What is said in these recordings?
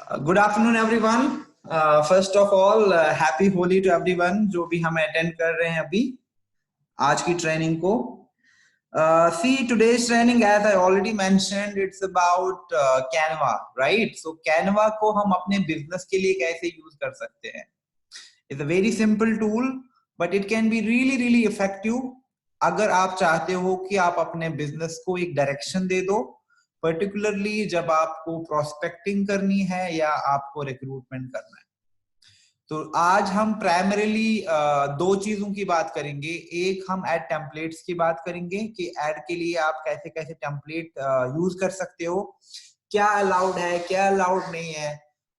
Good afternoon everyone. First of all happy Holi to everyone जो भी हमें अटेंड कर रहे हैं अभी आज की ट्रेनिंग को। See today's training, as I already mentioned, it's about Canva, right? So Canva को हम अपने बिजनेस के लिए कैसे यूज कर सकते हैं? It's a very simple tool, but it can be really really effective अगर आप चाहते हो कि आप अपने बिजनेस को एक डायरेक्शन दे दो, पर्टिकुलरली जब आपको प्रोस्पेक्टिंग करनी है या आपको रिक्रूटमेंट करना है। तो आज हम प्राइमरीली दो चीजों की बात करेंगे। एक, हम एड टेम्पलेट्स की बात करेंगे कि एड के लिए आप कैसे कैसे टेम्पलेट यूज कर सकते हो, क्या अलाउड है क्या अलाउड नहीं है,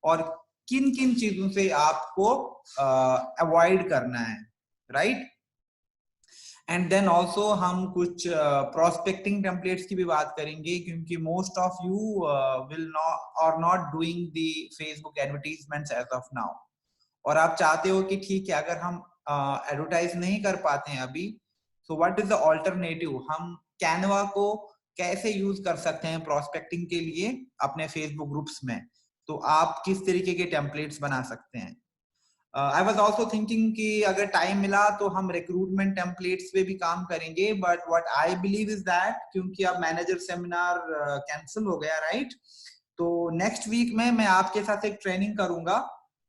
और किन किन चीजों से आपको अवॉइड करना है, राइट। एंड देन ऑल्सो हम कुछ प्रोस्पेक्टिंग टेम्पलेट्स की भी बात करेंगे, क्योंकि most of you will not और not doing the Facebook advertisements as of now, और आप चाहते हो कि ठीक है अगर हम एडवर्टाइज नहीं कर पाते हैं अभी, so what is the alternative, हम कैनवा को कैसे यूज कर सकते हैं प्रोस्पेक्टिंग के लिए अपने फेसबुक ग्रुप्स में। तो आप किस तरीके के टेम्पलेट्स बना सकते हैं। आई वाज आल्सो थिंकिंग कि अगर टाइम मिला तो हम रिक्रूटमेंट टेम्पलेट्स पे भी काम करेंगे, but what I believe is that क्योंकि अब मैनेजर सेमिनार कैंसिल हो गया, राइट। तो नेक्स्ट वीक में मैं आपके साथ एक ट्रेनिंग करूंगा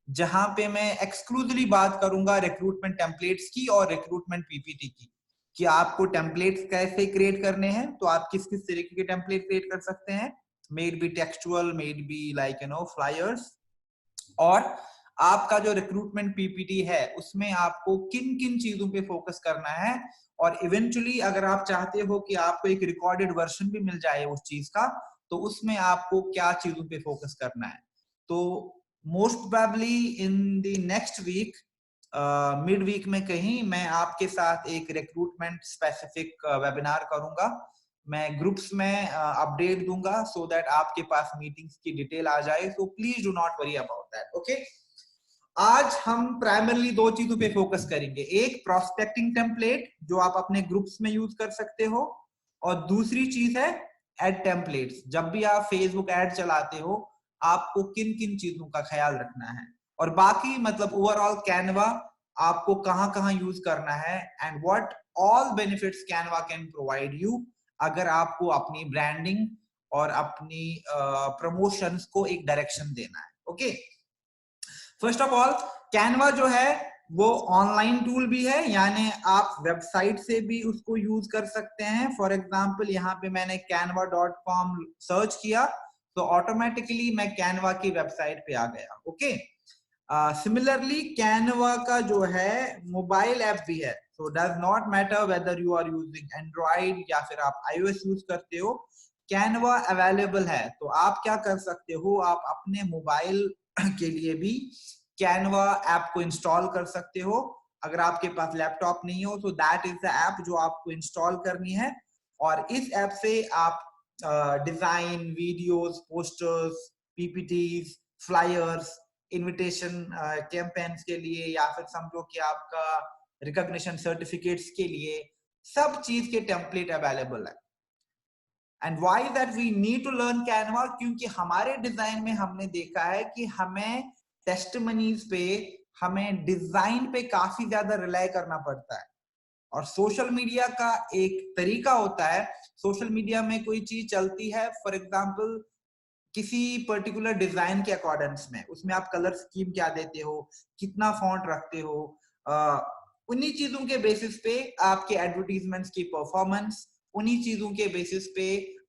जहां पे मैं एक्सक्लूसिवली बात करूंगा रिक्रूटमेंट टेम्पलेट्स की और रिक्रूटमेंट पीपीटी की, कि आपको टेम्पलेट्स कैसे क्रिएट करने हैं। तो आप किस किस तरीके के टेम्पलेट क्रिएट कर सकते हैं, maybe textual, maybe like flyers, और आपका जो रिक्रूटमेंट पीपीटी है उसमें आपको किन किन चीजों पे फोकस करना है, और इवेंचुअली अगर आप चाहते हो कि आपको एक रिकॉर्डेड वर्जन भी मिल जाए उस चीज का, तो उसमें आपको क्या चीजों पे फोकस करना है। तो most probably in the next week, mid week में कहीं, मैं आपके साथ एक रिक्रूटमेंट स्पेसिफिक वेबिनार करूंगा। मैं ग्रुप्स में अपडेट दूंगा सो दैट आपके पास मीटिंग्स की डिटेल आ जाए। So please do not worry about that, okay. आज हम प्राइमरली दो चीजों पे फोकस करेंगे, एक प्रोस्पेक्टिंग टेम्पलेट जो आप अपने ग्रुप्स में यूज कर सकते हो, और दूसरी चीज है एड टेम्पलेट्स। जब भी आप फेसबुक एड चलाते हो आपको किन किन चीजों का ख्याल रखना है, और बाकी मतलब ओवरऑल कैनवा आपको कहां कहां यूज करना है, and what all benefits Canva can provide you अगर आपको अपनी ब्रांडिंग और अपनी प्रमोशंस को एक डायरेक्शन देना है, okay. First of all, Canva जो है वो ऑनलाइन टूल भी है, यानी आप वेबसाइट से भी उसको यूज कर सकते हैं। फॉर एग्जांपल यहाँ पे मैंने canva.com सर्च किया तो ऑटोमेटिकली मैं कैनवा की वेबसाइट पे आ गया, ओके। सिमिलरली कैनवा का जो है मोबाइल ऐप भी है, so does not matter whether you are using Android या फिर आप iOS यूज करते हो, कैनवा अवेलेबल है। तो आप क्या कर सकते हो, आप अपने मोबाइल के लिए भी कैनवा ऐप को इंस्टॉल कर सकते हो। अगर आपके पास लैपटॉप नहीं हो तो दैट इज द ऐप जो आपको इंस्टॉल करनी है, और इस ऐप से आप design, videos, posters, PPTs, flyers, invitation campaigns के लिए, या फिर समझो कि आपका रिकॉग्निशन सर्टिफिकेट्स के लिए, सब चीज के टेम्पलेट अवेलेबल है। And why that we need to learn Canva, क्योंकि हमारे डिजाइन में हमने देखा है कि हमें टेस्टिमनीज पे, हमें डिजाइन पे काफी ज्यादा रिलाई करना पड़ता है, और सोशल मीडिया का एक तरीका होता है, सोशल मीडिया में कोई चीज चलती है, फॉर एग्जांपल किसी पर्टिकुलर डिजाइन के अकॉर्डेंस में, उसमें आप कलर स्कीम क्या देते हो, कितना फॉन्ट रखते हो, उन्हीं चीजों के बेसिस पे आपके एडवर्टीजमेंट्स की परफॉर्मेंस, उन्हीं चीजों के बेसिस पे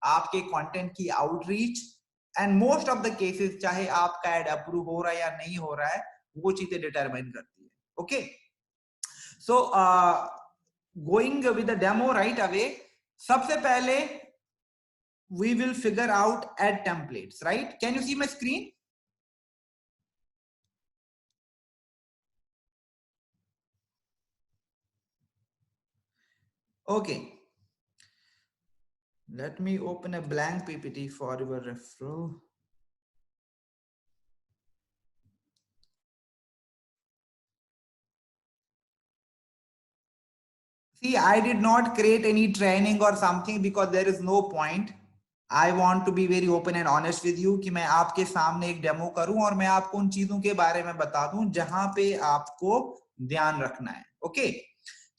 आपके कंटेंट की outreach, and most of the cases चाहे आपका एड अप्रूव हो रहा है या नहीं हो रहा है, वो चीजें डिटरमाइन करती है, okay. So going with the demo right away, सबसे पहले we will figure out add templates, right? Can you see my screen? Okay, let me open a blank PPT for your referral. See, I did not create any training or something because there is no point. I want to be very open and honest with you कि मैं आपके सामने एक demo करूं और मैं आपको उन चीजों के बारे में बता दूं जहां पे आपको ध्यान रखना है। ओके,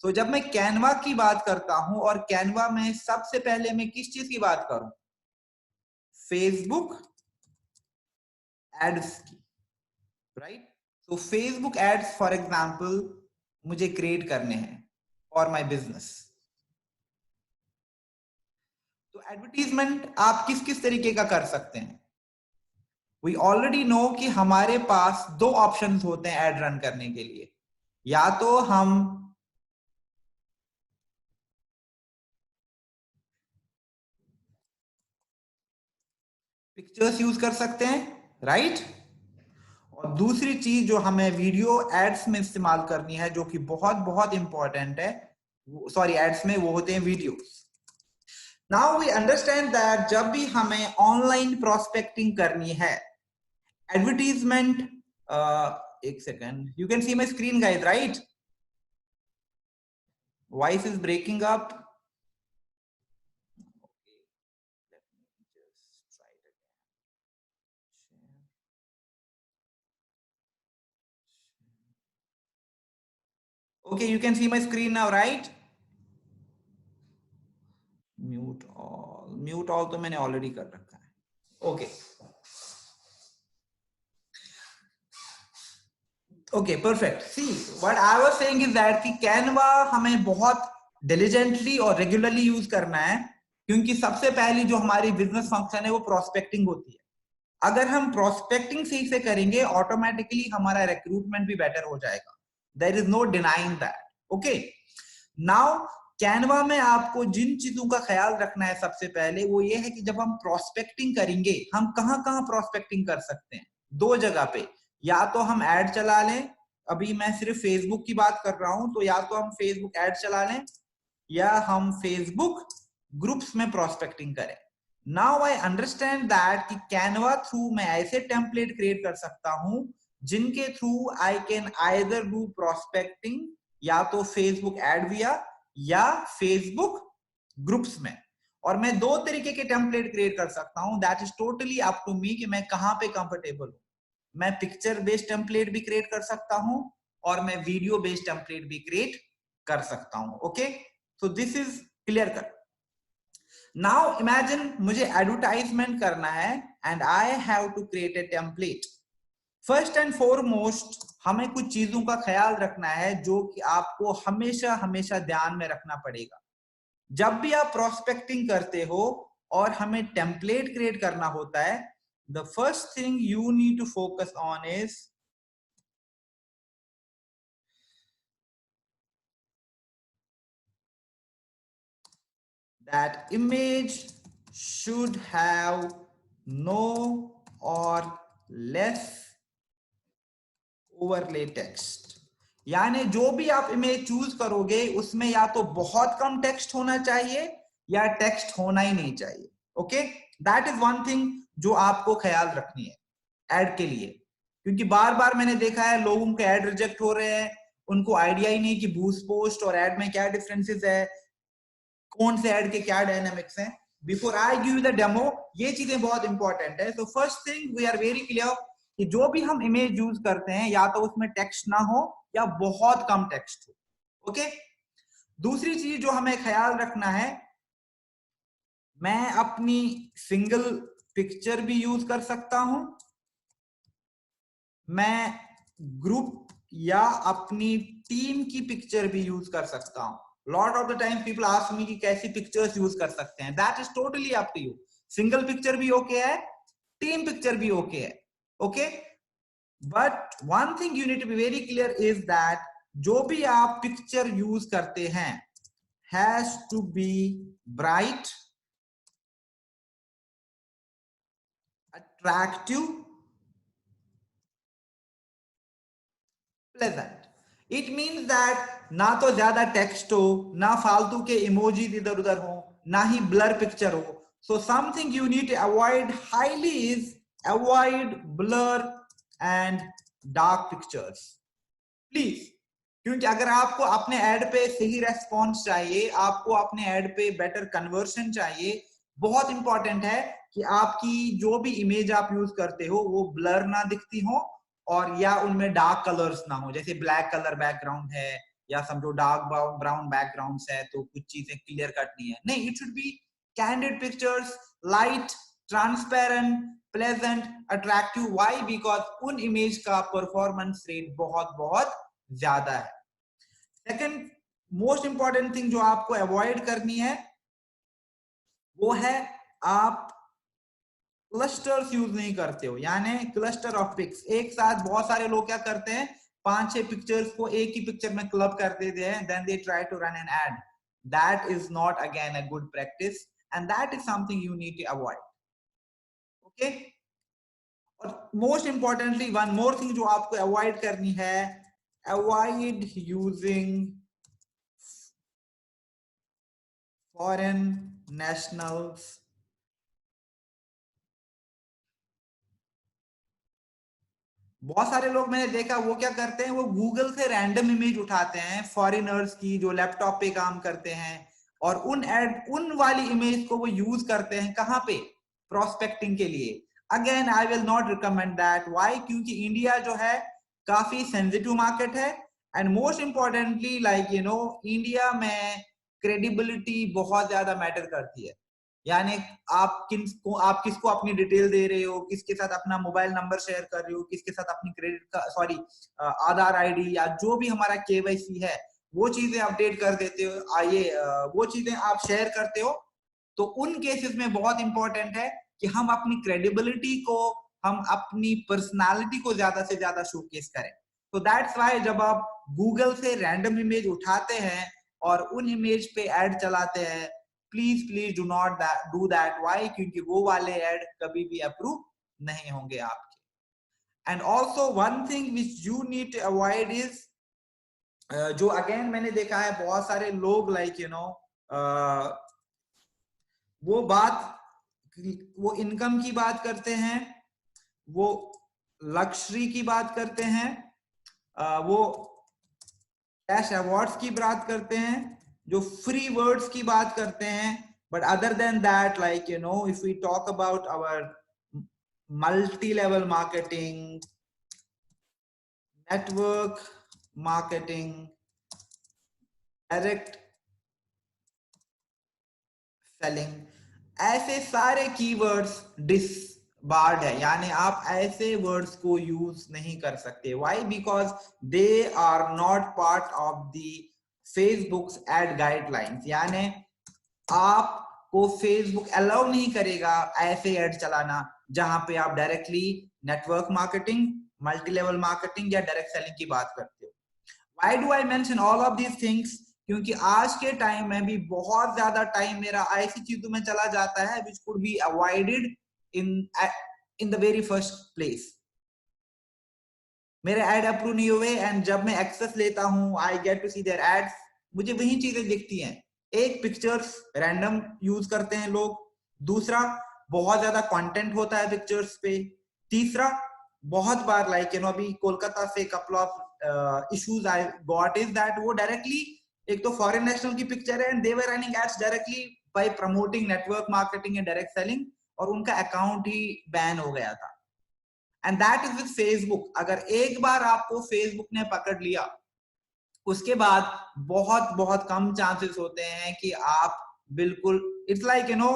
तो जब मैं कैनवा की बात करता हूं, और कैनवा में सबसे पहले मैं किस चीज की बात करूं? फेसबुक एड्स की, राइट? तो फेसबुक एड्स फॉर एग्जांपल मुझे क्रिएट करने हैं फॉर माय बिजनेस। तो एडवर्टीजमेंट आप किस किस तरीके का कर सकते हैं? वी ऑलरेडी नो कि हमारे पास दो ऑप्शंस होते हैं एड रन करने के लिए। या तो हम पिक्चर्स यूज कर सकते हैं, राइट? और दूसरी चीज जो हमें वीडियो एड्स में इस्तेमाल करनी है, जो कि बहुत बहुत इंपॉर्टेंट है, सॉरी एड्स में वो होते हैं videos. Now we understand that जब भी हमें ऑनलाइन प्रोस्पेक्टिंग करनी है, एडवर्टीजमेंट, एक second, you can see my screen guys, right? Voice is breaking up. Okay, you can see my screen now, right? Mute all तो मैंने ऑलरेडी कर रखा है। Okay okay, perfect. See what I was saying is that कि Canva हमें बहुत diligently और regularly use करना है, क्योंकि सबसे पहली जो हमारी बिजनेस फंक्शन है वो प्रोस्पेक्टिंग होती है। अगर हम प्रोस्पेक्टिंग सही से करेंगे, ऑटोमेटिकली हमारा रिक्रूटमेंट भी बेटर हो जाएगा। There is no denying that. Okay, now Canva में आपको जिन चीजों का ख्याल रखना है सबसे पहले, वो ये है कि जब हम प्रोस्पेक्टिंग करेंगे, हम कहां कहां प्रोस्पेक्टिंग कर सकते हैं? दो जगह पे। या तो हम एड चला लें, अभी मैं सिर्फ फेसबुक की बात कर रहा हूं, तो या तो हम फेसबुक एड चला लें या हम फेसबुक ग्रुप्स में प्रोस्पेक्टिंग करें। नाउ आई अंडरस्टैंड दैट कि कैनवा थ्रू मैं ऐसे टेम्पलेट क्रिएट कर सकता हूं जिनके through I can either do prospecting या तो फेसबुक एड या फेसबुक ग्रुप्स में। और मैं दो तरीके के टेम्पलेट क्रिएट कर सकता हूं, that is totally up to me कि मैं कहां पे कंफर्टेबल हूं। मैं पिक्चर बेस्ड टेम्पलेट भी क्रिएट कर सकता हूं और मैं वीडियो बेस्ड टेम्पलेट भी क्रिएट कर सकता हूं। Okay, so this is clear cut. Now imagine मुझे एडवर्टाइजमेंट करना है and I have to create a template. First and foremost हमें कुछ चीजों का ख्याल रखना है जो कि आपको हमेशा हमेशा ध्यान में रखना पड़ेगा। जब भी आप प्रोस्पेक्टिंग करते हो और हमें टेम्पलेट क्रिएट करना होता है, the first thing you need to focus on is that image should have no or less overlay text। यानी जो भी आप इमेज चूज करोगे उसमें या तो बहुत कम टेक्स्ट होना चाहिए या टेक्स्ट होना ही नहीं चाहिए। Okay, that is one thing जो आपको ख्याल रखनी है एड के लिए, क्योंकि बार बार मैंने देखा है लोगों के एड रिजेक्ट हो रहे हैं, उनको आइडिया ही नहीं कि बूस्ट पोस्ट और एड में क्या डिफरेंसेस है, कौन से ऐड के क्या डायनामिक्स हैं। Before I give you the demo, ये चीजें बहुत इंपॉर्टेंट है। So first thing we are very clear कि जो भी हम इमेज यूज करते हैं या तो उसमें टेक्स्ट ना हो या बहुत कम टेक्स्ट हो। ओके, दूसरी चीज जो हमें ख्याल रखना है, मैं अपनी सिंगल पिक्चर भी यूज कर सकता हूं, मैं ग्रुप या अपनी टीम की पिक्चर भी यूज कर सकता हूं। Lot of the time people ask me कि कैसी पिक्चर्स यूज कर सकते हैं, that is totally up to you. Single picture भी ओके है, टीम पिक्चर भी ओके है। Okay, but one thing you need to be very clear is that जो भी आप पिक्चर यूज करते हैं has to be bright, attractive, pleasant. It means that ना तो ज्यादा टेक्स्ट हो, ना फालतू के इमोजीज इधर उधर हो, ना ही ब्लर पिक्चर हो। So something you need to avoid highly is avoid blur and dark pictures please. क्योंकि अगर आपको अपने एड पे सही रेस्पॉन्स चाहिए, आपको अपने एड पे बेटर कन्वर्शन चाहिए, बहुत इंपॉर्टेंट है कि आपकी जो भी इमेज आप यूज करते हो वो ब्लर ना दिखती हो और या उनमें डार्क कलर्स ना हो, जैसे ब्लैक कलर बैकग्राउंड है या समझो डार्क ब्राउन बैकग्राउंड है तो कुछ चीजें क्लियर कट नहीं है, नहीं, it should be candid pictures, light, transparent, pleasant, attractive. Why? Because उन इमेज का परफॉर्मेंस रेट बहुत बहुत ज्यादा है। सेकंड मोस्ट इंपॉर्टेंट थिंग जो आपको अवॉइड करनी है वो है आप क्लस्टर्स यूज नहीं करते हो, यानी क्लस्टर ऑफ पिक्स। एक साथ बहुत सारे लोग क्या करते हैं, 5-6 पिक्चर्स को एक ही पिक्चर में क्लब कर देते हैं, then they try to run an ad. That is not again a good practice and that is something you need to avoid. Okay, और most importantly one more thing जो आपको avoid करनी है, avoid using foreign nationals. बहुत सारे लोग मैंने देखा वो क्या करते हैं, वो गूगल से रैंडम इमेज उठाते हैं फॉरेनर्स की जो लैपटॉप पे काम करते हैं और उन वाली इमेज को वो यूज करते हैं कहां पे, प्रोस्पेक्टिंग के लिए। Again I will not recommend that. Why? क्योंकि इंडिया जो है काफी सेंसिटिव मार्केट है and most importantly like you no India में क्रेडिबिलिटी बहुत ज्यादा मैटर करती है। यानी आप किसको अपनी डिटेल दे रहे हो, किसके साथ अपना मोबाइल नंबर शेयर कर रहे हो, किसके साथ अपनी क्रेडिट का सॉरी आधार आईडी या जो भी हमारा केवाईसी है वो चीजें अपडेट कर देते हो, वो चीजें आप शेयर करते हो, तो उन केसेस में बहुत इंपॉर्टेंट है कि हम अपनी क्रेडिबिलिटी को, हम अपनी पर्सनालिटी को ज्यादा से ज्यादा शोकेस करें। तो दैट्स व्हाई जब आप गूगल से रैंडम इमेज उठाते हैं और उन इमेज पे ऐड चलाते हैं, please please do not do that. Why? क्योंकि वो वाले ऐड कभी भी अप्रूव नहीं होंगे आपके। And also one thing which you need to avoid is, जो अगेन मैंने देखा है बहुत सारे लोग लाइक यू नो वो बात, वो इनकम की बात करते हैं, वो लक्ष्री की बात करते हैं, वो कैश अवार्ड्स की बात करते हैं, जो फ्री वर्ड्स की बात करते हैं, but other than that like you know if we talk about our multi level marketing, network marketing, direct selling, ऐसे सारे कीवर्ड्स डिसबार्ड है, यानी आप ऐसे वर्ड्स को यूज नहीं कर सकते। Why? Because they are not part of the Facebook's ad guidelines, यानी आपको फेसबुक अलाउ नहीं करेगा ऐसे एड चलाना जहां पे आप directly network marketing, multi level marketing या डायरेक्ट सेलिंग की बात करते हो। Why do I mention all of these things? क्योंकि आज के टाइम में भी बहुत ज्यादा टाइम मेरा ऐसी चीजों में चला जाता है which could be avoided in the very first place। मेरे एड अप्रूव नहीं हुए एंड जब मैं एक्सेस लेता हूं I get to see their ads, मुझे वही चीजें दिखती हैं। एक, पिक्चर्स रैंडम यूज करते हैं लोग। दूसरा, बहुत ज्यादा कंटेंट होता है पिक्चर्स पे। तीसरा, बहुत बार लाइक यू नो अभी कोलकाता से couple of issues I got is that वो डायरेक्टली, एक तो फॉरेन नेशनल की पिक्चर है and they were running ads directly by promoting network marketing and direct selling, और उनका अकाउंट ही बैन हो गया था। And that is with Facebook. अगर एक बार आपको फेसबुक ने पकड़ लिया, उसके बाद बहुत बहुत कम चांसेस होते हैं कि आप बिल्कुल, इट्स लाइक यू नो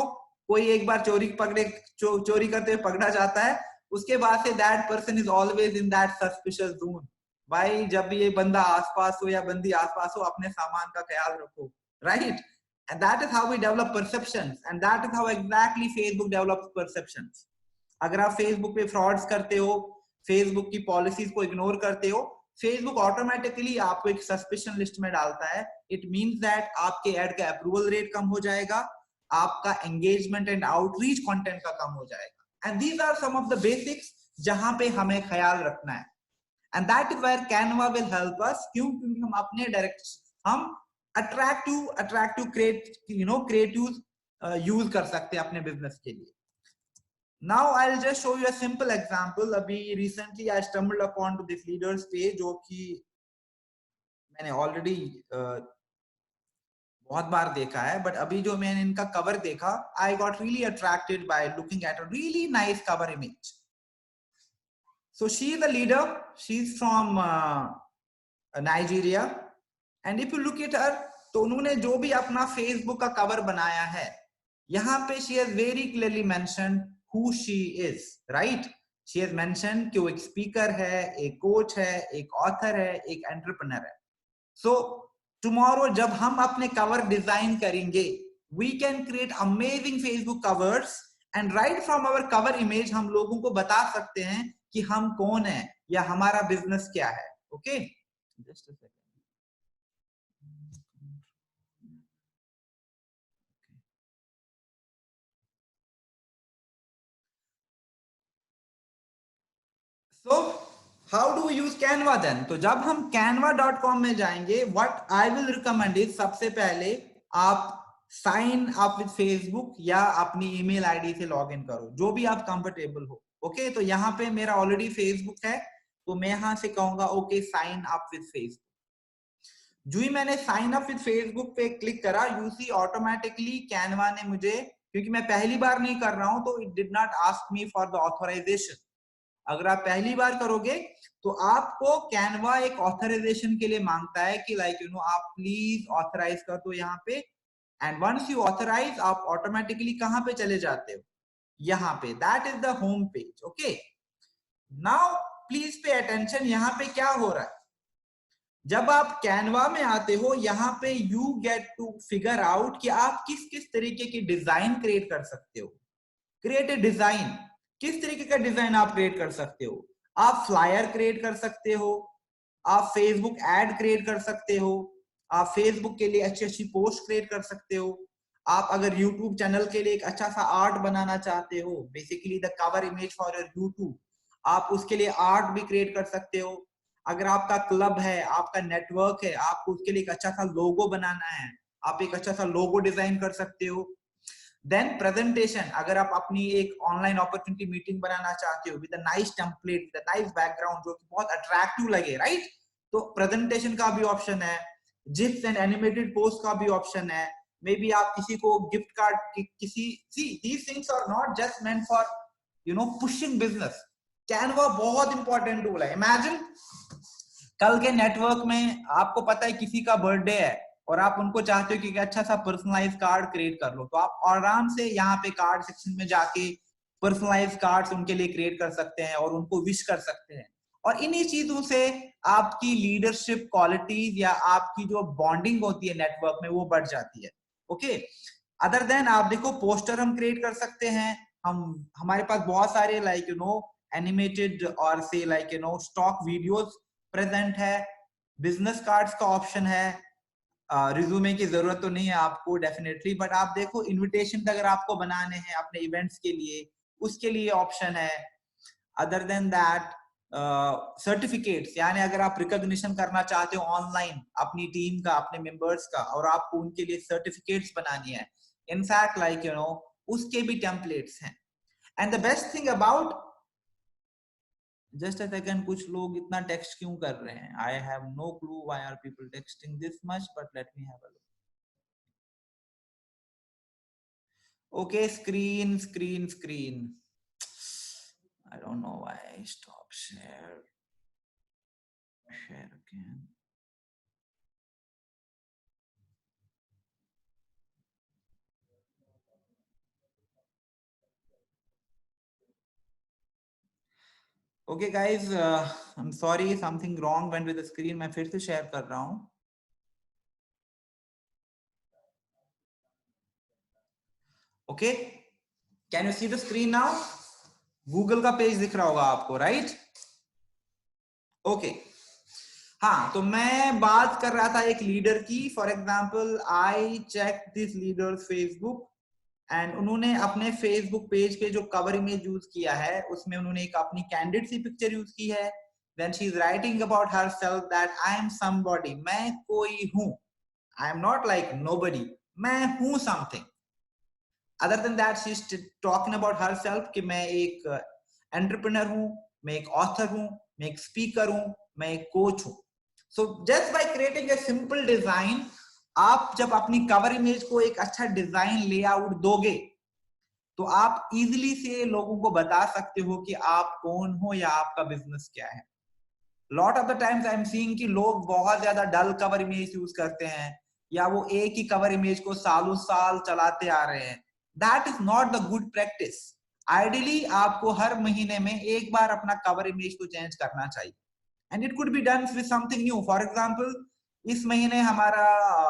कोई एक बार चोरी करते हुए पकड़ा जाता है, उसके बाद say that person is always in that suspicious zone. भाई जब भी ये बंदा आसपास हो या बंदी आसपास हो, अपने सामान का ख्याल रखो, right? And that is how we develop perceptions and that is how exactly Facebook develops perceptions. अगर आप फेसबुक पे फ्रॉड्स करते हो, फेसबुक की पॉलिसीज को इग्नोर करते हो, फेसबुक ऑटोमेटिकली आपको एक सस्पिशन लिस्ट में डालता है। इट मींस दैट आपके ऐड का अप्रूवल रेट कम हो जाएगा, आपका एंगेजमेंट एंड आउटरीच कंटेंट का कम हो जाएगा। And these are some of the basics जहां पे हमें ख्याल रखना है। And that is where Canva will help us. क्यों? क्योंकि हम अपने डायरेक्ट हम अट्रैक्टिव क्रिएटिव यूज कर सकते हैं अपने बिजनेस के लिए। Now I'll just show you a simple example. अभी recently I stumbled upon to this leaders page जो कि मैंने already बहुत बार देखा है, बट अभी जो मैंने इनका कवर देखा, I got really attracted by looking at a really nice cover image. So she is the leader. She's from Nigeria. And if you look at her, तो उन्होंने जो भी अपना फेसबुक का कवर बनाया है, यहाँ पे she has very clearly mentioned who she is, right? She has mentioned कि वो एक स्पीकर है, एक कोच है, एक ऑथर है, एक एंटरप्रेन्योर है. So tomorrow जब हम अपने कवर डिजाइन करेंगे, we can create amazing Facebook covers and right from our cover image हम लोगों को बता सकते हैं कि हम कौन है या हमारा बिजनेस क्या है. Okay, just a second. So how do we use Canva then? तो जब हम canva.com में जाएंगे, what I will recommend is सबसे पहले आप साइन अप विद फेसबुक या अपनी ईमेल आईडी से लॉग इन करो, जो भी आप कंफर्टेबल हो. ओके, तो यहाँ पे मेरा ऑलरेडी फेसबुक है, तो मैं यहाँ से कहूंगा okay sign up with Facebook. जो ही मैंने साइन अप विद फेसबुक पे क्लिक करा, यू सी ऑटोमेटिकली कैनवा ने मुझे, क्योंकि मैं पहली बार नहीं कर रहा हूं, तो it did not ask me for the authorization. अगर आप पहली बार करोगे तो आपको कैनवा एक ऑथराइजेशन के लिए मांगता है कि लाइक यू नो आप प्लीज ऑथराइज कर दो यहाँ पे. एंड वंस यू ऑथराइज, आप ऑटोमेटिकली कहाँ पे चले जाते हो, यहाँ पे. That is the home page. Okay, now please pay attention. यहाँ पे क्या हो रहा है, जब आप कैनवा में आते हो, यहाँ पे you get to figure out कि आप किस किस तरीके की डिजाइन क्रिएट कर सकते हो. Create a design. किस तरीके का डिजाइन आप क्रिएट कर सकते हो? आप फ्लायर क्रिएट कर सकते हो, आप फेसबुक एड क्रिएट कर सकते हो, आप फेसबुक के लिए अच्छी अच्छी पोस्ट क्रिएट कर सकते हो. आप अगर यूट्यूब चैनल के लिए एक अच्छा सा आर्ट बनाना चाहते हो, basically the cover image for your YouTube, आप उसके लिए आर्ट भी क्रिएट कर सकते हो. अगर आपका क्लब है, आपका नेटवर्क है, आपको उसके लिए एक अच्छा सा लोगो बनाना है, आप एक अच्छा सा लोगो डिजाइन कर सकते हो. Then presentation. अगर आप अपनी एक ऑनलाइन अपॉर्चुनिटी मीटिंग बनाना चाहते हो with a nice template, with a nice background जो कि बहुत अट्रैक्टिव लगे, राइट? तो प्रेजेंटेशन का भी ऑप्शन है, जिप्स एंड एनिमेटेड पोस्ट का भी ऑप्शन है. मे बी आप किसी को गिफ्ट कार्ड, किसी, see these things are not just meant for you know pushing business. Canva बहुत इंपॉर्टेंट टूल है. इमेजिन कल के नेटवर्क में आपको पता है किसी का बर्थडे है और आप उनको चाहते हो कि अच्छा सा पर्सनलाइज कार्ड क्रिएट कर लो, तो आप आराम से यहाँ पे कार्ड सेक्शन में जाके पर्सनलाइज कार्ड्स उनके लिए क्रिएट कर सकते हैं और उनको विश कर सकते हैं. और इन्हीं चीजों से आपकी लीडरशिप क्वालिटीज या आपकी जो बॉन्डिंग होती है नेटवर्क में, वो बढ़ जाती है. ओके, अदर देन आप देखो पोस्टर हम क्रिएट कर सकते हैं. हमारे पास बहुत सारे लाइक यू नो एनिमेटेड और से like you no stock videos present है. बिजनेस कार्ड्स का ऑप्शन है. रिज्यूमे की जरूरत तो नहीं है आपको डेफिनेटली, बट आप देखो इनविटेशन अगर आपको बनाने हैं अपने इवेंट्स के लिए, उसके लिए ऑप्शन है. अदर देन दैट सर्टिफिकेट्स, यानी अगर आप रिकॉग्निशन करना चाहते हो ऑनलाइन अपनी टीम का, अपने मेंबर्स का, और आपको उनके लिए सर्टिफिकेट्स बनानी है, इनफैक्ट लाइक यू नो उसके भी टेम्पलेट्स हैं. And the best thing about, just a second, कुछ लोग इतना टेक्स्ट क्यों कर रहे हैं? I have no clue why are people texting this much, but let me have a look. Okay, screen. I don't know why I stopped share again. Okay guys, I'm sorry, something wrong went with the screen. मैं फिर से share कर रहा हूँ. Okay, can you see the screen now? Google का page दिख रहा होगा आपको, राइट? ओके, हाँ, तो मैं बात कर रहा था एक लीडर की. For example I check this leader's Facebook, and उन्होंने अपने फेसबुक पेज पे जो कवर इमेज यूज किया है, उसमें उन्होंने एक अपनी कैंडिड सी पिक्चर यूज की है. Then she is writing about herself that I am somebody, मैं कोई हूं. I am not like nobody, मैं हूं something. Other than that she is talking about herself कि मैं एक एंटरप्रेन्योर हूं, मैं एक ऑथर हूं, मैं एक स्पीकर हूं, मैं एक कोच हूं. So just by creating a simple design, आप जब अपनी कवर इमेज को एक अच्छा डिजाइन लेआउट दोगे तो आप इजीली से लोगों को बता सकते हो कि आप कौन हो या आपका बिजनेस क्या है। Lot of the times I am seeing कि लोग बहुत ज्यादा डल कवर इमेज यूज करते हैं या वो एक ही कवर इमेज को सालों साल चलाते आ रहे हैं। That is not the good practice. Ideally आपको हर महीने में एक बार अपना कवर इमेज को चेंज करना चाहिए and it could be done with something new. For example इस महीने हमारा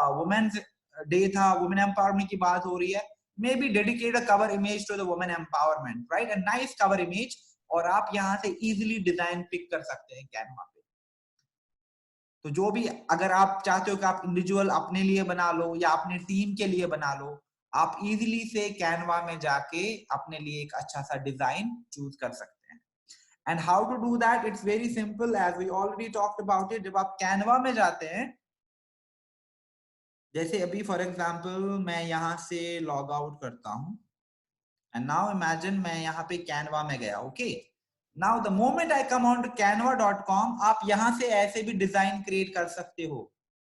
वुमेन्स डे था, वुमेन एम्पावरमेंट की बात हो रही है, maybe dedicate a cover image to the women empowerment, right, a nice cover image, और आप यहाँ से इजीली डिजाइन पिक कर सकते हैं कैनवा पे। तो जो भी, अगर आप चाहते हो कि आप इंडिविजुअल अपने लिए बना लो या अपने टीम के लिए बना लो, आप इजीली से कैनवा में जाके अपने लिए एक अच्छा सा डिजाइन चूज कर सकते हैं। And how to do that, it's very simple, as we already talked about it. जब आप कैनवा में जाते हैं, जैसे अभी फॉर एग्जांपल मैं यहाँ से लॉग आउट करता हूँ एंड नाउ इमेजिन मैं यहाँ पे कैनवा में गया, okay. Now the moment I come on to canva.com, आप यहाँ से ऐसे भी डिजाइन क्रिएट कर सकते हो,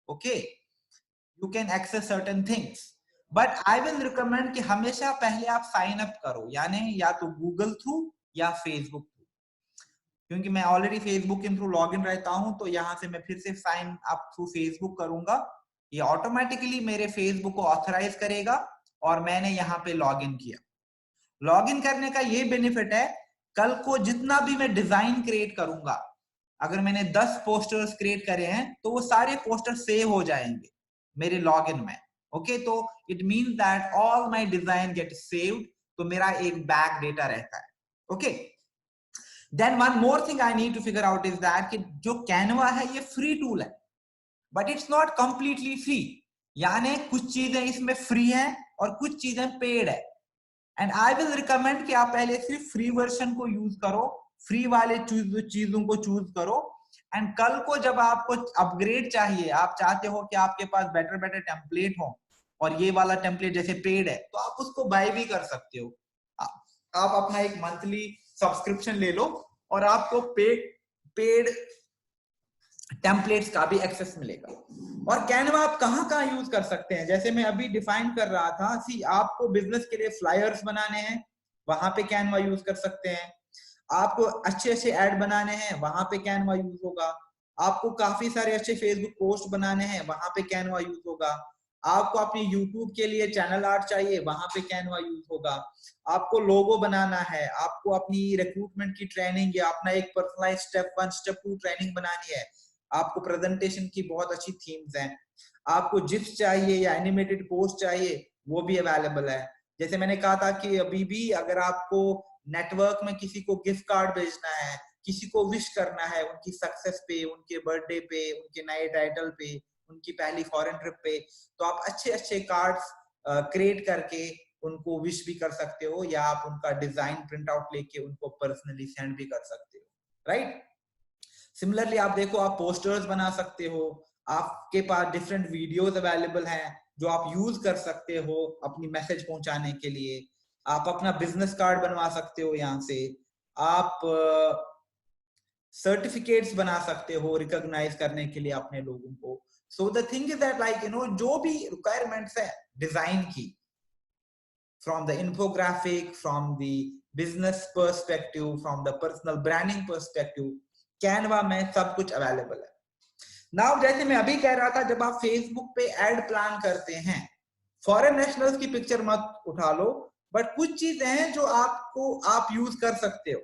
okay. You can access certain things, but I will recommend कि हमेशा पहले आप साइन अप करो, यानी या तो गूगल थ्रू या फेसबुक थ्रू, क्योंकि मैं ऑलरेडी फेसबुक के थ्रू लॉग इन रहता हूं, तो यहाँ से मैं फिर से साइन अप थ्रू फेसबुक करूंगा। ये ऑटोमेटिकली मेरे फेसबुक को ऑथराइज करेगा और मैंने यहाँ पे लॉग इन किया। लॉग इन करने का ये बेनिफिट है, कल को जितना भी मैं डिजाइन क्रिएट करूंगा, अगर मैंने 10 पोस्टर्स क्रिएट करे हैं तो वो सारे पोस्टर सेव हो जाएंगे मेरे लॉग इन में, ओके। तो it means that all my design get saved, तो मेरा एक बैक डेटा रहता है, okay. Then one more thing I need to figure out is that कि जो कैनवा है ये फ्री टूल है, but it's not completely free, यानी कुछ चीजें इसमें फ्री हैं और कुछ चीजें पेड है। एंड आई विल रिकमेंड कि आप पहले सिर्फ फ्री वर्जन को यूज करो, फ्री वाले चीजों को चूज करो, एंड कल को जब आपको अपग्रेड चाहिए, आप चाहते हो कि आपके पास बेटर बेटर टेम्पलेट हो और ये वाला टेम्पलेट जैसे पेड है, तो आप उसको बाय भी कर सकते हो। आप अपना एक मंथली सब्सक्रिप्शन ले लो और आपको पेड टेम्पलेट्स का भी एक्सेस मिलेगा। और कैनवा आप कहाँ यूज कर सकते हैं, जैसे मैं अभी डिफाइन कर रहा था, सी आपको बिजनेस के लिए फ्लायर्स बनाने हैं, वहां पे कैनवा यूज कर सकते हैं। आपको अच्छे अच्छे ऐड बनाने हैं, वहां पे कैनवा यूज होगा। आपको काफी सारे अच्छे फेसबुक पोस्ट बनाने हैं, वहां पे कैनवा यूज होगा। आपको अपनी यूट्यूब के लिए चैनल आर्ट चाहिए, वहां पे कैनवा यूज होगा। आपको लोगो बनाना है, आपको अपनी रिक्रूटमेंट की ट्रेनिंग या अपना एक पर्सनलाइज स्टेप 1 स्टेप 2 ट्रेनिंग बनानी है, आपको प्रेजेंटेशन की बहुत अच्छी थीम्स हैं, आपको जिप्स चाहिए या एनिमेटेड पोस्ट चाहिए, वो भी अवेलेबल है। जैसे मैंने कहा था कि अभी भी अगर आपको नेटवर्क में किसी को गिफ्ट कार्ड भेजना है, किसी को विश करना है उनकी सक्सेस पे, उनके बर्थडे पे, उनके नए टाइटल पे, उनकी पहली फॉरेन ट्रिप पे, तो आप अच्छे अच्छे कार्ड्स क्रिएट करके उनको विश भी कर सकते हो, या आप उनका डिजाइन प्रिंट आउट लेके उनको पर्सनली सेंड भी कर सकते हो, राइट। सिमिलरली आप देखो, आप पोस्टर्स बना सकते हो, आपके पास डिफरेंट वीडियोस अवेलेबल हैं जो आप यूज कर सकते हो अपनी मैसेज पहुंचाने के लिए। आप अपना बिजनेस कार्ड बनवा सकते हो, यहाँ से आप सर्टिफिकेट्स बना सकते हो रिकॉग्नाइज करने के लिए अपने लोगों को। So the thing is that like जो भी रिक्वायरमेंट्स है डिजाइन की, from the infographic, from the business perspective, from the personal branding perspective, Canva में सब कुछ अवेलेबल है। नाउ जैसे मैं अभी कह रहा था, जब आप फेसबुक पे एड प्लान करते हैं, फॉरेन नेशनल्स की पिक्चर मत उठा लो, बट कुछ चीजें हैं जो आप यूज कर सकते हो।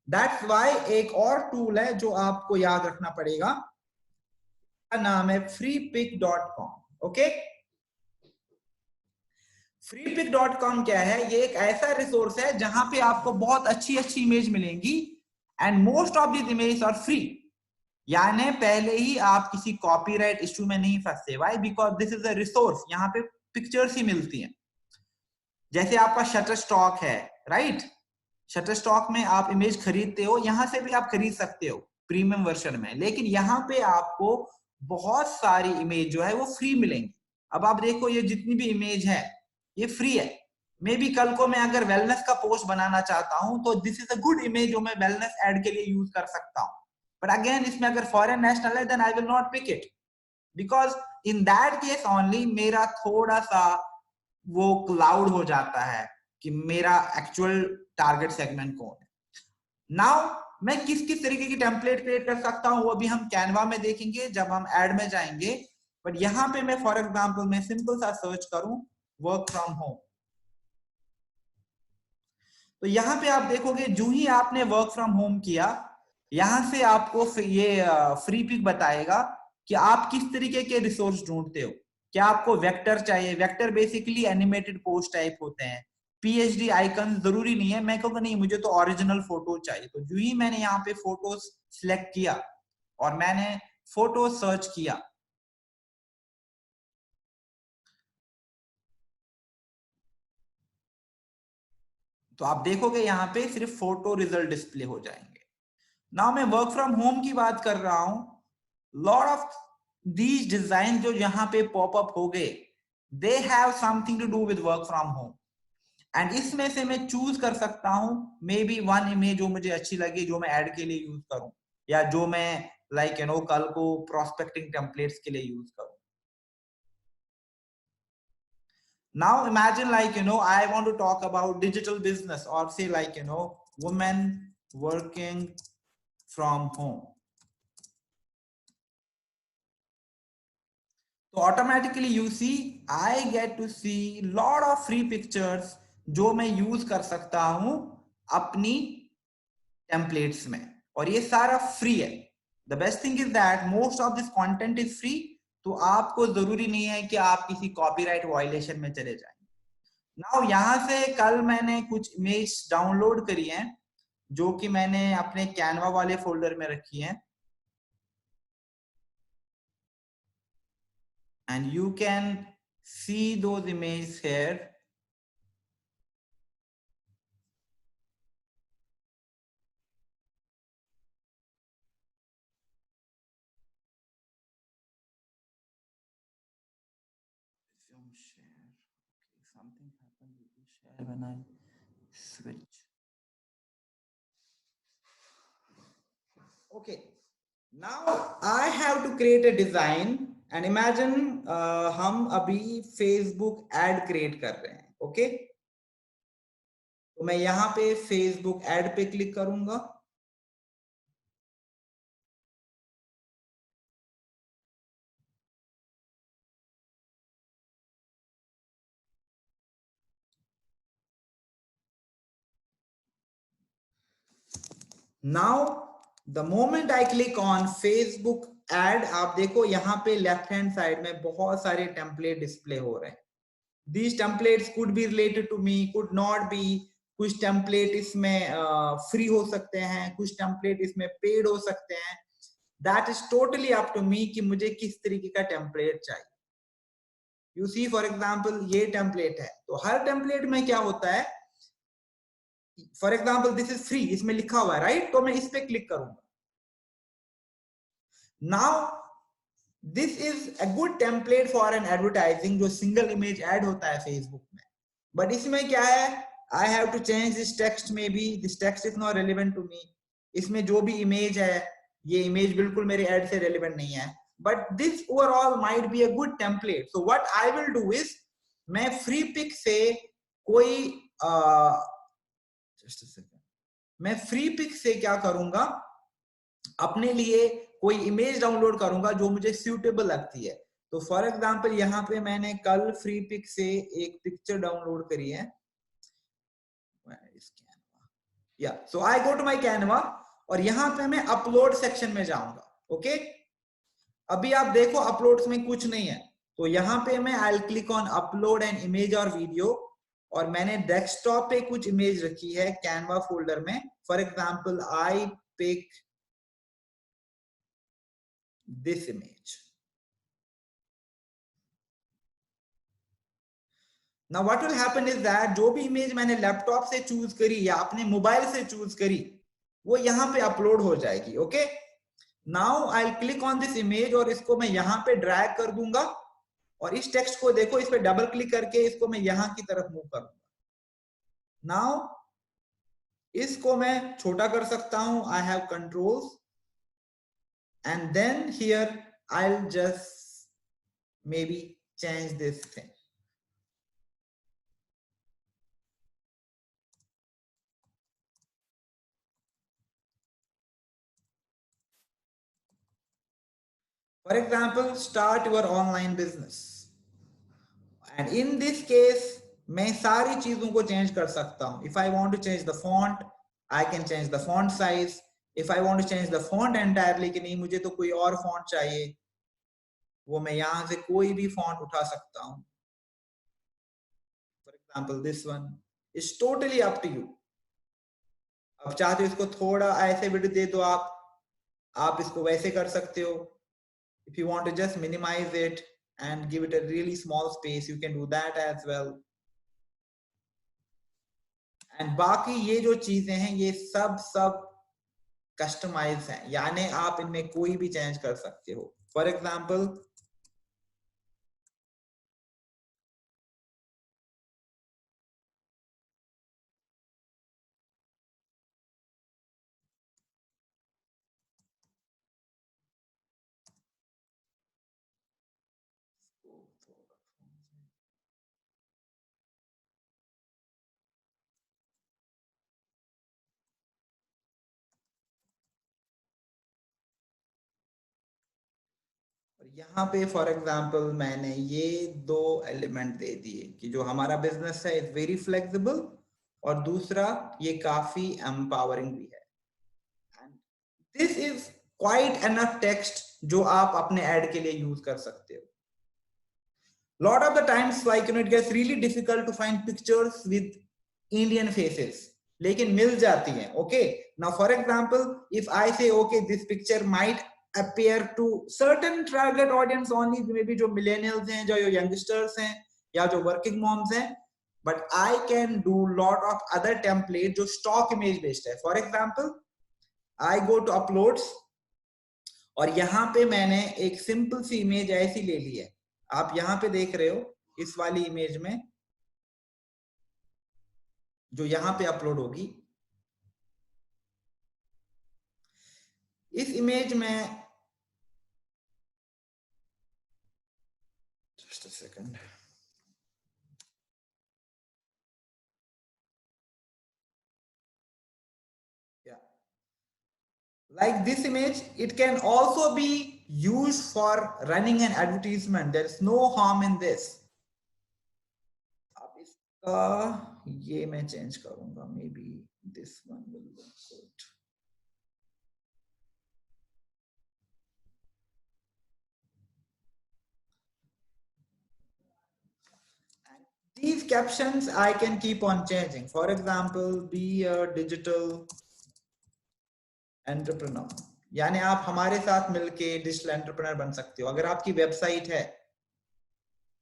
दैट्स वाई एक और टूल है जो आपको याद रखना पड़ेगा, नाम है freepic.com, ओके। freepic.com क्या है, ये एक ऐसा रिसोर्स है जहां पे आपको बहुत अच्छी अच्छी इमेज मिलेंगी, and most of this image are free, यानी पहले ही आप किसी कॉपीराइट इश्यू में नहीं फंसते। Why? Because this is a resource, यहाँ पे पिक्चर्स ही मिलती हैं। जैसे आपका शटर स्टॉक है, राइट, शटर स्टॉक में आप इमेज खरीदते हो, यहां से भी आप खरीद सकते हो प्रीमियम वर्जन में, लेकिन यहाँ पे आपको बहुत सारी इमेज जो है वो फ्री मिलेंगी। अब आप देखो, ये जितनी भी इमेज है ये फ्री है। मे बी कल को मैं अगर वेलनेस का पोस्ट बनाना चाहता हूं तो this is a good image जो मैं वेलनेस एड के लिए यूज कर सकता हूं, बट अगेन इसमें अगर फॉरेन नेशनल है then I will not pick it, because in that case only मेरा थोड़ा सा वो क्लाउड हो जाता है कि मेरा एक्चुअल टारगेट सेगमेंट कौन है। नाउ मैं किस किस तरीके की टेम्पलेट क्रिएट कर सकता हूं वो भी हम कैनवा में देखेंगे जब हम एड में जाएंगे। बट यहां पे मैं फॉर एग्जांपल मैं सिंपल सा सर्च करूं वर्क फ्रॉम होम, तो यहां पे आप देखोगे जो ही आपने वर्क फ्रॉम होम किया यहां से आपको ये फ्री पिक बताएगा कि आप किस तरीके के रिसोर्स ढूंढते हो। क्या आपको वेक्टर चाहिए? Vector basically animated post type होते हैं। पीएचडी आइकन जरूरी नहीं है, मैं कहूँगा नहीं मुझे तो ओरिजिनल फोटो चाहिए, तो जो ही मैंने यहाँ पे फोटो सिलेक्ट किया और मैंने फोटो सर्च किया, तो आप देखोगे यहाँ पे सिर्फ फोटो रिजल्ट डिस्प्ले हो जाएंगे। नाउ मैं वर्क फ्रॉम होम की बात कर रहा हूं, लॉट ऑफ दीज डिजाइन जो यहाँ पे पॉपअप हो गए they have something to do with work from home, and इसमें से मैं चूज कर सकता हूं मे बी वन इमेज जो मुझे अच्छी लगी जो मैं एड के लिए यूज करूं या जो मैं लाइक कल को प्रोस्पेक्टिंग टेम्पलेट्स के लिए यूज करूं। Now imagine like I want to talk about digital business or say like women working from home. So automatically you see I get to see lot of free pictures जो मैं use कर सकता हूं अपनी templates में, और ये सारा फ्री है। The best thing is that most of this content is free, तो आपको जरूरी नहीं है कि आप किसी कॉपीराइट वायलेशन में चले जाएं। नाउ यहां से कल मैंने कुछ इमेज डाउनलोड करी हैं जो कि मैंने अपने कैनवा वाले फोल्डर में रखी हैं, and you can C those image here. Something happened with the share when I switch. Okay, now I have to create a design and imagine हम अभी Facebook ad create कर रहे हैं। ओके, तो मैं यहाँ पे Facebook ad पे क्लिक करूंगा। Now the moment I click on Facebook ad, आप देखो यहाँ पे लेफ्ट हैंड साइड में बहुत सारे टेम्पलेट डिस्प्ले हो रहे हैं। These templates could be related to me, could not be। कुछ टेम्पलेट इसमें फ्री हो सकते हैं, कुछ टेम्पलेट इसमें पेड हो सकते हैं। That is totally up to me कि मुझे किस तरीके का टेम्पलेट चाहिए। यू सी फॉर एग्जाम्पल ये टेम्पलेट है, तो हर टेम्पलेट में क्या होता है, for example this is free, इसमें लिखा हुआ है राइट, तो मैं इस पे क्लिक करूंगा। Now this is a good template for an advertising, जो सिंगल इमेज ऐड होता है फेसबुक में। बट इसमें क्या है, I have to change this text, maybe this text is not relevant to me। इसमें जो भी इमेज है ये इमेज बिल्कुल मेरे एड से रेलिवेंट नहीं है, but this overall might be a good template. So what I will do is मैं फ्री पिक से कोई जस्ट अ सेकंड, मैं फ्री पिक से क्या करूंगा, अपने लिए कोई इमेज डाउनलोड करूंगा जो मुझे सूटेबल लगती है। तो फॉर एग्जांपल यहाँ पे मैंने कल फ्री पिक से एक पिक्चर डाउनलोड करी है। या सो आई गो टू माय कैनवा और यहां पे मैं अपलोड सेक्शन में जाऊंगा। ओके, अभी आप देखो अपलोड्स में कुछ नहीं है, तो यहां पे मैं I click on upload an image और वीडियो, और मैंने डेस्कटॉप पे कुछ इमेज रखी है कैनवा फोल्डर में। For example I pick this image. Now what will happen is that जो भी इमेज मैंने लैपटॉप से चूज करी या अपने मोबाइल से चूज करी वो यहां पे अपलोड हो जाएगी। Okay, now I click on this image और इसको मैं यहां पे ड्रैग कर दूंगा, और इस टेक्स्ट को देखो, इस पे डबल क्लिक करके इसको मैं यहां की तरफ मूव करूंगा। नाउ इसको मैं छोटा कर सकता हूं, I have controls, and then here I will just maybe change this thing. For example, start your online business. And in this case, मैं सारी चीजों को change कर सकता हूं. If I want to change the font, I can change the font size. If I want to change the font entirely, कि नहीं मुझे तो कोई और font चाहिए, वो मैं यहां से कोई भी font उठा सकता हूं. For example, this one is totally up to you. अब चाहते हो इसको थोड़ा ऐसे विड्थ दे दो आप इसको वैसे कर सकते हो. If you want to just minimize it and give it a really small space, you can do that as well. And बाकी ये जो चीजें हैं ये सब कस्टमाइज हैं, यानी आप इनमें कोई भी चेंज कर सकते हो. फॉर एग्जाम्पल यहाँ पे फॉर एग्जाम्पल मैंने ये दो एलिमेंट दे दिए कि जो हमारा बिजनेस है इज वेरी फ्लेक्सिबल और दूसरा ये काफी एम्पावरिंग भी है. This is quite enough text जो आप अपने एड के लिए यूज कर सकते हो. Lot of the times, like it gets really difficult to find pictures with Indian faces, लेकिन मिल जाती हैं. Okay, now for example, if I say okay, this picture might appear to certain target audience only, maybe जो millennials हैं, जो youngsters हैं, या जो working moms हैं, but I can do lot of other templates जो stock image based है. For example, I go to uploads और यहाँ पे मैंने एक simple सी image ऐसी ले ली है. आप यहां पे देख रहे हो इस वाली इमेज में जो यहां पे अपलोड होगी. इस इमेज में just a second, like this image, it can also be used for running an advertisement. There is no harm in this. अब इसका ये मैं चेंज करूंगा, maybe this one will look good. These captions I can keep on changing. For example, be a digital entrepreneur, यानी आप हमारे साथ मिलके डिजिटल एंटरप्रेन्योर बन सकते हो. अगर आपकी वेबसाइट है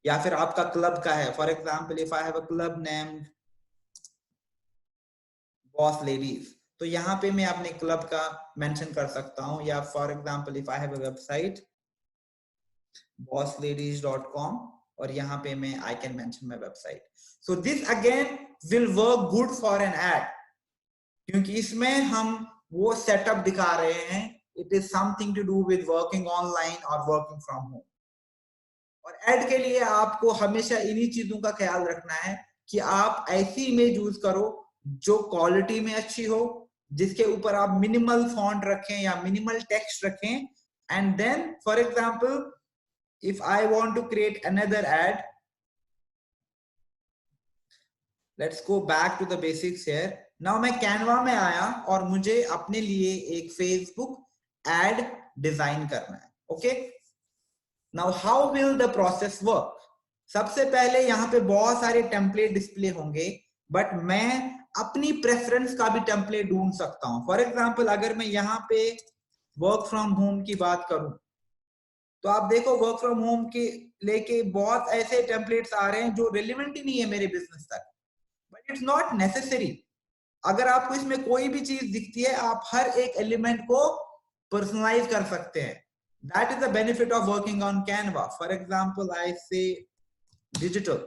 या फिर आपका क्लब का है, for example if I have a club named boss ladies, तो यहाँ पे मैं अपने क्लब का मेंशन कर सकता हूँ. या for example if I have a website bossladies.com और यहाँ पे मैं I can mention my website. So this again will work good for an ad, क्योंकि इसमें हम वो सेटअप दिखा रहे हैं. It is something to do with working online और वर्किंग फ्रॉम होम. और एड के लिए आपको हमेशा इन्हीं चीजों का ख्याल रखना है कि आप ऐसी इमेज यूज करो जो क्वालिटी में अच्छी हो, जिसके ऊपर आप मिनिमल फॉन्ट रखें या मिनिमल टेक्स्ट रखें. And then for example if I want to create another ad, let's go back to the basics here. Now मैं कैनवा में आया और मुझे अपने लिए एक फेसबुक एड डिजाइन करना है. Okay, now how will the process work? सबसे पहले यहाँ पे बहुत सारे टेम्पलेट डिस्प्ले होंगे, बट मैं अपनी प्रेफरेंस का भी टेम्पलेट ढूंढ सकता हूं. फॉर एग्जांपल अगर मैं यहाँ पे वर्क फ्रॉम होम की बात करूं तो आप देखो वर्क फ्रॉम होम के लेके बहुत ऐसे टेम्पलेट्स आ रहे हैं जो रिलेवेंट ही नहीं है मेरे बिजनेस तक. But it's not necessary. अगर आपको इसमें कोई भी चीज दिखती है, आप हर एक एलिमेंट को पर्सनलाइज कर सकते हैं. That is the benefit of working on Canva. For example, I say digital.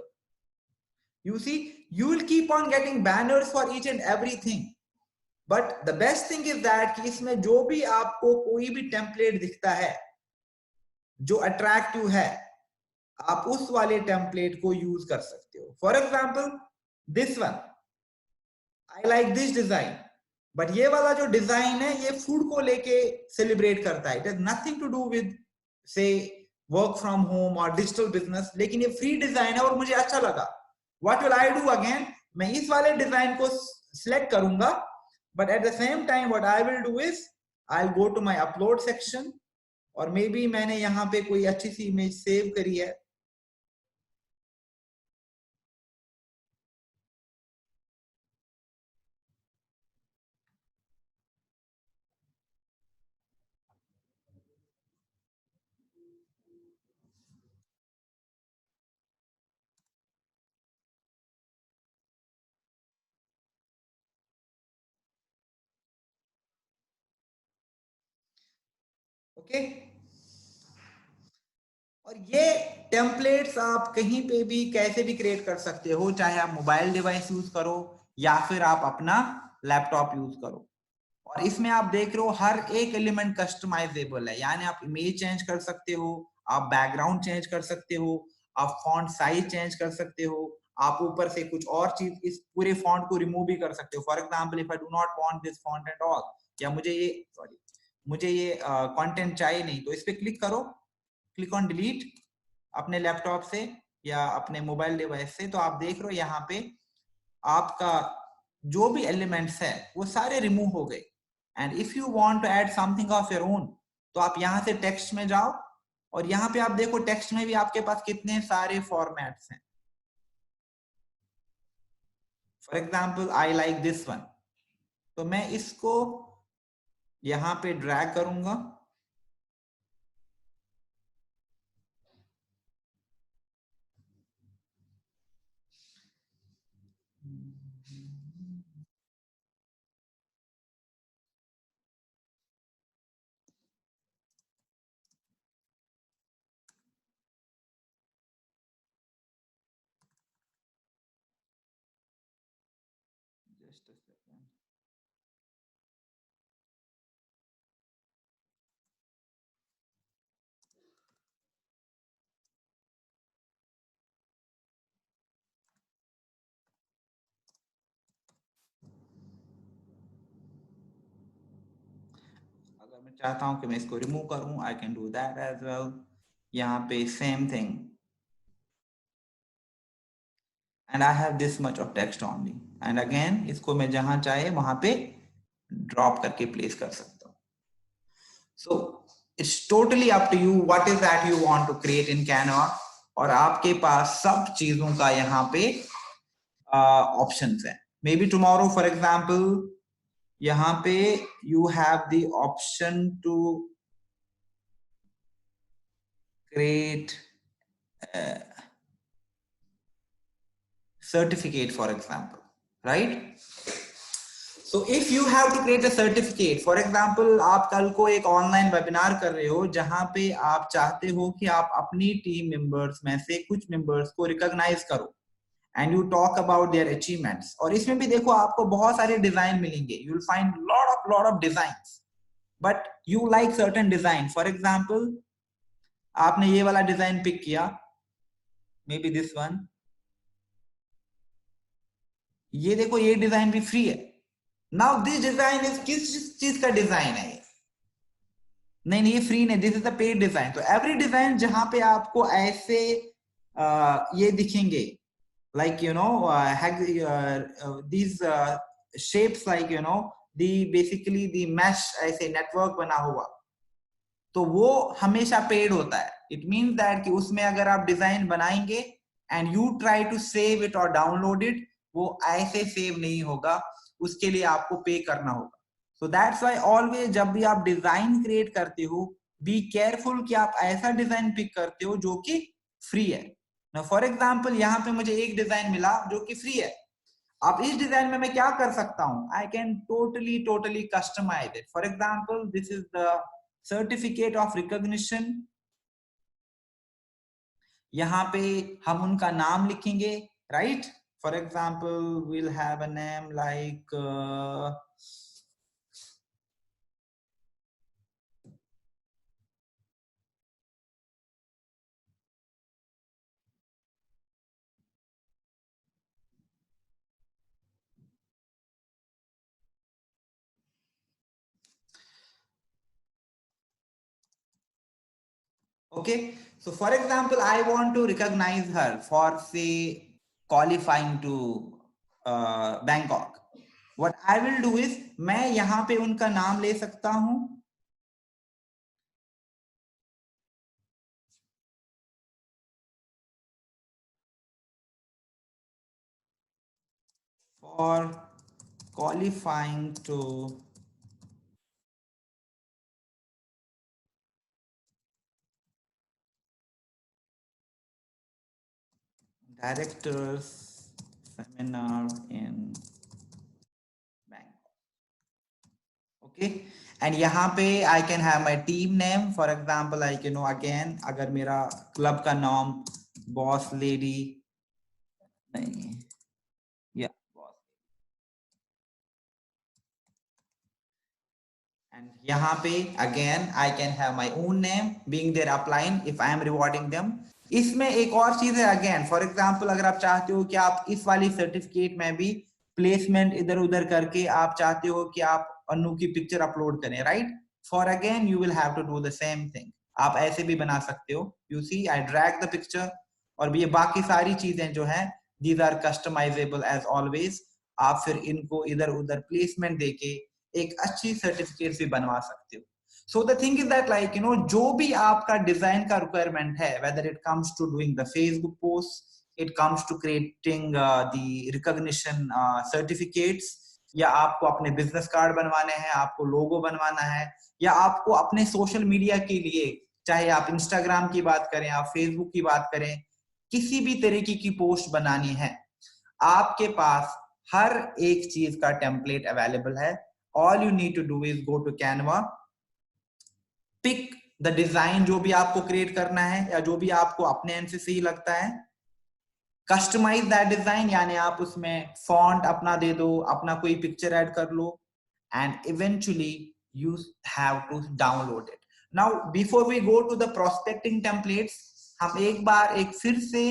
You see, you will keep on getting banners for each and everything. But the best thing is that कि इसमें जो भी आपको कोई भी template दिखता है जो attractive है, आप उस वाले टेम्पलेट को यूज कर सकते हो। For example this one, I like this design, but ये वाला जो डिजाइन है ये फूड को लेके सेलिब्रेट करता है। It has nothing to do with से वर्क फ्रॉम होम और डिजिटल बिजनेस, लेकिन ये फ्री डिजाइन है और मुझे अच्छा लगा। What will I do again, मैं इस वाले डिजाइन को सिलेक्ट करूंगा, but at the same time what I will do is I will go to my upload section, और मे बी मैंने यहाँ पे कोई अच्छी सी इमेज सेव करी है, ओके। और ये टेम्पलेट्स आप कहीं पे भी कैसे भी क्रिएट कर सकते हो, चाहे आप मोबाइल डिवाइस यूज करो या फिर आप अपना लैपटॉप यूज करो। और इसमें आप देख रहे हो हर एक एलिमेंट कस्टमाइजेबल है, यानी आप इमेज चेंज कर सकते हो, आप बैकग्राउंड चेंज कर सकते हो, आप फॉन्ट साइज चेंज कर सकते हो, आप ऊपर से कुछ और चीज इस पूरे फॉन्ट को रिमूव भी कर सकते हो। For example if I do not want this font at all, या मुझे ये कंटेंट चाहिए नहीं, तो इस पे क्लिक करो, क्लिक ऑन डिलीट अपने लैपटॉप से या अपने मोबाइल डिवाइस से, तो आप देख रहे हो यहाँ पे आपका जो भी एलिमेंट्स है वो सारे रिमूव हो गए। And if you want to add something of your own, तो आप यहाँ से टेक्स्ट में जाओ, और यहाँ पे आप देखो टेक्स्ट में भी आपके पास कितने सारे फॉर्मेट्स हैं। For example I like this one, तो मैं इसको यहाँ पे ड्रैग करूंगा, जस्ट अ सेकंड। अगर मैं चाहता हूं कि मैं इसको रिमूव करूं, I can do that as well. यहाँ पे same thing, and I have this much of text only, and again इसको मैं जहां चाहे वहां पे ड्रॉप करके प्लेस कर सकता हूँ। So it's totally up to you what is that you want to create in Canva, और आपके पास सब चीजों का यहाँ पे ऑप्शंस है। Maybe tomorrow for example यहाँ पे you have the option to create a certificate, for example, right? So if you have to create a certificate, for example, आप कल को एक ऑनलाइन वेबिनार कर रहे हो जहां पे आप चाहते हो कि आप अपनी टीम मेंबर्स में से कुछ मेंबर्स को रिकॉग्नाइज करो, and you talk about their achievements, और इसमें भी देखो आपको बहुत सारे डिजाइन मिलेंगे, you will find lot of designs, but you like certain design. For example आपने ये वाला डिजाइन पिक किया, मे बी दिस वन, ये देखो ये डिजाइन भी फ्री है। नाउ दिस डिजाइन इज किस चीज का डिजाइन है? नहीं नहीं, ये फ्री नहीं, this is the paid design. तो एवरी डिजाइन जहां पे आपको ऐसे ये दिखेंगे, like you know these shapes, like you know the basically the mesh, ऐसे नेटवर्क बना हुआ, तो वो हमेशा पेड होता है। इट मीन्स दैट कि उसमें अगर आप डिजाइन बनाएंगे and you try to save it और डाउनलोड इट, वो ऐसे सेव नहीं होगा, उसके लिए आपको पे करना होगा। सो दैट्स व्हाई ऑलवेज जब भी आप डिजाइन क्रिएट करते हो, बी केयरफुल कि आप ऐसा डिजाइन पिक करते हो जो कि फ्री है। ना फॉर एग्जाम्पल यहाँ पे मुझे एक डिजाइन मिला जो कि फ्री है। अब इस डिजाइन में मैं क्या कर सकता हूं, I can totally customise it. For example this is the certificate of recognition, यहाँ पे हम उनका नाम लिखेंगे, right? For example will have a name like Okay, so for example I want to recognize her for say qualifying to Bangkok. What I will do is मैं यहाँ पे उनका नाम ले सकता हूँ, for qualifying to directors seminar in Bangkok. Okay, and यहाँ पे I can have my team name. For example, like you know again अगर मेरा क्लब का नाम बॉस लेडी नहीं, yeah boss, and यहाँ पे again I can have my own name being their upline if I am rewarding them. इसमें एक और चीज है again, for example अगर आप चाहते हो कि आप इस वाली सर्टिफिकेट में भी प्लेसमेंट इधर उधर करके आप चाहते हो कि आप अनु की पिक्चर अपलोड करें, right? For again you will have to do the same thing, आप ऐसे भी बना सकते हो. You see I drag the picture, और ये बाकी सारी चीजें जो है these are customisable as always. आप फिर इनको इधर उधर प्लेसमेंट देके एक अच्छी सर्टिफिकेट भी बनवा सकते हो. So the thing is that like you know जो भी आपका डिजाइन का रिक्वायरमेंट है, whether it comes to doing the Facebook posts, it comes to creating the recognition certificates, या आपको अपने बिजनेस कार्ड बनवाने हैं, आपको लोगो बनवाना है, या आपको अपने सोशल मीडिया के लिए, चाहे आप इंस्टाग्राम की बात करें, आप फेसबुक की बात करें, किसी भी तरीके की पोस्ट बनानी है, आपके पास हर एक चीज का टेम्पलेट अवेलेबल है. All you need to do is go to Canva, pick the design जो भी आपको क्रिएट करना है या जो भी आपको अपने एंड से सही लगता है, कस्टमाइज दैट डिजाइन, यानी आप उसमें फॉन्ट अपना दे दो, अपना कोई पिक्चर ऐड कर लो, and eventually you have to download it. Now before we go to the prospecting templates, हम एक बार एक फिर से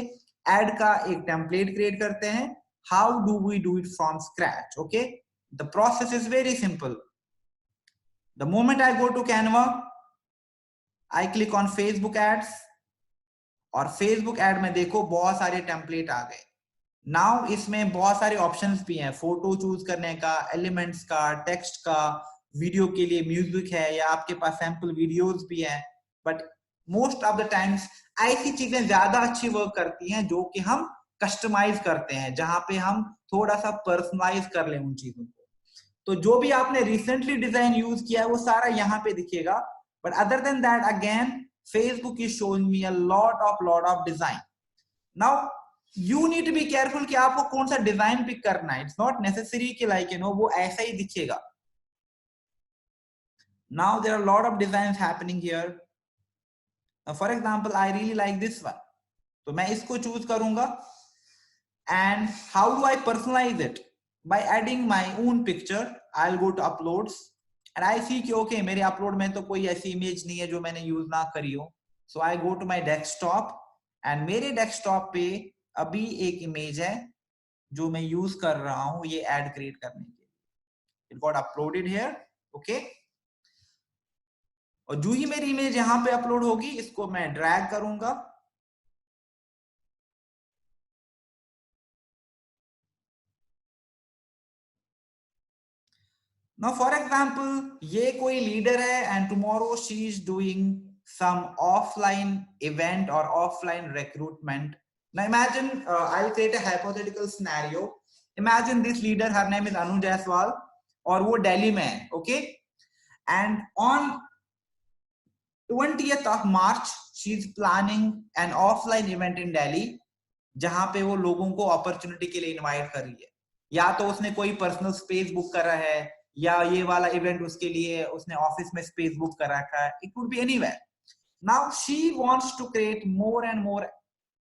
एड का एक टेम्पलेट क्रिएट करते हैं. How do we do it from scratch? Okay, the process is very simple. The moment I go to Canva, I click on Facebook ads, और फेसबुक एड में देखो बहुत सारे टेम्पलेट आ गए. नाउ इसमें बहुत सारे ऑप्शंस भी हैं, फोटो चूज करने का, एलिमेंट्स का, टेक्स्ट का, वीडियो के लिए म्यूजिक है, या आपके पास सैंपल वीडियोस भी हैं. But most of the times ऐसी चीजें ज्यादा अच्छी वर्क करती हैं जो कि हम कस्टमाइज करते हैं, जहां पे हम थोड़ा सा पर्सनलाइज कर लें उन चीजों को. तो जो भी आपने रिसेंटली डिजाइन यूज किया है वो सारा यहाँ पे दिखेगा. But other than that again Facebook is showing me a lot of design. Now you need to be careful कि आपको कौन सा डिजाइन पिक करना है. It's not necessary कि like you know वो ऐसा ही दिखेगा. Now there are a lot of designs happening here. Now for example I really like this one, तो मैं इसको चूज करूंगा. And how do I personalize it? By adding my own picture. I'll go to uploads and I see कि okay मेरे upload में तो कोई ऐसी इमेज नहीं है जो मैंने यूज ना करी हो. So I go to my desktop and मेरे डेस्कटॉप पे अभी एक इमेज है जो मैं यूज कर रहा हूं ये एड क्रिएट करने के लिए. It got uploaded here. Okay, और जो ही मेरी इमेज यहाँ पे अपलोड होगी इसको मैं ड्रैग करूंगा. Now for example ये कोई लीडर है and tomorrow she is doing some offline event or offline recruitment. Now imagine I'll create a hypothetical scenario. Imagine this leader, her name is Anu Jaiswal, और वो दिल्ली में है. Okay, and on 20th of March she is planning an offline event in Delhi जहां पे वो लोगों को opportunity के लिए इनवाइट कर रही है. या तो उसने कोई पर्सनल स्पेस बुक करा है, या ये वाला इवेंट उसके लिए उसने ऑफिस में स्पेस बुक कर रखा है. It could be anywhere. Now she wants to create more and more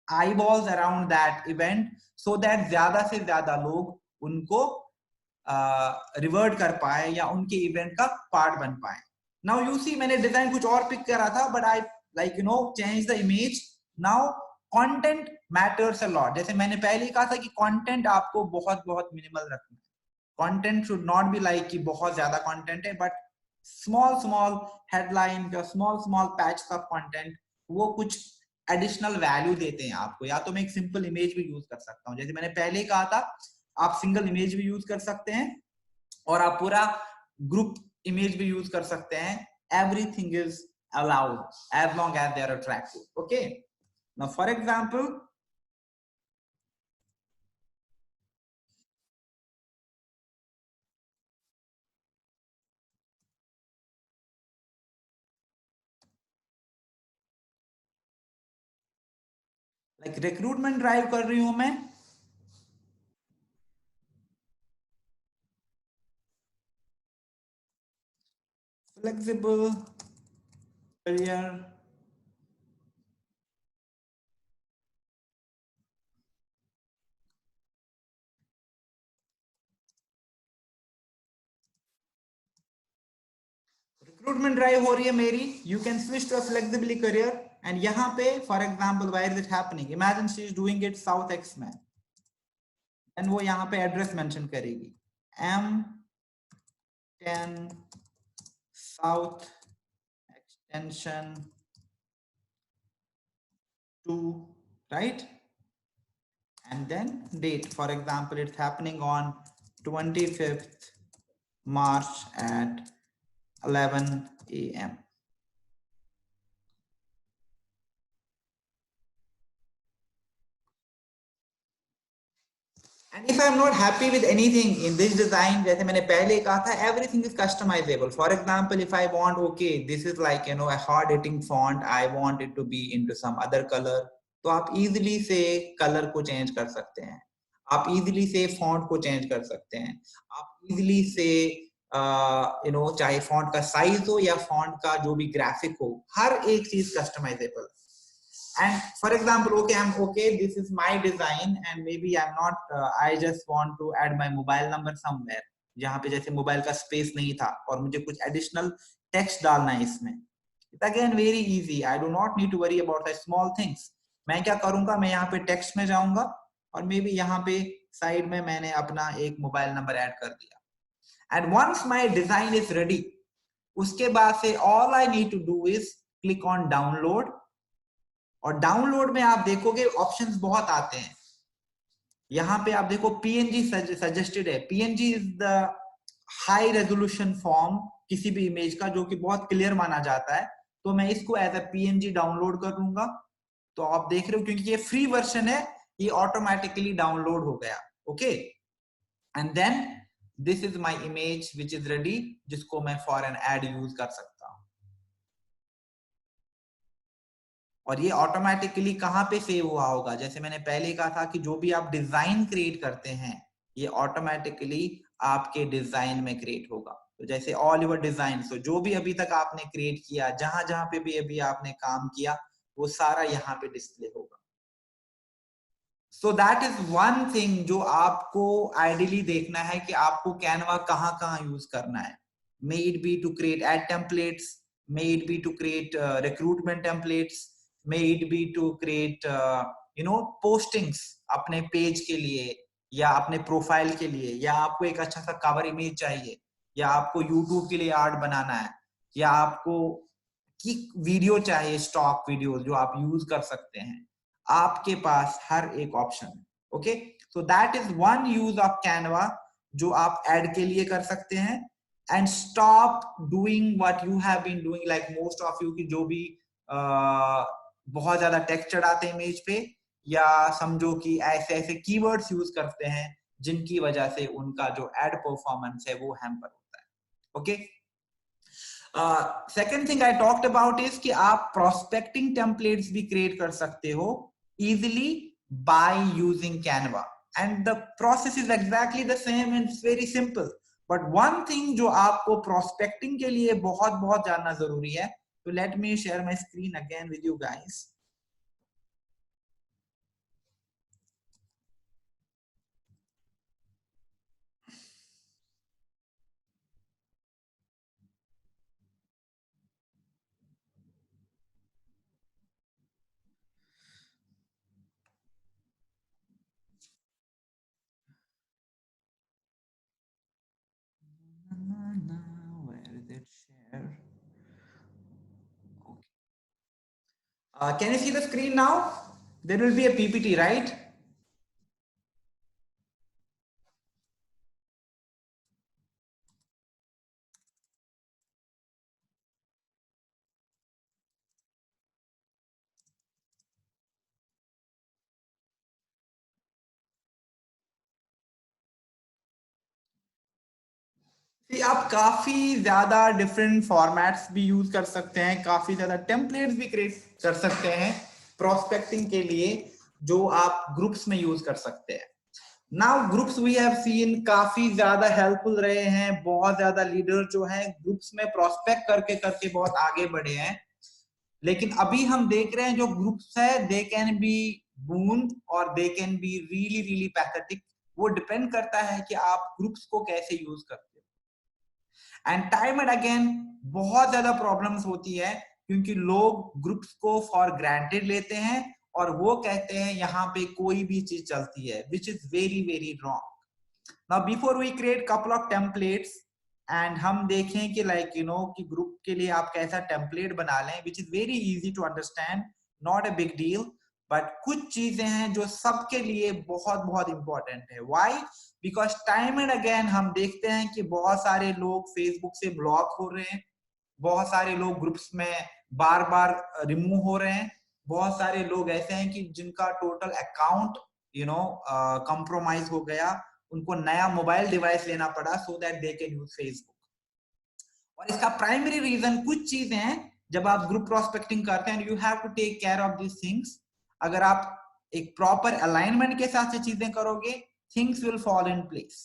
eyeballs around that event so that ज्यादा से ज्यादा लोग उनको रिवर्ट कर पाए या उनके इवेंट का पार्ट बन पाए. नाउ यू सी मैंने डिजाइन कुछ और पिक करा था but I like you no change the image. Now content matters a lot. जैसे मैंने पहले ही कहा था कि कंटेंट आपको बहुत बहुत मिनिमल रखना है. Content should not be like कि बहुत ज्यादा कंटेंट है, बट स्मॉल स्मॉल हेडलाइन या small small patch of content वो कुछ एडिशनल वैल्यू देते हैं आपको। या तो मैं एक सिंपल इमेज भी यूज कर सकता हूँ, जैसे मैंने पहले ही कहा था, आप सिंगल इमेज भी यूज कर सकते हैं और आप पूरा ग्रुप इमेज भी यूज कर सकते हैं। Everything is allowed as long as they are attractive. Okay, now for example, like recruitment drive कर रही हूं मैं, फ्लेक्सिबल करियर, रिक्रूटमेंट ड्राइव हो रही है मेरी, you can switch to flexibly career. And यहाँ पे for example where is it happening, imagine she is doing it South Ex में, एंड वो यहाँ पे एड्रेस मेंशन करेगी M10 South Extension 2, right? And then date, for example, it's happening on 25th March at 11 a.m. And if I'm not happy with anything in this design, जैसे मैंने पहले कहा था, everything is customizable. For example, if I want, okay, this is like, you know, a hard hitting font, I want it to be into some other color, तो आप easily से color को change कर सकते हैं, आप easily से font को change कर सकते हैं, आप easily से you know, चाहे font का size हो या font का जो भी graphic हो, हर एक चीज customizable. And for example, okay, I'm okay, this is my design and maybe I'm not I just want to add my mobile number somewhere, जहां पे जैसे मोबाइल का स्पेस नहीं था और मुझे कुछ एडिशनल टेक्स्ट डालना है इसमें, it again very easy, I do not need to worry about the small things. मैं क्या करूंगा, मैं यहाँ पे टेक्स्ट में जाऊंगा और मे बी यहाँ पे साइड में मैंने अपना एक मोबाइल नंबर ऐड कर दिया। And once my design is ready, उसके बाद से all I need to do is click on download, और डाउनलोड में आप देखोगे ऑप्शंस बहुत आते हैं। यहां पे आप देखो पीएनजी सजेस्टेड है, PNG is the high resolution form किसी भी इमेज का जो कि बहुत क्लियर माना जाता है, तो मैं इसको एज अ पीएनजी डाउनलोड कर लूंगा। तो आप देख रहे हो क्योंकि ये फ्री वर्जन है, ये ऑटोमेटिकली डाउनलोड हो गया। Okay, and then this is my image which is ready, जिसको मैं फॉर एन एड यूज कर सकता हूं। और ये ऑटोमेटिकली कहाँ पे सेव हुआ होगा, जैसे मैंने पहले कहा था कि जो भी आप डिजाइन क्रिएट करते हैं ये ऑटोमेटिकली आपके डिजाइन में क्रिएट होगा। तो जैसे ऑल योर डिजाइन, तो जो भी अभी तक आपने क्रिएट किया, जहां जहां पे भी अभी आपने काम किया, वो सारा यहाँ पे डिस्प्ले होगा। सो दैट इज वन थिंग जो आपको आइडियली देखना है कि आपको कैनवा कहाँ कहाँ यूज करना है। May it be to create ad templates, may it be to create recruitment templates, may it be to create you know postings अपने पेज के लिए या अपने प्रोफाइल के लिए, या आपको एक अच्छा सा कवर इमेज चाहिए, या आपको यूट्यूब के लिए आर्ट बनाना है, या आपको की वीडियो चाहिए, स्टॉक वीडियो जो आप यूज कर सकते हैं, आपके पास हर एक ऑप्शन है। Okay, so that is one use of Canva जो आप एड के लिए कर सकते हैं। And stop doing what you have been doing, like most of you की जो भी बहुत ज्यादा टेक्स्ट चढ़ाते हैं इमेज पे, या समझो कि ऐसे ऐसे कीवर्ड्स यूज करते हैं जिनकी वजह से उनका जो एड परफॉर्मेंस है वो हैम्पर होता है। Okay, second thing I talked about is कि आप प्रोस्पेक्टिंग टेम्पलेट्स भी क्रिएट कर सकते हो easily by using Canva, and the process is exactly the same and it's very simple. But one thing जो आपको प्रोस्पेक्टिंग के लिए बहुत बहुत जानना जरूरी है, तो let me share my screen again with you guys. Where is it share? Can you see the screen now? There will be a PPT, right? See, आप काफी ज्यादा डिफरेंट फॉर्मेट्स भी यूज कर सकते हैं, काफी ज्यादा टेम्पलेट्स भी क्रिएट कर सकते हैं प्रोस्पेक्टिंग के लिए, जो आप ग्रुप्स में यूज कर सकते हैं। Now groups we have seen काफी ज्यादा हेल्पफुल रहे हैं, बहुत ज्यादा लीडर जो हैं ग्रुप्स में प्रोस्पेक्ट करके करके बहुत आगे बढ़े हैं। लेकिन अभी हम देख रहे हैं जो ग्रुप्स है दे कैन बी बून और they can be really really pathetic. वो डिपेंड करता है कि आप ग्रुप्स को कैसे यूज करते हो। एंड टाइम एंड अगेन बहुत ज्यादा प्रॉब्लम्स होती है, क्योंकि लोग ग्रुप्स को फॉर ग्रांटेड लेते हैं और वो कहते हैं यहाँ पे कोई भी चीज चलती है, which is very very wrong. Now before we create couple of templates and हम देखें कि लाइक यू नो कि ग्रुप के लिए आप कैसा टेम्पलेट बना लें, which is very easy to understand, not a big deal. But कुछ चीजें हैं जो सबके लिए बहुत बहुत इंपॉर्टेंट है। Why? Because time and again हम देखते हैं कि बहुत सारे लोग फेसबुक से ब्लॉक हो रहे हैं, बहुत सारे लोग ग्रुप्स में बार बार रिमूव हो रहे हैं, बहुत सारे लोग ऐसे हैं कि जिनका total account you know compromise हो गया, उनको नया मोबाइल डिवाइस लेना पड़ा सो that they can use Facebook. और इसका प्राइमरी रीजन कुछ चीजें हैं, जब आप ग्रुप प्रोस्पेक्टिंग करते हैं you have to take care of this things. अगर आप एक प्रॉपर अलाइनमेंट के साथ से चीजें करोगे, things will fall in place.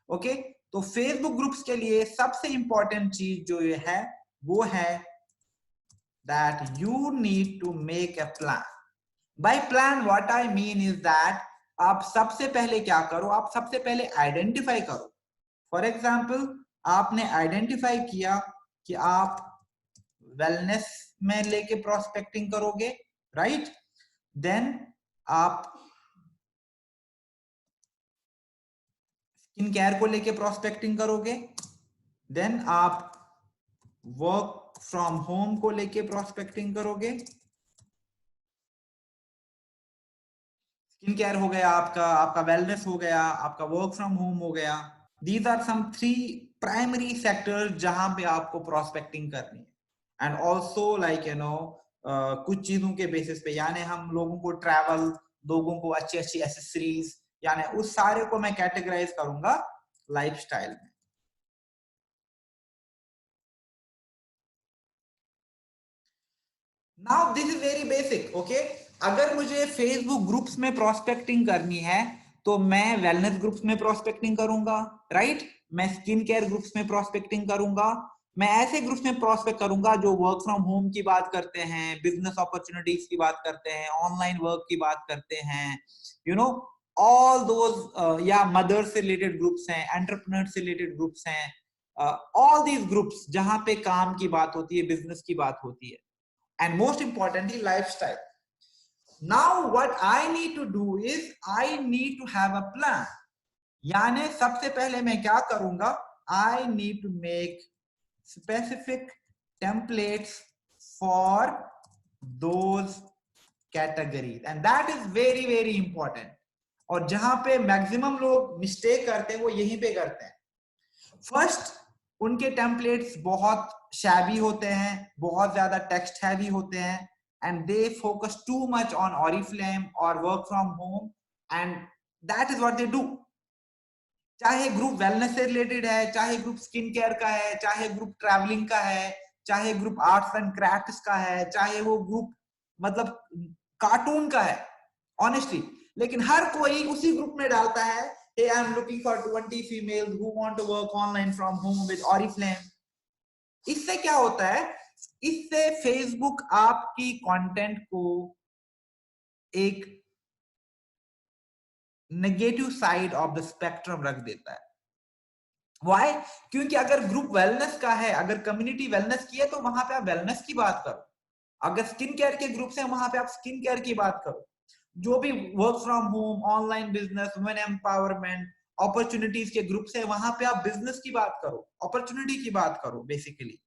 Okay, तो फेसबुक ग्रुप्स के लिए सबसे इंपॉर्टेंट चीज जो ये है वो है that you need to make a plan. By plan what I mean is that आप सबसे पहले क्या करो, आप सबसे पहले आइडेंटिफाई करो। फॉर एग्जाम्पल, आपने आइडेंटिफाई किया कि आप वेलनेस में लेके प्रोस्पेक्टिंग करोगे, राइट? देन आप स्किन केयर को लेके प्रोस्पेक्टिंग करोगे, देन आप वर्क फ्रॉम होम को लेके प्रोस्पेक्टिंग करोगे, स्किन केयर हो गया आपका, आपका वेलनेस हो गया, आपका वर्क फ्रॉम होम हो गया। These are some 3 primary sectors जहां पे आपको प्रोस्पेक्टिंग करनी है। And also like you know कुछ चीजों के बेसिस पे, यानी हम लोगों को ट्रैवल, लोगों को अच्छी अच्छी एसेसरीज, यानी उस सारे को मैं कैटेगराइज करूंगा लाइफस्टाइल में। Now this is very basic, okay. अगर मुझे फेसबुक ग्रुप्स में प्रोस्पेक्टिंग करनी है तो मैं वेलनेस ग्रुप्स में प्रोस्पेक्टिंग करूंगा, राइट? मैं स्किन केयर ग्रुप्स में प्रोस्पेक्टिंग करूंगा, मैं ऐसे ग्रुप्स में प्रोस्पेक्ट करूंगा जो वर्क फ्रॉम होम की बात करते हैं, बिजनेस अपॉर्चुनिटीज की बात करते हैं, ऑनलाइन वर्क की बात करते हैं, यू नो ऑल दोज, या मदर से रिलेटेड ग्रुप्स हैं, एंटरप्रेन्योर से रिलेटेड ग्रुप्स हैं, ऑल दीज ग्रुप्स जहां पे काम की बात होती है, बिजनेस की बात होती है। And most importantly, lifestyle. Now what I need to do is I need to have a plan. यानी सबसे पहले मैं क्या करूंगा, I need to make specific templates for those categories, and that is very very important. और जहां पे maximum लोग मिस्टेक करते हैं वो यहीं पे करते हैं। फर्स्ट, उनके टेम्पलेट्स बहुत शैबी होते हैं, बहुत ज्यादा टेक्स्ट हैवी होते हैं, and they focus too much on Oriflame और work from home, and that is what they do. चाहे ग्रुप वेलनेस से रिलेटेड है, चाहे ग्रुप स्किन केयर का है, चाहे ग्रुप ट्रैवलिंग का है, चाहे ग्रुप आर्ट्स एंड क्राफ्ट्स का है, चाहे वो ग्रुप मतलब कार्टून का है, ऑनेस्टली। लेकिन हर कोई उसी ग्रुप में डालता है, hey, I'm looking for 20 females who want to work online from home with Oriflame. इससे क्या होता है, इससे फेसबुक आपकी कंटेंट को एक negative side of the spectrum रख देता है। व्हाई? क्योंकि अगर ग्रुप वेलनेस का है, अगर कम्युनिटी वेलनेस की है तो वहां पे आप वेलनेस की बात करो, अगर स्किन केयर के ग्रुप्स हैं वहां पे आप स्किन केयर की बात करो, जो भी work from home, online business, women empowerment, opportunities के ग्रुप्स है वहां पे आप बिजनेस की बात करो, अपॉर्चुनिटी की बात करो बेसिकली।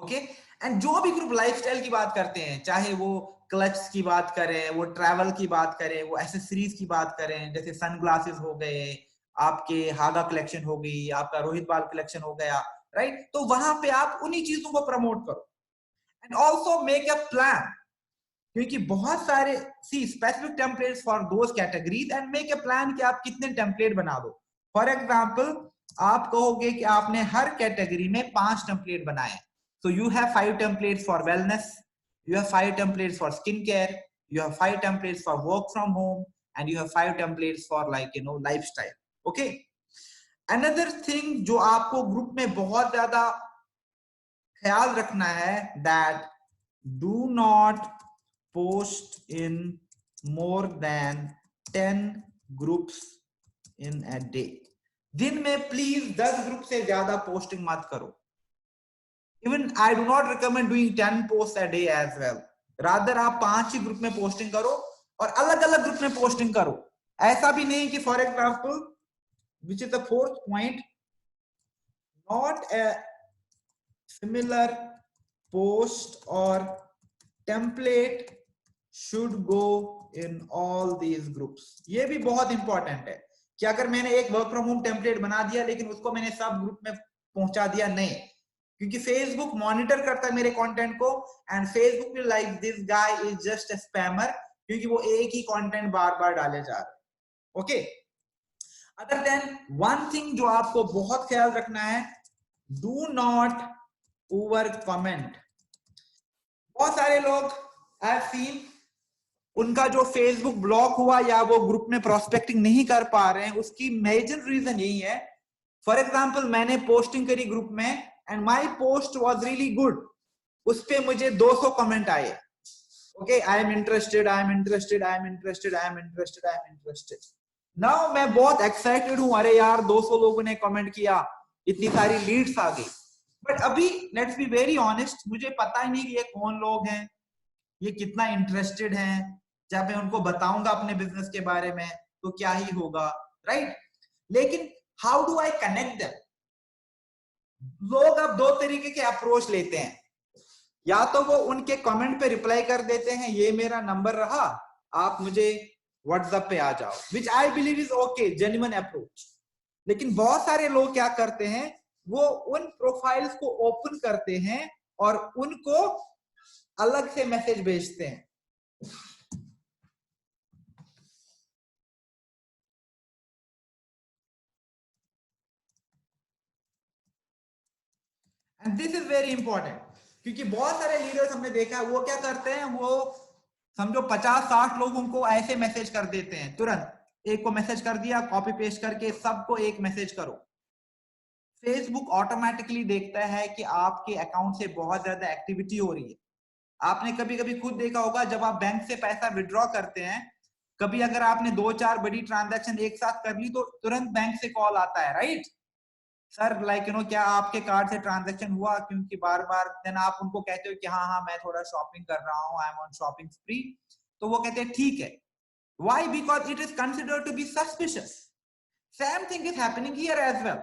ओके। एंड जो भी ग्रुप लाइफस्टाइल की बात करते हैं, चाहे वो क्लच की बात करें, वो ट्रैवल की बात करें, वो एसेसरीज की बात करें, जैसे सनग्लासेस हो गए, आपके हागा कलेक्शन हो गई, आपका रोहित बाल कलेक्शन हो गया, राइट, तो वहां पे आप उन्हीं चीजों को प्रमोट करो। And also make a plan, क्योंकि बहुत सारे see specific templates for those categories and make a plan कि आप कितने टेम्पलेट बना दो। फॉर एग्जाम्पल, आप कहोगे कि आपने हर कैटेगरी में 5 टेम्पलेट बनाए, so you have 5 templates for wellness, you have 5 templates for skincare, you have 5 templates for work from home, and you have 5 templates for like lifestyle. Okay, another thing जो आपको group में बहुत ज्यादा ख्याल रखना है, that do not post in more than 10 groups in a day. दिन में प्लीज 10 ग्रुप से ज्यादा पोस्टिंग मत करो. Even I do not recommend doing 10 posts a day as well. Rather आप 5 ही ग्रुप में पोस्टिंग करो और अलग अलग ग्रुप में पोस्टिंग करो. ऐसा भी नहीं कि for example, which is the fourth point, not a similar post or template should go in all these groups. ये भी बहुत इंपॉर्टेंट है कि अगर मैंने एक वर्क फ्रॉम होम टेम्पलेट बना दिया लेकिन उसको मैंने सब ग्रुप में पहुंचा दिया, नहीं, क्योंकि फेसबुक मॉनिटर करता है मेरे कंटेंट को and Facebook will like this guy is just a spammer, क्योंकि वो एक ही कंटेंट बार बार डाले जा रहे हैं. Okay, other than one thing जो आपको बहुत ख्याल रखना है, डू नॉट ओवर कमेंट. बहुत सारे लोग आई हैव सीन, उनका जो फेसबुक ब्लॉक हुआ या वो ग्रुप में प्रोस्पेक्टिंग नहीं कर पा रहे हैं, उसकी मेजर रीजन यही है. फॉर एग्जाम्पल, मैंने पोस्टिंग करी ग्रुप में and my post was really good, उस पे मुझे 200 कमेंट आए. Okay, I am interested, I am interested, I am interested, I am interested, I am interested. Now मैं बहुत एक्साइटेड हूं, अरे यार 200 लोगों ने कमेंट किया, इतनी सारी लीड्स आ गई. बट अभी लेट्स बी वेरी ऑनेस्ट, मुझे पता ही नहीं कि ये कौन लोग हैं, ये कितना इंटरेस्टेड हैं. जब मैं उनको बताऊंगा अपने बिजनेस के बारे में तो क्या ही होगा, राइट? लेकिन how do I connect them? लोग अब 2 तरीके के अप्रोच लेते हैं. या तो वो उनके कमेंट पे रिप्लाई कर देते हैं, ये मेरा नंबर रहा, आप मुझे व्हाट्सएप पे आ जाओ, which I believe is okay, genuine approach. लेकिन बहुत सारे लोग क्या करते हैं, वो उन प्रोफाइल्स को ओपन करते हैं और उनको अलग से मैसेज भेजते हैं. And this is very important, क्योंकि बहुत सारे लीडर्स हमने देखा है, वो क्या करते हैं, वो समझो 50-60 लोग उनको ऐसे मैसेज कर देते हैं, तुरंत एक को मैसेज कर दिया, कॉपी पेस्ट करके सबको एक मैसेज करो. फेसबुक ऑटोमेटिकली देखता है कि आपके अकाउंट से बहुत ज्यादा एक्टिविटी हो रही है. आपने कभी कभी खुद देखा होगा, जब आप बैंक से पैसा विड्रॉ करते हैं, कभी अगर आपने 2-4 बड़ी ट्रांजैक्शन एक साथ कर ली तो तुरंत बैंक से कॉल आता है, राइट? सर लाइक क्या आपके कार्ड से ट्रांजैक्शन हुआ, क्योंकि बार बार. देन आप उनको कहते हो कि हाँ हाँ मैं थोड़ा शॉपिंग कर रहा हूँ, I am on shopping spree. तो वो कहते हैं ठीक है. Why? Because it is considered to be suspicious. Same thing is happening here as well.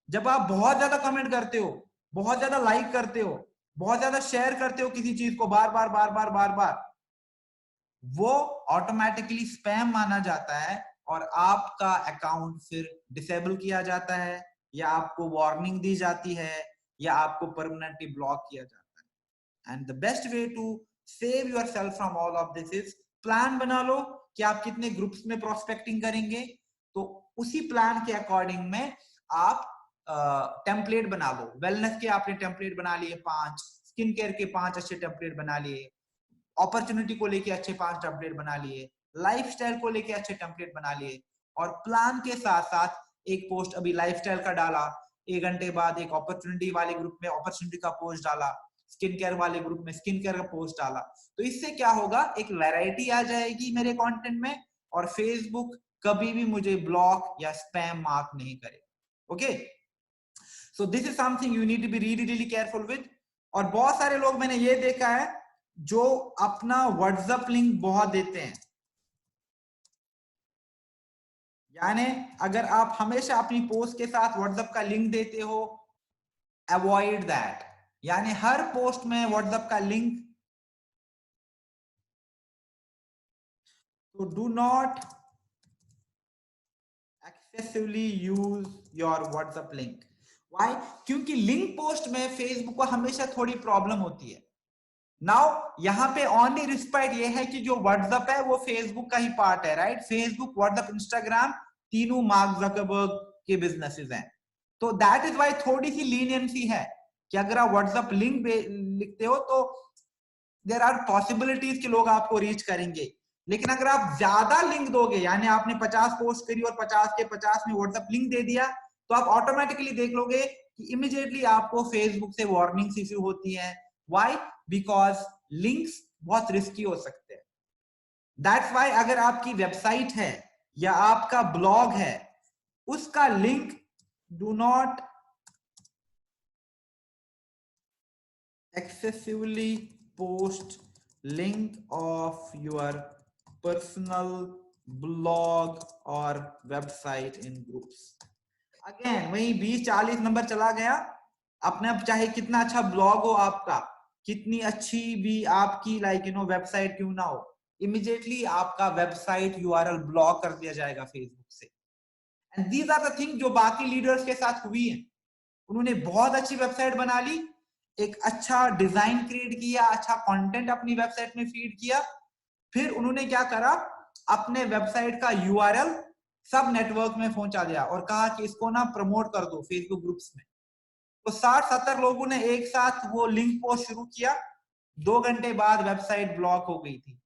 जब आप बहुत ज्यादा कमेंट करते हो, बहुत ज्यादा लाइक करते हो, बहुत ज्यादा शेयर करते हो किसी चीज को बार बार बार बार बार बार, वो ऑटोमेटिकली स्पैम माना जाता है और आपका अकाउंट फिर डिसेबल किया जाता है, या आपको वार्निंग दी जाती है, या आपको परमानेंटली ब्लॉक किया जाता है. And the best way to save yourself from all of this is, plan बना लो कि आप कितने ग्रुप्स में प्रोस्पेक्टिंग करेंगे, तो उसी प्लान के अकॉर्डिंग में आप टेम्पलेट बना लो. वेलनेस के आपने टेम्पलेट बना लिए 5, स्किन केयर के 5 अच्छे टेम्पलेट बना लिए, अपॉर्चुनिटी को लेके अच्छे 5 टेम्पलेट बना लिए, लाइफस्टाइल को लेके अच्छे टेम्पलेट बना लिए, और प्लान के साथ साथ एक पोस्ट अभी लाइफस्टाइल का डाला, 1 घंटे बाद एक अपॉर्चुनिटी वाले ग्रुप में अपॉर्चुनिटी का पोस्ट डाला, स्किन केयर वाले ग्रुप में स्किन केयर का पोस्ट डाला. तो इससे क्या होगा, एक वैरायटी आ जाएगी मेरे कंटेंट में, और फेसबुक कभी भी मुझे ब्लॉक या स्पैम मार्क नहीं करेगा. Okay, so this is something you need to be really really careful with. और बहुत सारे लोग मैंने ये देखा है जो अपना व्हाट्सएप लिंक बहुत देते हैं. यानी अगर आप हमेशा अपनी पोस्ट के साथ व्हाट्सएप का लिंक देते हो, अवॉइड दैट. यानी हर पोस्ट में व्हाट्सएप का लिंक। तो do not excessively use your WhatsApp link. Why? क्योंकि लिंक पोस्ट में फेसबुक को हमेशा थोड़ी प्रॉब्लम होती है। नाउ यहाँ पे ओनली रिस्पेक्ट ये है कि जो व्हाट्सएप है वो फेसबुक का ही पार्ट है, राइट? फेसबुक, व्हाट्सएप, इंस्टाग्राम तीनों मार्क जकरबर्ग के बिजनेसेस हैं। तो दैट इज वाई थोड़ी सी लीनियंसी है कि अगर आप व्हाट्सएप लिंक लिखते हो तो देयर आर पॉसिबिलिटीज कि लोग आपको रीच करेंगे। लेकिन अगर आप ज्यादा लिंक दोगे, यानी आपने 50 पोस्ट करी और 50 के 50 में व्हाट्सएप लिंक दे दिया, तो आप ऑटोमेटिकली देख लोगे कि इमीडिएटली आपको फेसबुक से वार्निंग्स इश्यू होती है। व्हाई? बिकॉज लिंक्स बहुत रिस्की हो सकते हैं। दैट्स व्हाई अगर आपकी वेबसाइट है या आपका ब्लॉग है, उसका link do not excessively post link of your personal blog or website in groups। Again वही 20-40 नंबर चला गया। अपने आप चाहे कितना अच्छा ब्लॉग हो आपका, कितनी अच्छी भी आपकी वेबसाइट क्यों ना हो, इमीडिएटली आपका वेबसाइट यूआरएल ब्लॉक कर दिया जाएगा फेसबुक से। And these are the thing जो बाकी लीडर्स के साथ हुई है। उन्होंने बहुत अच्छी वेबसाइट बना ली, एक अच्छा डिजाइन क्रिएट किया, अच्छा कंटेंट अपनी वेबसाइट में फीड किया, फिर उन्होंने क्या करा, अपने वेबसाइट का यूआरएल सब नेटवर्क में पहुंचा दिया और कहा कि इसको ना प्रमोट कर दो फेसबुक ग्रुप्स में। तो 60-70 लोगों ने एक साथ वो लिंक पोस्ट शुरू किया, 2 घंटे बाद वेबसाइट ब्लॉक हो गई थी।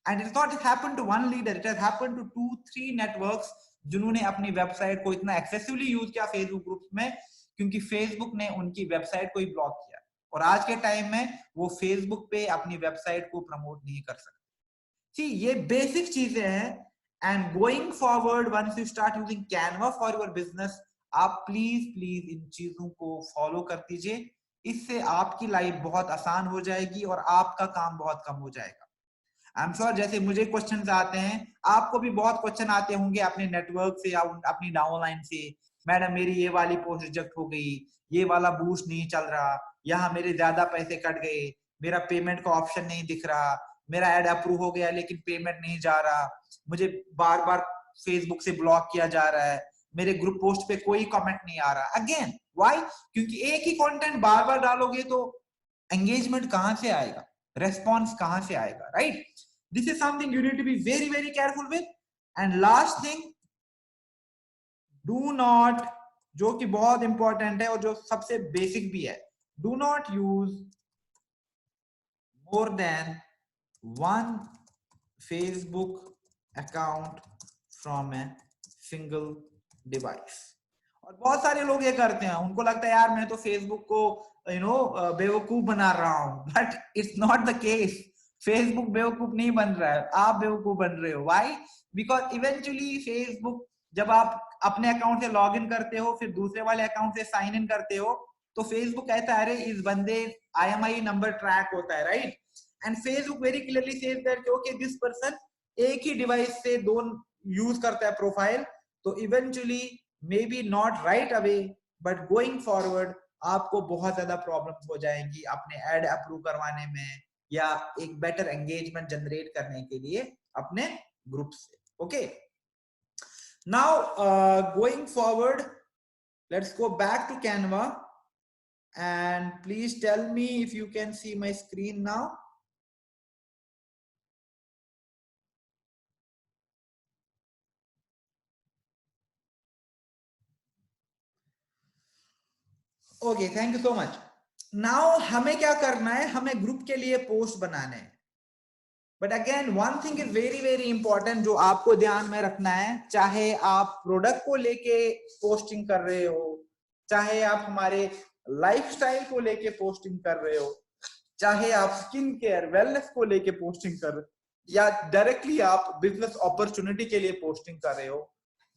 And it not happened to one leader, it has happened to 2-3 networks जिन्होंने अपनी वेबसाइट को इतना एक्सेसिवली यूज किया फेसबुक ग्रुप्स में, क्योंकि फेसबुक ने उनकी वेबसाइट को ही ब्लॉक किया। और आज के टाइम में वो फेसबुक पे अपनी वेबसाइट को प्रमोट नहीं कर सकते। सी, ये बेसिक चीजें हैं। And going forward once you start using Canva for your business, आप प्लीज प्लीज इन चीजों को फॉलो कर दीजिए। इससे आपकी लाइफ बहुत आसान हो जाएगी और आपका काम बहुत कम हो जाएगा। आई एम श्योर जैसे मुझे क्वेश्चन आते हैं, आपको भी बहुत क्वेश्चन आते होंगे अपने नेटवर्क से या अपनी डाउनलाइन से। मैडम मेरी ये वाली पोस्ट रिजेक्ट हो गई, ये वाला बूस्ट नहीं चल रहा, यहाँ मेरे ज्यादा पैसे कट गए, मेरा पेमेंट का ऑप्शन नहीं दिख रहा, मेरा एड अप्रूव हो गया लेकिन पेमेंट नहीं जा रहा, मुझे बार बार फेसबुक से ब्लॉक किया जा रहा है, मेरे ग्रुप पोस्ट पे कोई कमेंट नहीं आ रहा। Again why? क्योंकि एक ही कंटेंट बार बार डालोगे तो एंगेजमेंट कहां से आएगा, रेस्पॉन्स कहां से आएगा, right? This is something you need to be very very careful with। and last thing, do not, जो कि बहुत इंपॉर्टेंट है और जो सबसे बेसिक भी है, do not use more than one Facebook account from a single device। और बहुत सारे लोग ये करते हैं, उनको लगता है यार मैं तो फेसबुक को बेवकूफ बना रहा हूं, but it's not the case. Facebook बेवकूफ नहीं बन रहा है, आप बेवकूफ बन रहे हो। व्हाई? बिकॉज इवेंचुअली फेसबुक, जब आप अपने अकाउंट से लॉग इन करते हो फिर दूसरे वाले अकाउंट से साइन इन करते हो, तो फेसबुक कहता है अरे इस बंदे IMEI नंबर ट्रैक होता है, right? And Facebook very clearly says that okay this person एक ही डिवाइस से दो यूज करता है प्रोफाइल। तो eventually may be not right away, but going forward आपको बहुत ज्यादा प्रॉब्लम हो जाएंगी अपने एड अप्रूव करवाने में या एक बेटर एंगेजमेंट जनरेट करने के लिए अपने ग्रुप से। Okay, now going forward, let's go back to Canva and please tell me if you can see my screen now। Okay, thank you so much. Now हमें क्या करना है, हमें ग्रुप के लिए पोस्ट बनाने हैं। But again one thing is very very important जो आपको ध्यान में रखना है, चाहे आप प्रोडक्ट को लेके पोस्टिंग कर रहे हो, चाहे आप हमारे लाइफस्टाइल को लेके पोस्टिंग कर रहे हो, चाहे आप स्किन केयर वेलनेस को लेके पोस्टिंग कर रहे हो, या डायरेक्टली आप बिजनेस अपॉर्चुनिटी के लिए पोस्टिंग कर रहे हो,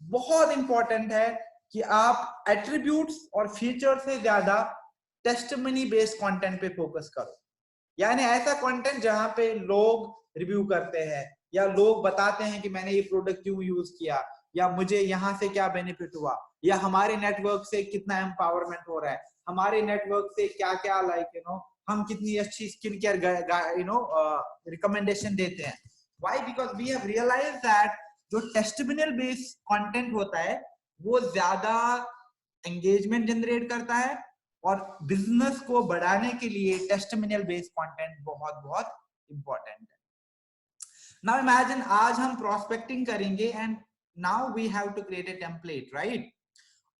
बहुत इंपॉर्टेंट है कि आप एट्रीब्यूट्स और फीचर से ज्यादा टेस्टिमनी बेस्ड कंटेंट पे फोकस करो। यानी ऐसा कंटेंट जहां पे लोग रिव्यू करते हैं या लोग बताते हैं कि मैंने ये प्रोडक्ट क्यों यूज किया, या मुझे यहाँ से क्या बेनिफिट हुआ, या हमारे नेटवर्क से कितना एम्पावरमेंट हो रहा है, हमारे नेटवर्क से क्या क्या लाइक हम कितनी अच्छी स्किन केयर रिकमेंडेशन देते हैं. Why? Because we have realized that जो टेस्टिमोनियल बेस्ड कंटेंट होता है वो ज्यादा एंगेजमेंट जनरेट करता है और बिजनेस को बढ़ाने के लिए टेस्टिमोनियल बेस्ड कंटेंट बहुत बहुत इंपॉर्टेंट है. नाउ इमेजिन आज हम प्रोस्पेक्टिंग करेंगे and now we have to create a template, right?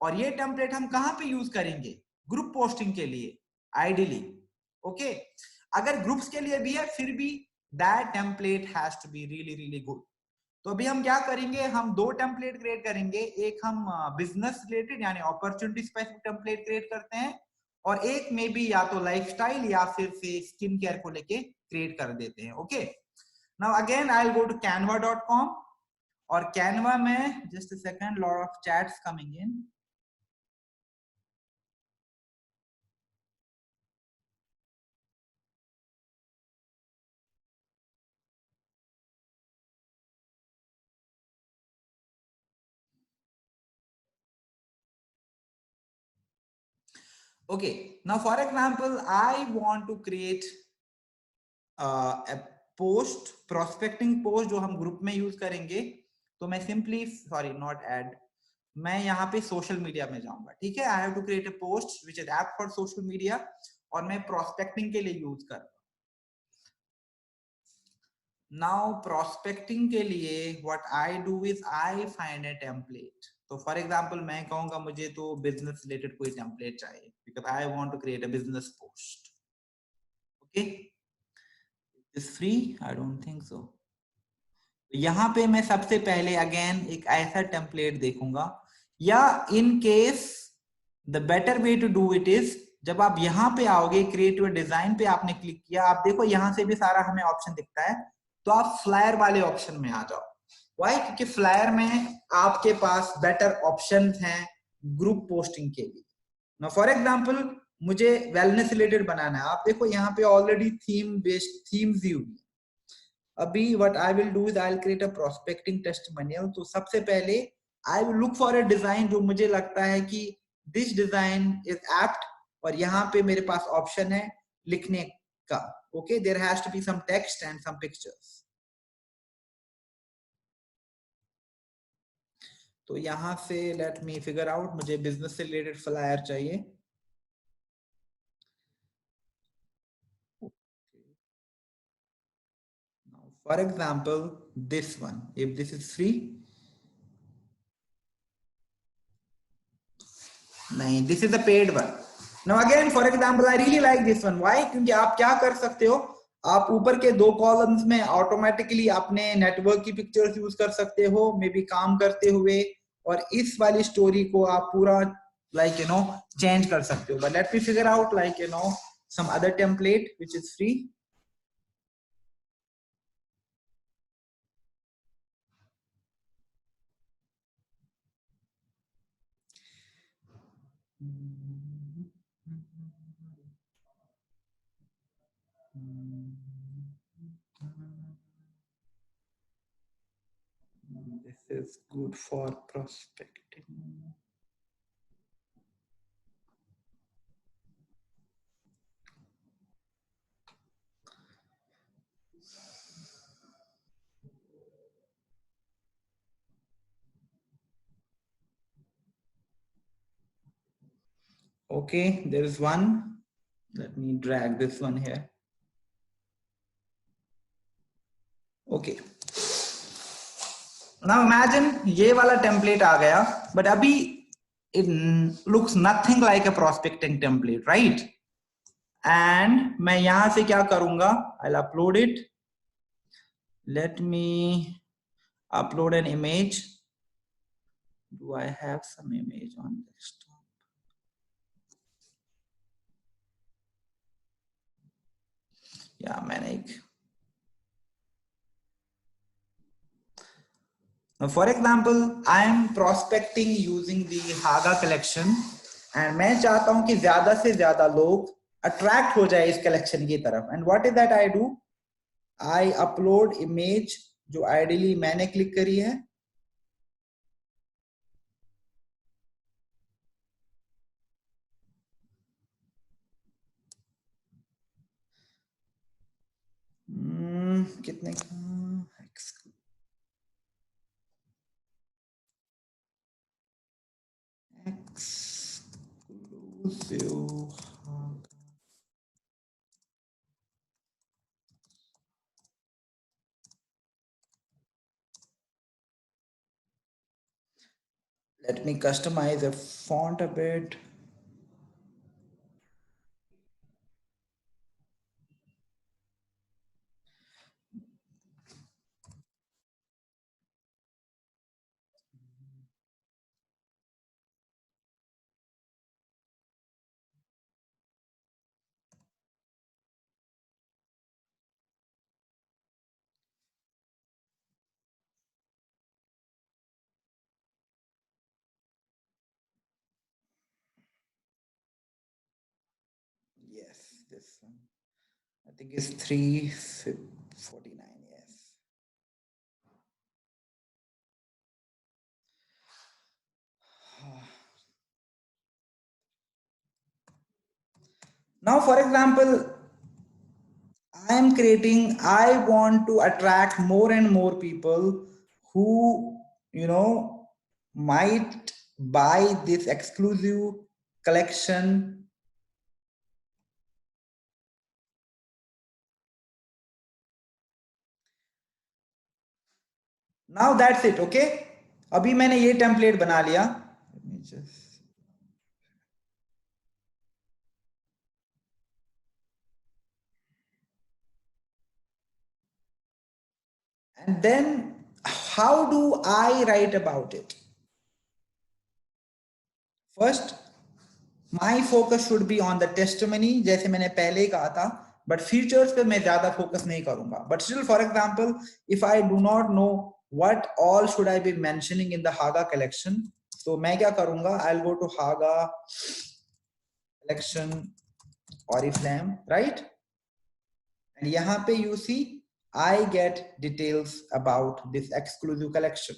और ये टेम्पलेट हम कहां पे यूज करेंगे? ग्रुप पोस्टिंग के लिए आइडियली. ओके, अगर ग्रुप्स के लिए भी है फिर भी that template has to be really really good. तो अभी हम क्या करेंगे, हम दो टेम्पलेट क्रिएट करेंगे. एक हम बिजनेस रिलेटेड यानी अपॉर्चुनिटी स्पेसिफिक टेम्पलेट क्रिएट करते हैं और एक में भी या तो लाइफस्टाइल या फिर से स्किन केयर को लेके क्रिएट कर देते हैं. Okay, now again I will go to canva.com और canva में just a second, lot of chats coming in. Okay, now for example, I want to create a post, prospecting post जो हम group में use करेंगे. तो मैं simply, sorry not add, मैं यहाँ पे सोशल मीडिया में जाऊंगा. ठीक है, I have to create a post which is app for social media और मैं प्रोस्पेक्टिंग के लिए यूज कर. नाउ प्रोस्पेक्टिंग के लिए what I do is I find a template. तो फॉर एग्जांपल मैं कहूंगा मुझे तो बिजनेस रिलेटेड कोई टेम्पलेट चाहिए because I want to create a business post. Okay, is free? I don't think so. यहाँ पे मैं सबसे पहले अगेन एक ऐसा टेम्पलेट देखूंगा, या in case the better way to do it is, जब आप यहाँ पे आओगे क्रिएटिव डिजाइन पे आपने क्लिक किया, आप देखो यहाँ से भी सारा हमें ऑप्शन दिखता है, तो आप फ्लायर वाले ऑप्शन में आ जाओ. वाई? क्योंकि फ्लायर में आपके पास बेटर ऑप्शन हैं ग्रुप पोस्टिंग के लिए. ना फॉर एग्जाम्पल मुझे वेलनेस रिलेटेड बनाना है, आप देखो यहाँ पे ऑलरेडी थीम बेस्ड थीम्स दी हुई. अभी what I will do is I will create a prospecting testimonial. तो सबसे पहले I will look for a design जो मुझे लगता है कि this design is apt, और यहाँ पे मेरे पास ऑप्शन है लिखने का. Okay, there has to be some text and some pictures. तो यहाँ से let me figure out, मुझे बिजनेस से रिलेटेड फ्लायर चाहिए. For example, this one, if this is free, नहीं, this is a paid one. Now again, for example, I really like this one. Why? क्योंकि आप क्या कर सकते हो, आप ऊपर के दो कॉलम्स में ऑटोमेटिकली अपने नेटवर्क की पिक्चर्स यूज कर सकते हो, मे बी काम करते हुए, और इस वाली स्टोरी को आप पूरा लाइक चेंज कर सकते हो. But let me figure out like some other template which is free. This is good for prospecting. Okay, there is one. Let me drag this one here. Okay. Now imagine ये वाला template आ गया, but अभी it looks nothing like a prospecting template, right? And मैं यहाँ से क्या करूँगा? I'll upload it. Let me upload an image. Do I have some image on desktop? Yeah, मैंने एक. Now, for example, I am prospecting using the Haga collection, and मैं चाहता हूँ कि ज़्यादा से ज़्यादा लोग attract हो जाए इस collection की तरफ. And what is that I do? I upload image जो ideally मैंने click करी है. कितने exclusive let me customize the font a bit. Yes, this one. I think it's 349. Yes. Now, for example, I am creating, I want to attract more and more people who, you know, might buy this exclusive collection. Now that's it, okay? अभी मैंने ये template बना लिया. Let me just and then how do I write about it? First, my focus should be on the testimony, जैसे मैंने पहले ही कहा था, but features पे मैं ज़्यादा focus नहीं करूँगा. But still, for example, if I do not know what all should I be mentioning in the Haga collection, तो मैं क्या करूँगा? I'll go to Haga collection Oriflame, right? And यहाँ पे you see, I get details about this exclusive collection.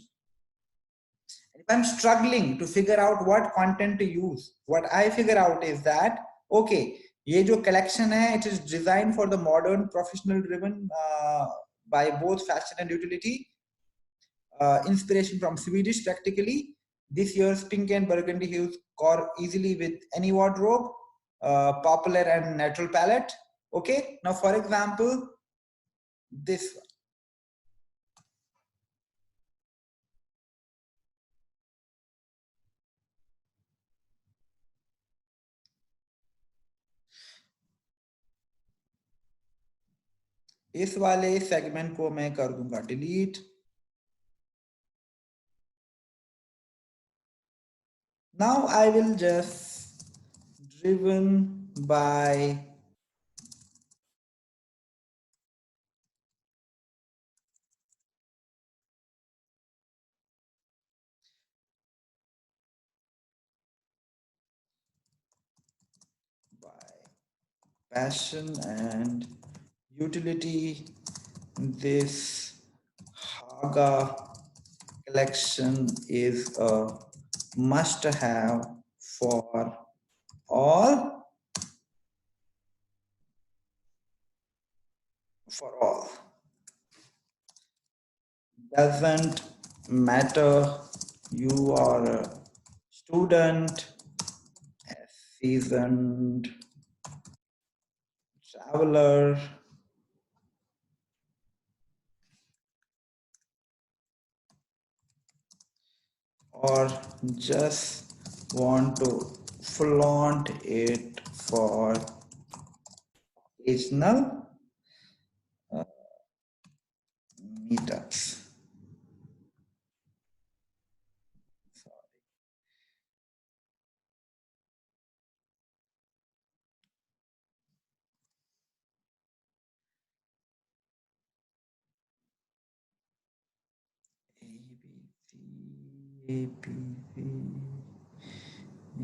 If I'm struggling to figure out what content to use, what I figure out is that, okay, ये जो collection है, it is designed for the modern professional driven by both fashion and utility. Inspiration from Swedish practically. This year's pink and burgundy hues core easily with any wardrobe, popular and natural palette. Okay, now for example, this one. इस वाले segment को मैं कर दूंगा delete. Now I will just driven by passion and utility. This Haga collection is a must have for all. Doesn't matter you are a student, a seasoned traveler, or just want to flaunt it for occasional meetups. A, B, C, A.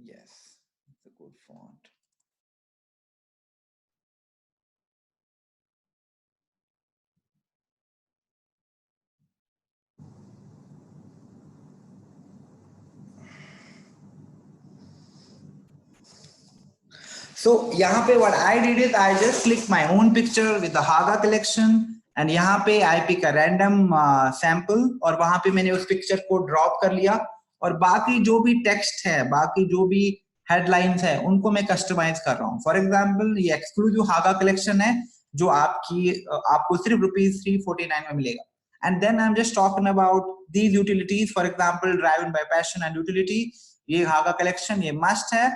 Yes, it's a good font. So यहाँ पे what I did is I just click my own picture with the Haga collection and यहाँ पे I pick a random sample और वहां पे मैंने उस picture को ड्रॉप कर लिया और बाकी जो भी टेक्स्ट है, बाकी जो भी हेडलाइंस है, उनको मैं कस्टमाइज कर रहा हूँ. फॉर एग्जाम्पल ये एक्सक्लूसिव हागा कलेक्शन है जो आपको सिर्फ ₹349 में मिलेगा. And then I'm just talking about these utilities. For example, driven by passion and utility. ये हागा कलेक्शन ये मस्ट है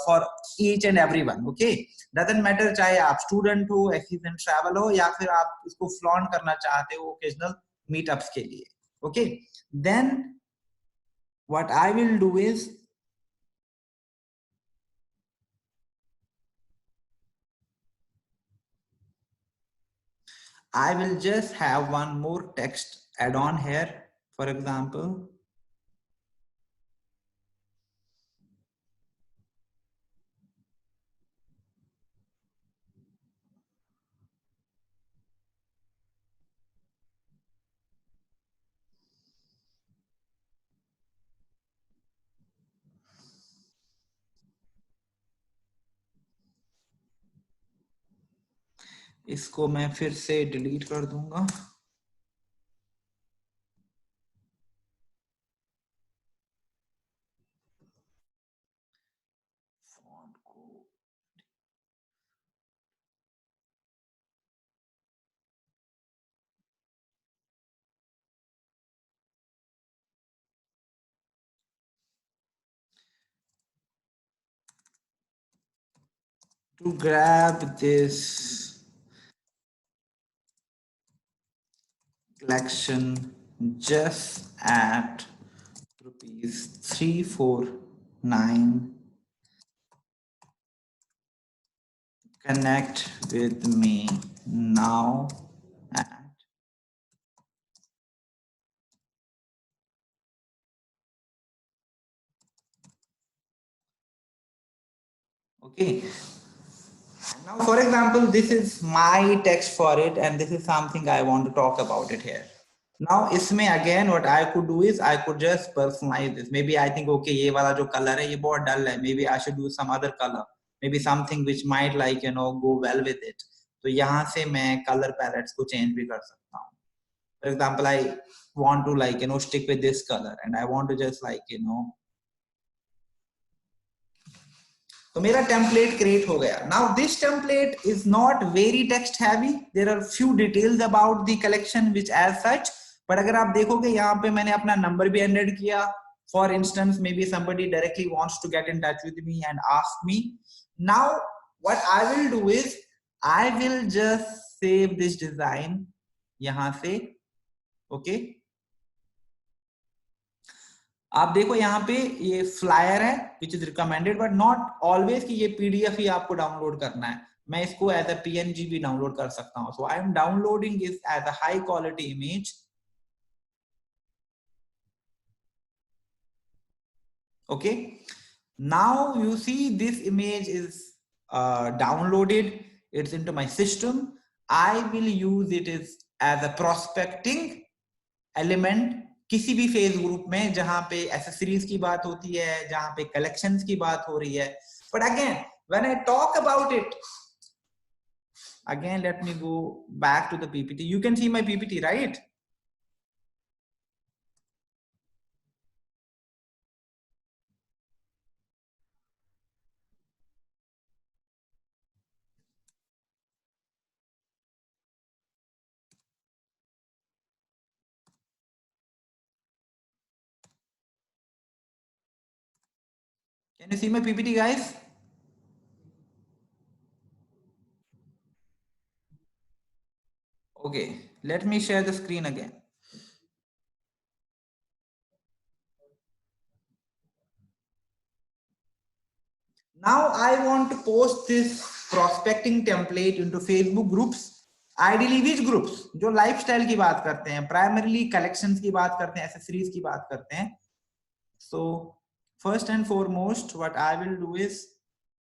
for each and everyone. Okay, doesn't matter चाहे आप स्टूडेंट हो, एक्सीडेंट ट्रैवल हो या फिर आप इसको फ्लॉन्ट करना चाहते हो ओकेजनल मीटअप्स के लिए. Okay, then what I will do is I will just have one more text add on here. For example, इसको मैं फिर से डिलीट कर दूंगा. To grab this collection just at ₹349, connect with me now at okay. Now, for example, this is my text for it, and this is something I want to talk about it here. Now, इसमें again, what I could do is I could just personalize this. Maybe I think, okay, ये वाला जो color है, ये बहुत dull है. Maybe I should do some other color. Maybe something which might like go well with it. तो यहाँ से मैं color palettes को change भी कर सकता हूँ. For example, I want to stick with this color, and I want to just तो मेरा टेम्पलेट क्रिएट हो गया. Now this template is not very text heavy. There are few details about the collection which as such, but अगर आप देखोगे यहाँ पे मैंने अपना नंबर भी एंटर किया. For instance may be somebody directly wants to get in touch with me and ask me. Now what I will do is I will just save this design यहाँ से. ओके, आप देखो यहाँ पे ये flyer है which is recommended but not always कि ये पीडीएफ ही आपको डाउनलोड करना है. मैं इसको एज अ पीएनजी भी डाउनलोड कर सकता हूँ. So I am downloading it as a high quality image. Okay, now you see this image is downloaded. It's into my system. I will use it as a prospecting element किसी भी face group में जहां पे accessories की बात होती है, जहां पे कलेक्शंस की बात हो रही है. But again when I talk about it, again let me go back to the PPT. You can see my PPT, right? Can you see my PPT, guys? Okay, let me share the screen again. Now I want to post this prospecting template into Facebook groups. Ideally which groups? जो lifestyle की बात करते हैं, primarily collections की बात करते हैं, accessories की बात करते हैं. So first and foremost what I will do is,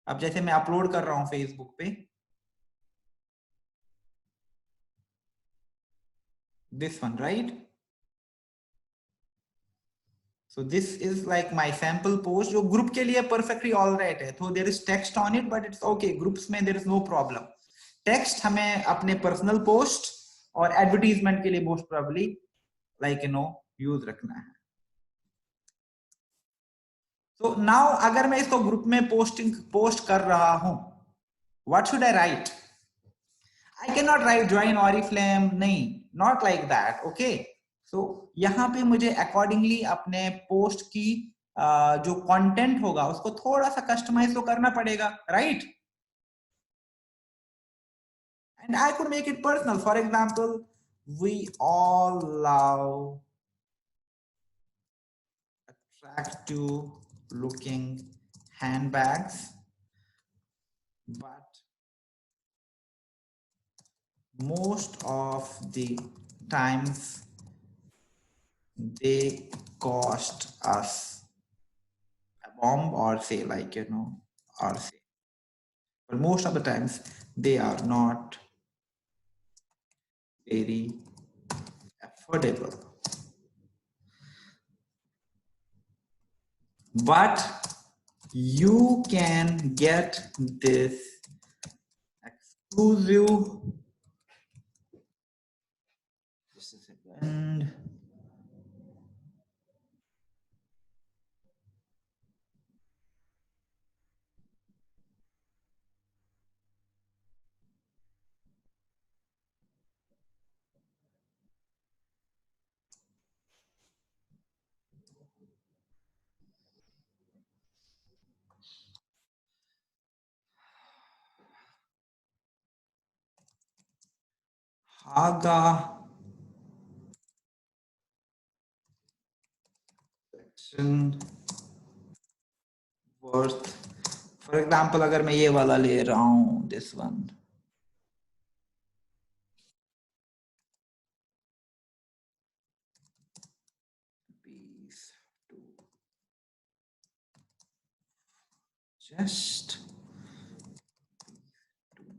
अब जैसे मैं अपलोड कर रहा हूं फेसबुक पे, this one, right? So this is like my sample post जो group के लिए perfectly all right है. So there is text on it, but it's okay. Groups में there is no problem. Text हमें अपने personal post और advertisement के लिए most probably like use रखना है. So now अगर मैं इसको group में post कर रहा हूँ, what should I write? I cannot write join Oriflame, नहीं, not like that, okay? So यहाँ पे मुझे accordingly अपने post की जो content होगा उसको थोड़ा सा customize तो करना पड़ेगा, right? And I could make it personal. For example, we all love attractive looking handbags, but most of the times they cost us a bomb, or say like or say, but most of the times they are not very affordable, but you can get this exclusive, just a second, Haga section worth. For example, अगर मैं ये वाला ले रहा हूँ, this one, piece to just 29.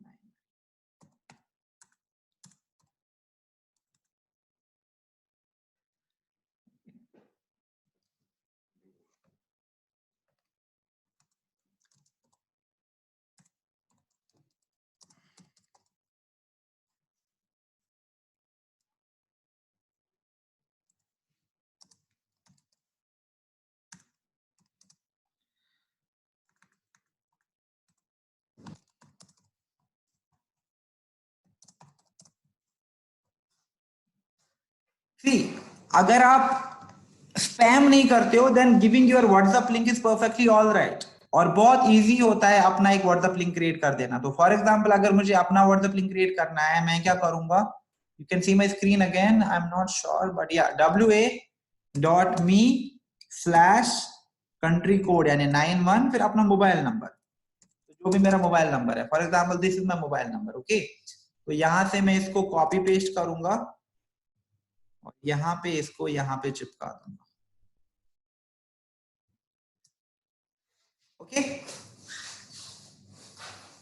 See, अगर आप spam नहीं करते हो, then giving your WhatsApp link is perfectly all right. और बहुत इजी होता है अपना एक WhatsApp लिंक क्रिएट कर देना. तो फॉर एग्जांपल अगर मुझे अपना WhatsApp लिंक क्रिएट करना है, मैं क्या करूंगा? You can see my screen again. I'm not sure, but yeah, wa.me/country code यानी 91 फिर अपना मोबाइल नंबर, तो जो भी मेरा मोबाइल नंबर है. For example this is my mobile number, okay. तो यहाँ से मैं इसको कॉपी पेस्ट करूंगा और यहाँ पे इसको यहाँ पे चिपका दूंगा, okay.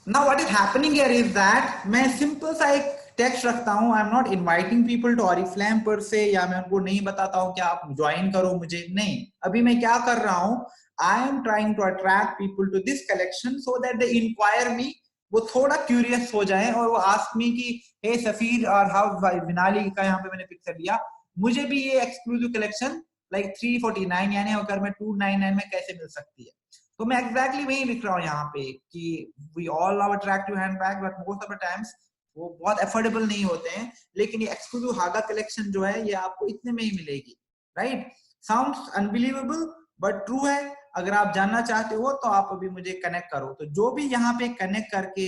Now what is happening here is that मैं सिंपल सा एक टेक्स्ट रखता हूँ. I am not inviting people to Oriflame पर से, या मैं उनको नहीं बताता हूँ कि आप ज्वाइन करो मुझे, नहीं. अभी मैं क्या कर रहा हूँ, I am trying to attract people to this collection so that they enquire me. वो थोड़ा क्यूरियस हो जाए और वो आस्क मी कि हे सफीर और हाउ विनाली का यहाँ पे मैंने पिक्चर लिया, मुझे भी ये एक्सक्लूसिव कलेक्शन लाइक 349 यानी अगर मैं 299 में कैसे मिल सकती है. तो मैं एग्जैक्टली वही लिख रहा हूँ यहाँ पे कि we all love attractive handbag, but most of the times वो बहुत अफोर्डेबल नहीं होते हैं. लेकिन ये एक्सक्लूसिव हागा कलेक्शन जो है ये आपको इतने में ही मिलेगी, right? Sounds unbelievable but true है. अगर आप जानना चाहते हो तो आप अभी मुझे कनेक्ट करो. तो जो भी यहाँ पे कनेक्ट करके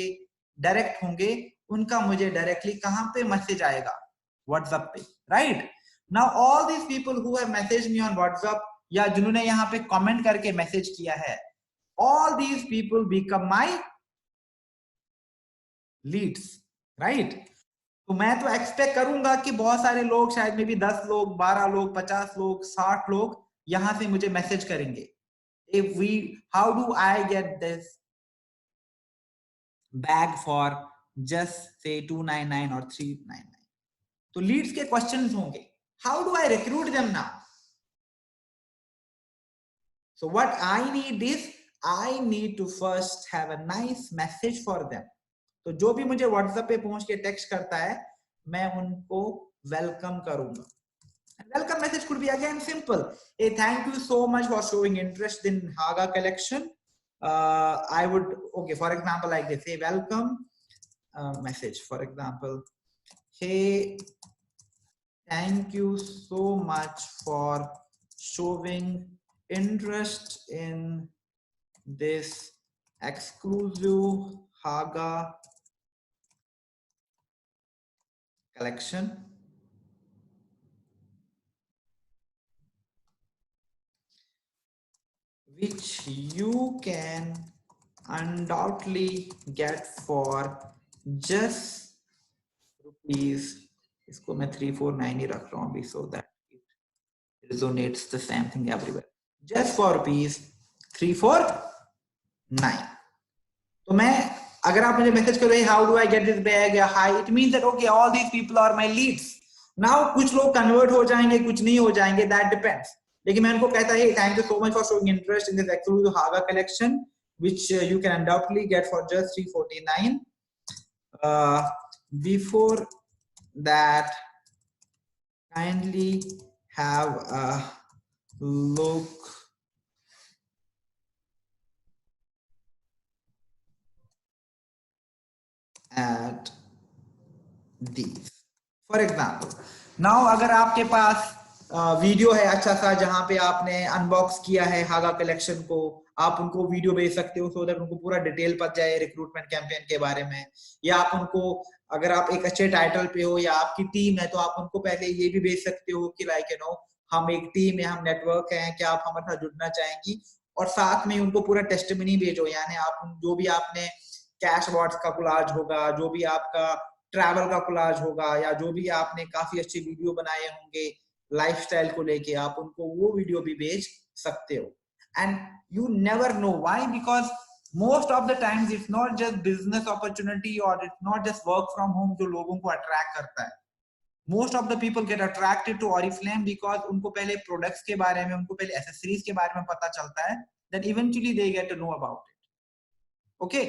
डायरेक्ट होंगे उनका मुझे डायरेक्टली कहाँ पे मैसेज आएगा? व्हाट्सएप पे, right? Now all these people who have message me on WhatsApp या जिन्होंने यहाँ पे कमेंट करके मैसेज किया है, all these people become my leads, right? तो मैं तो एक्सपेक्ट करूंगा कि बहुत सारे लोग, शायद में भी 10 लोग, 12 लोग, 50 लोग, 60 लोग यहां से मुझे मैसेज करेंगे. if we how do I get this bag for just say 299 or 399? तो लीड्स के क्वेश्चंस होंगे. how do I recruit them now? So what I need is I need to first have a nice message for them. तो जो भी मुझे WhatsApp पे पहुंच के टेक्स्ट करता है मैं उनको वेलकम करूंगा. And welcome message could be again simple. Hey, thank you so much for showing interest in Haga collection. I would, okay, for example, like this, say welcome message. For example, hey, thank you so much for showing interest in this exclusive Haga collection. Which you can undoubtedly get for just rupees. इसको मैं 349 ही रख रहा हूँ अभी so that it resonates the same thing everywhere. Just for rupees 349. तो मैं अगर आप मुझे मैसेज करो how do I get this bag या hi, it means that okay all these people are my leads. Now कुछ लोग convert हो जाएंगे कुछ नहीं हो जाएंगे, that depends. लेकिन मैं उनको कहता है thank you so much for showing interest in this exclusive Haga collection which you can undoubtedly get for just 349. Before that, kindly have a look at these. For example, now अगर आपके पास video है अच्छा सा जहां पे आपने unbox किया है हागा कलेक्शन को, आप उनको वीडियो भेज सकते हो सो दैट उनको पूरा डिटेल पता जाए रिक्रूटमेंट कैंपेन के बारे में. या आप उनको, अगर आप एक अच्छे टाइटल पे हो या आपकी टीम है तो आप उनको पहले ये भी भेज सकते हो कि लाइक यू नो हम एक टीम है, हम नेटवर्क है, क्या आप हमारे साथ जुड़ना चाहेंगी. और साथ में उनको पूरा टेस्टिमनी भेजो, यानी आप जो भी आपने कैश अवार्ड्स का कोलाज होगा, जो भी आपका ट्रैवल का कोलाज होगा, या जो भी आपने काफी अच्छे वीडियो बनाए होंगे लाइफस्टाइल को लेके, आप उनको वो वीडियो भी भेज सकते हो. And you never know why, because most of the times it's not just business opportunity और it's not just work from home जो लोगों को अट्रैक्ट करता है. Most of the people get attracted to Oriflame because उनको पहले products के बारे में, उनको पहले एसेसरीज के बारे में पता चलता है, then eventually they get to know about it. Okay,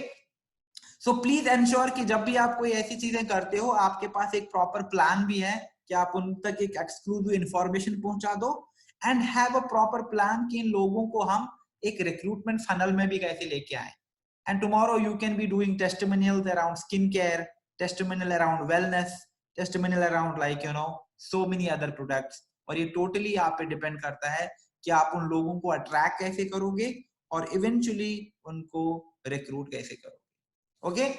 so please ensure कि जब भी आप कोई ऐसी चीजें करते हो आपके पास एक प्रॉपर प्लान भी है कि आप उन तक एक एक्सक्लूसिव इंफॉर्मेशन पहुंचा दो, and have a proper plan कि इन लोगों को हम एक रिक्रूटमेंट फनल में भी कैसे लेके आए. And tomorrow you can be doing testimonials around skin care, testimonial around wellness, testimonial around like you no so many other products. और ये टोटली आप पे डिपेंड करता है कि आप उन लोगों को अट्रैक्ट कैसे करोगे और इवेंचुअली उनको रिक्रूट कैसे करोगे. Okay,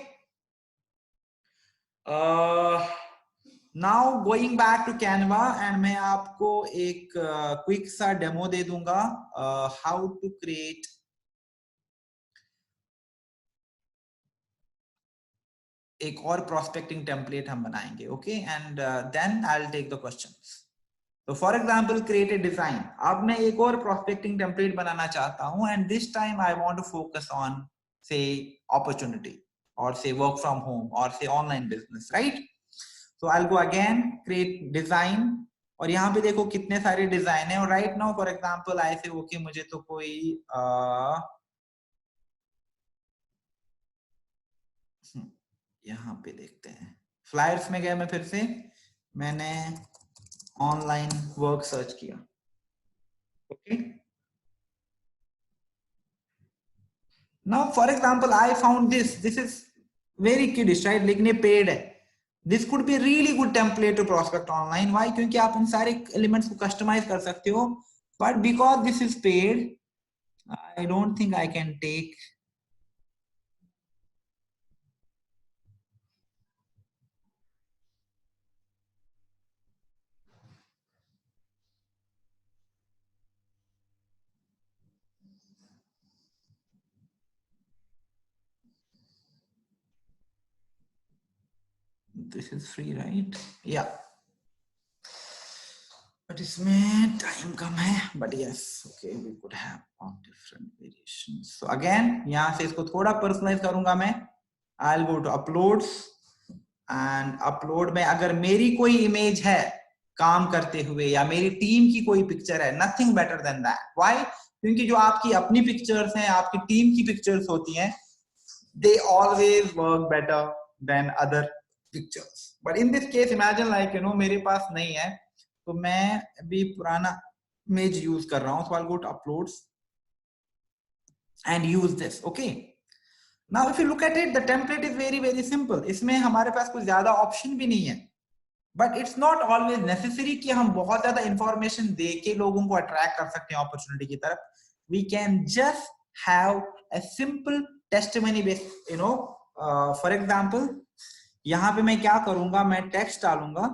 now going back to Canva and मैं आपको एक क्विक सा डेमो दे दूंगा how to create एक और prospecting template हम बनाएंगे. Okay, and then I'll take the questions. So for example, create a design. अब मैं एक और prospecting template बनाना चाहता हूँ and this time I want to focus on say opportunity or say work from home or say online business, right? So I'll go again, create design, और यहाँ पे देखो कितने सारे डिजाइन है. और right now for example I say okay मुझे तो कोई यहाँ पे देखते हैं फ्लायर्स में गया मैं, फिर से मैंने ऑनलाइन वर्क सर्च किया. Okay, now for example I found this is very kiddish, right? लेकिन ये पेड है. This could be a really good template to prospect online. Why? क्योंकि आप उन सारे elements को customize कर सकते हो. But because this is paid, I don't think I can take. This is free, right? Yeah. But इसमें time कम है. But yes, okay, we could have on different variations. So again, यहाँ से इसको थोड़ा personalize करूँगा मैं. I'll go to uploads and upload में अगर मेरी कोई image है काम करते हुए या मेरी टीम की कोई पिक्चर है, nothing better than that. Why? क्योंकि जो आपकी अपनी पिक्चर्स हैं, आपकी टीम की पिक्चर्स होती हैं, they always work better than other pictures. But in this case imagine like मेरे पास नहीं है, तो मैं अभी पुराना इमेज यूज कर रहा हूँ, so I'll go to uploads and use this. Okay, now if you look at it, the template is very simple. इसमें हमारे पास कुछ ज्यादा ऑप्शन भी नहीं है, but it's not always necessary कि हम बहुत ज्यादा इंफॉर्मेशन दे के लोगों को अट्रैक्ट कर सकते हैं अपॉर्चुनिटी की तरफ. We can just have a simple testimony base, for example यहां पे मैं क्या करूंगा, मैं टेक्स्ट डालूंगा.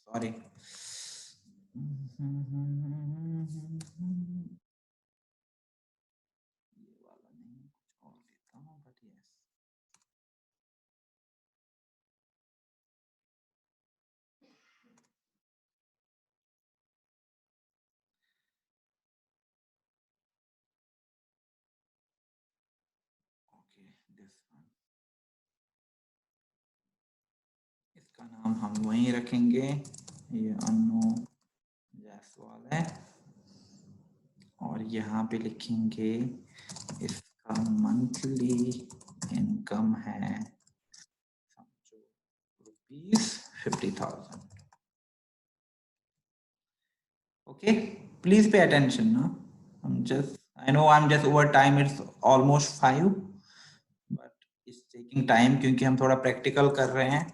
सॉरी, इसका नाम हम वहीं रखेंगे, ये अनु जायसवाल है, और यहाँ पे लिखेंगे इसका मंथली इनकम है ₹50,000. Okay, please pay attention now. I know I'm just over time, it's almost 5, but it's taking time क्योंकि हम थोड़ा practical कर रहे हैं.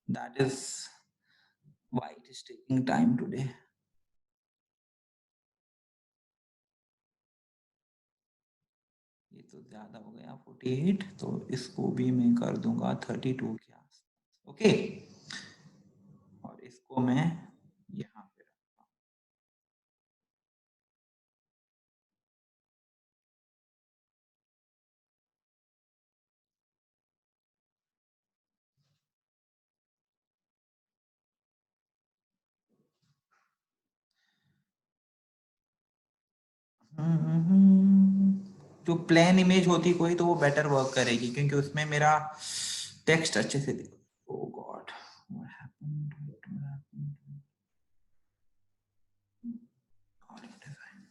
That is why it is taking time today. ये तो ज्यादा हो गया 48, तो इसको भी मैं कर दूंगा 32 के आस. ओके, और इसको मैं यहाँ पे रखता हूँ. जो प्लेन इमेज होती कोई, तो वो बेटर वर्क करेगी क्योंकि उसमें मेरा टेक्स्ट अच्छे से दिख. Oh God, what happened? What happened? Calling design.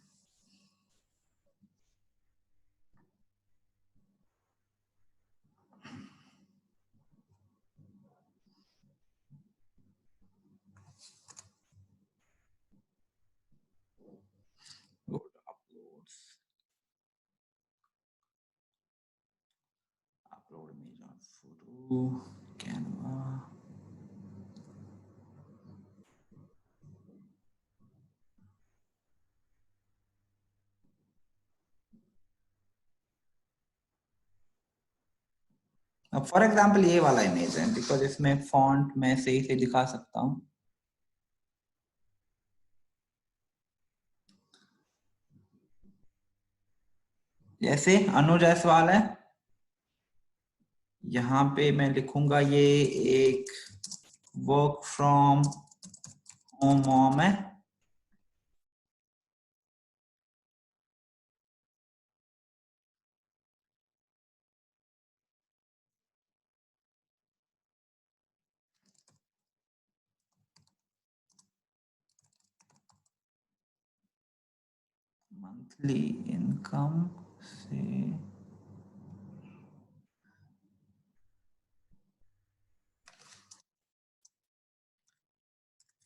Go to uploads. Upload image on photo, Canva. अब फॉर एग्जाम्पल ये वाला इमेज है, बिकॉज इसमें फॉन्ट मैं सही से दिखा सकता हूँ. जैसे अनु जायसवाल है, यहाँ पे मैं लिखूंगा ये एक वर्क फ्रॉम होम मॉम है. मंथली इनकम से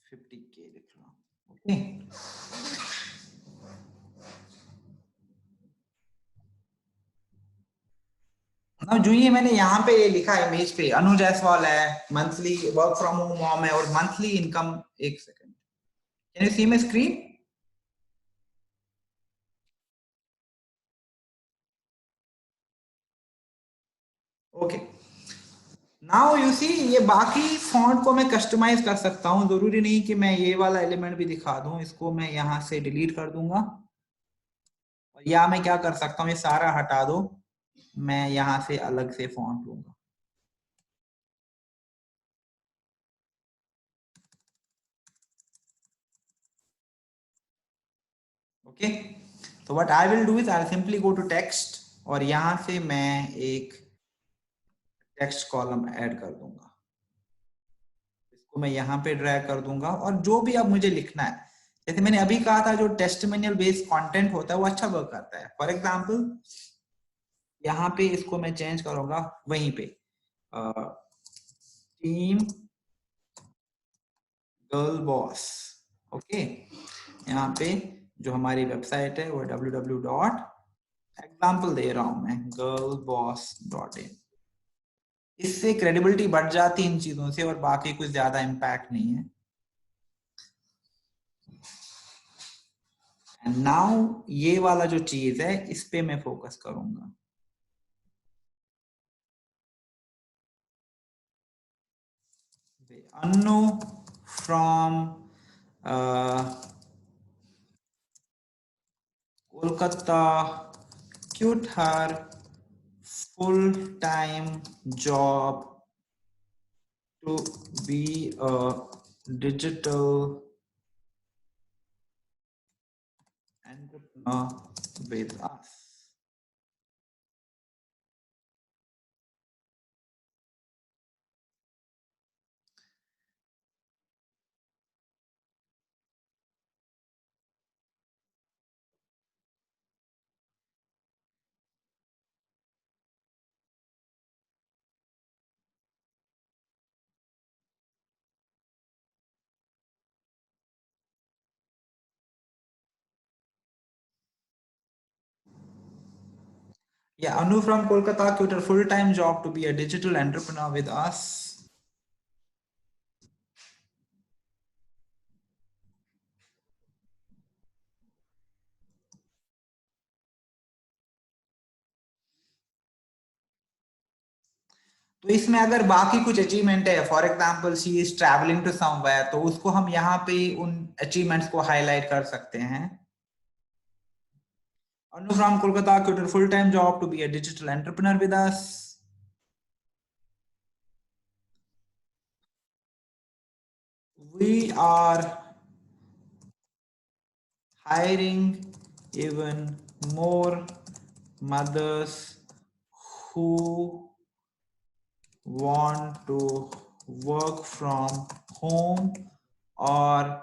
50K लिख रहा हूँ. ओके, अब जो ये मैंने यहाँ पे लिखा है इमेज पे, अनु जायसवाल है, monthly work from home mom है, और मंथली इनकम. एक second, can you see my screen? Okay, now you see, ये बाकी फॉन्ट को मैं कस्टमाइज कर सकता हूँ. जरूरी नहीं कि मैं ये वाला एलिमेंट भी दिखा दूं. इसको मैं यहाँ से डिलीट कर दूंगा, और या मैं क्या कर सकता हूँ, ये सारा हटा दो, मैं यहाँ से अलग से फॉन्ट लूंगा. ओके, तो what I will do is I'll simply go to text और यहां से मैं एक टेक्स्ट कॉलम ऐड कर दूंगा, इसको मैं यहाँ पे ड्रैग कर दूंगा और जो भी अब मुझे लिखना है, जैसे मैंने अभी कहा था जो टेस्टिमोनियल बेस्ड कंटेंट होता है वो अच्छा वर्क करता है। फॉर एग्जांपल यहाँ पे इसको मैं चेंज करूंगा वहीं पे टीम गर्ल बॉस, ओके। यहाँ पे जो हमारी वेबसाइट है वो www. एग्जाम्पल दे रहा हूं मैं girlboss.in। इससे क्रेडिबिलिटी बढ़ जाती है इन चीजों से और बाकी कुछ ज्यादा इम्पैक्ट नहीं है। एंड नाउ ये वाला जो चीज है इस पे मैं फोकस करूंगा। Anu from Kolkata quit her full-time job to be a digital entrepreneur with us. Yeah, Anu from Kolkata quit her full-time job to be a digital entrepreneur with us. तो इसमें अगर बाकी कुछ अचीवमेंट है, for example she is travelling to somewhere, तो उसको हम यहाँ पे उन अचीवमेंट्स को हाईलाइट कर सकते हैं। Anu from Kolkata quit her full-time job to be a digital entrepreneur with us. We are hiring even more mothers who want to work from home, or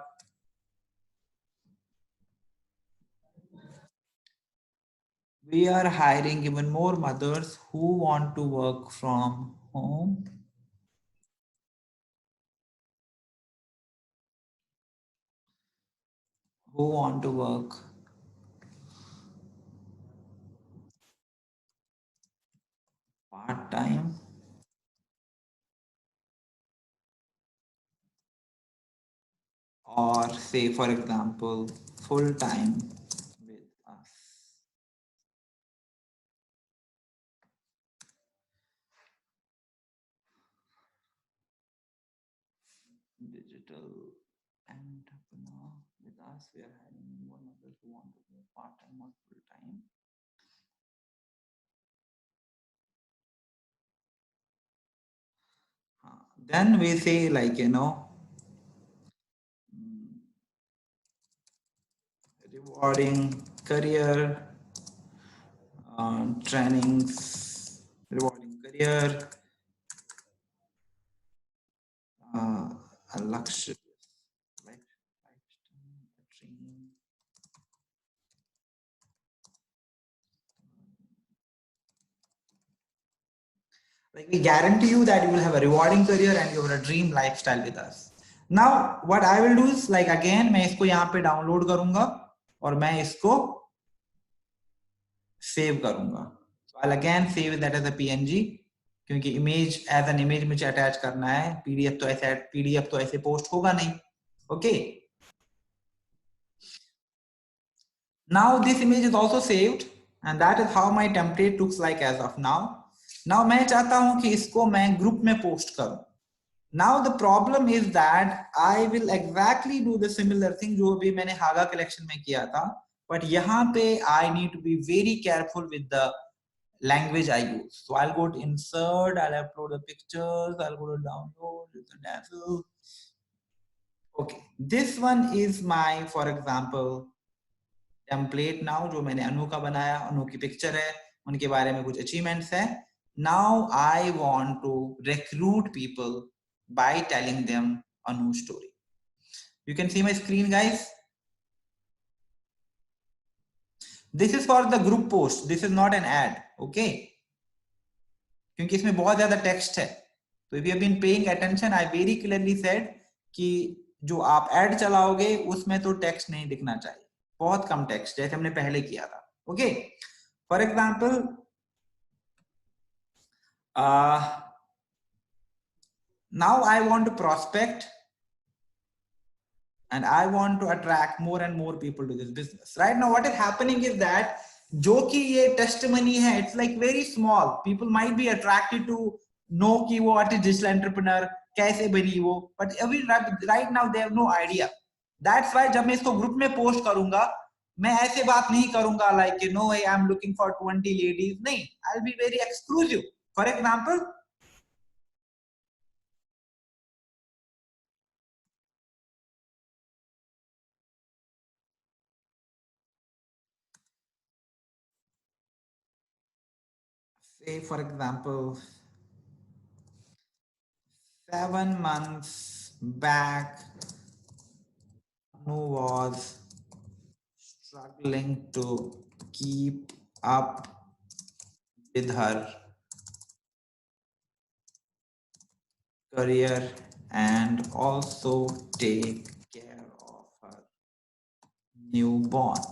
we are hiring even more mothers who want to work from home who want to work part-time or say for example full-time with us. Digital entrepreneur with us, we are hiring more mothers who want to work part-time or full-time. Then we say like, rewarding career trainings, rewarding career, a luxury lifestyle, dream. Like we guarantee you that you will have a rewarding career and you have a dream lifestyle with us. Now what I will do is like again मैं इसको यहाँ पे download करूंगा और मैं इसको save करूंगा। So I'll again save that as a PNG क्योंकि इमेज एज एन इमेज मुझे अटैच करना है, पीडीएफ तो ऐसे पोस्ट होगा नहीं। Okay, now this image is also saved and that is how my template looks like as of now. Now मैं चाहता हूं कि इसको मैं ग्रुप में पोस्ट करूं। Now the problem is that I will exactly do the similar thing जो भी मैंने हागा कलेक्शन में किया था, but यहाँ पे I need to be very careful with the language I use. So I'll go to insert, I'll upload the pictures, I'll go to download, the dazzle. Okay, this one is my, for example, template now जो मैंने अनु का बनाया, अनु की picture है, उनके बारे में कुछ अचीवमेंट्स है. Now I want to recruit people by telling them Anu story. You can see my screen guys. This is for the group post, this is not an ad. Okay, क्योंकि इसमें बहुत ज्यादा टेक्स्ट है. तो if you have been paying attention, I very clearly said कि जो आप add चलाओगे उसमें तो टेक्स्ट नहीं दिखना चाहिए, बहुत कम टेक्स्ट, जैसे हमने पहले किया था. Okay, for example now I want to prospect and I want to attract more and more people to this business. Right now what is happening is that जो कि ये testimony है, it's like very small. People might be attracted to know कि वो what is digital entrepreneur, कैसे बनी वो, but every right now they have no idea. That's why जब मैं इसको ग्रुप में पोस्ट करूंगा, मैं ऐसे बात नहीं करूंगा like you know I am looking for 20 ladies. नहीं, I'll be very exclusive. For example, say for example 7 months back, Anu was struggling to keep up with her career and also take care of her newborn.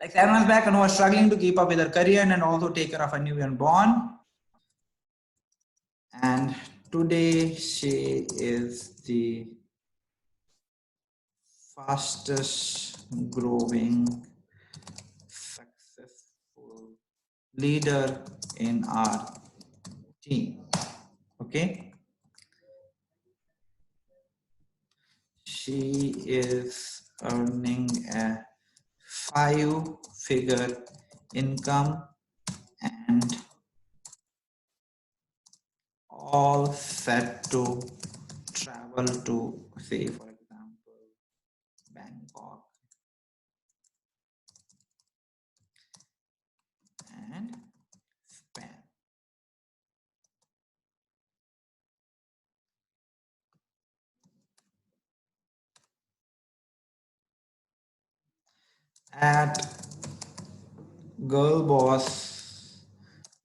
Like 7 months back, Anu was struggling to keep up with her career and also take care of her newborn. And today she is the fastest growing successful leader in our team. Okay, she is earning a 5-figure income and all set to travel to, say for example, Bangkok and Spain. At Girl Boss,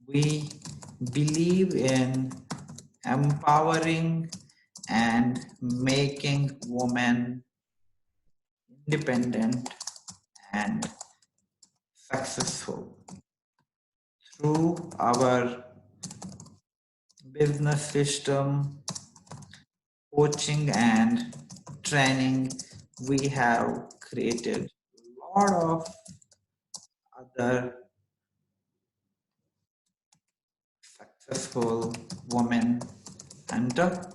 we believe in empowering and making women independent and successful. Through our business system, coaching and training, we have created a lot of other successful women entrepreneurs.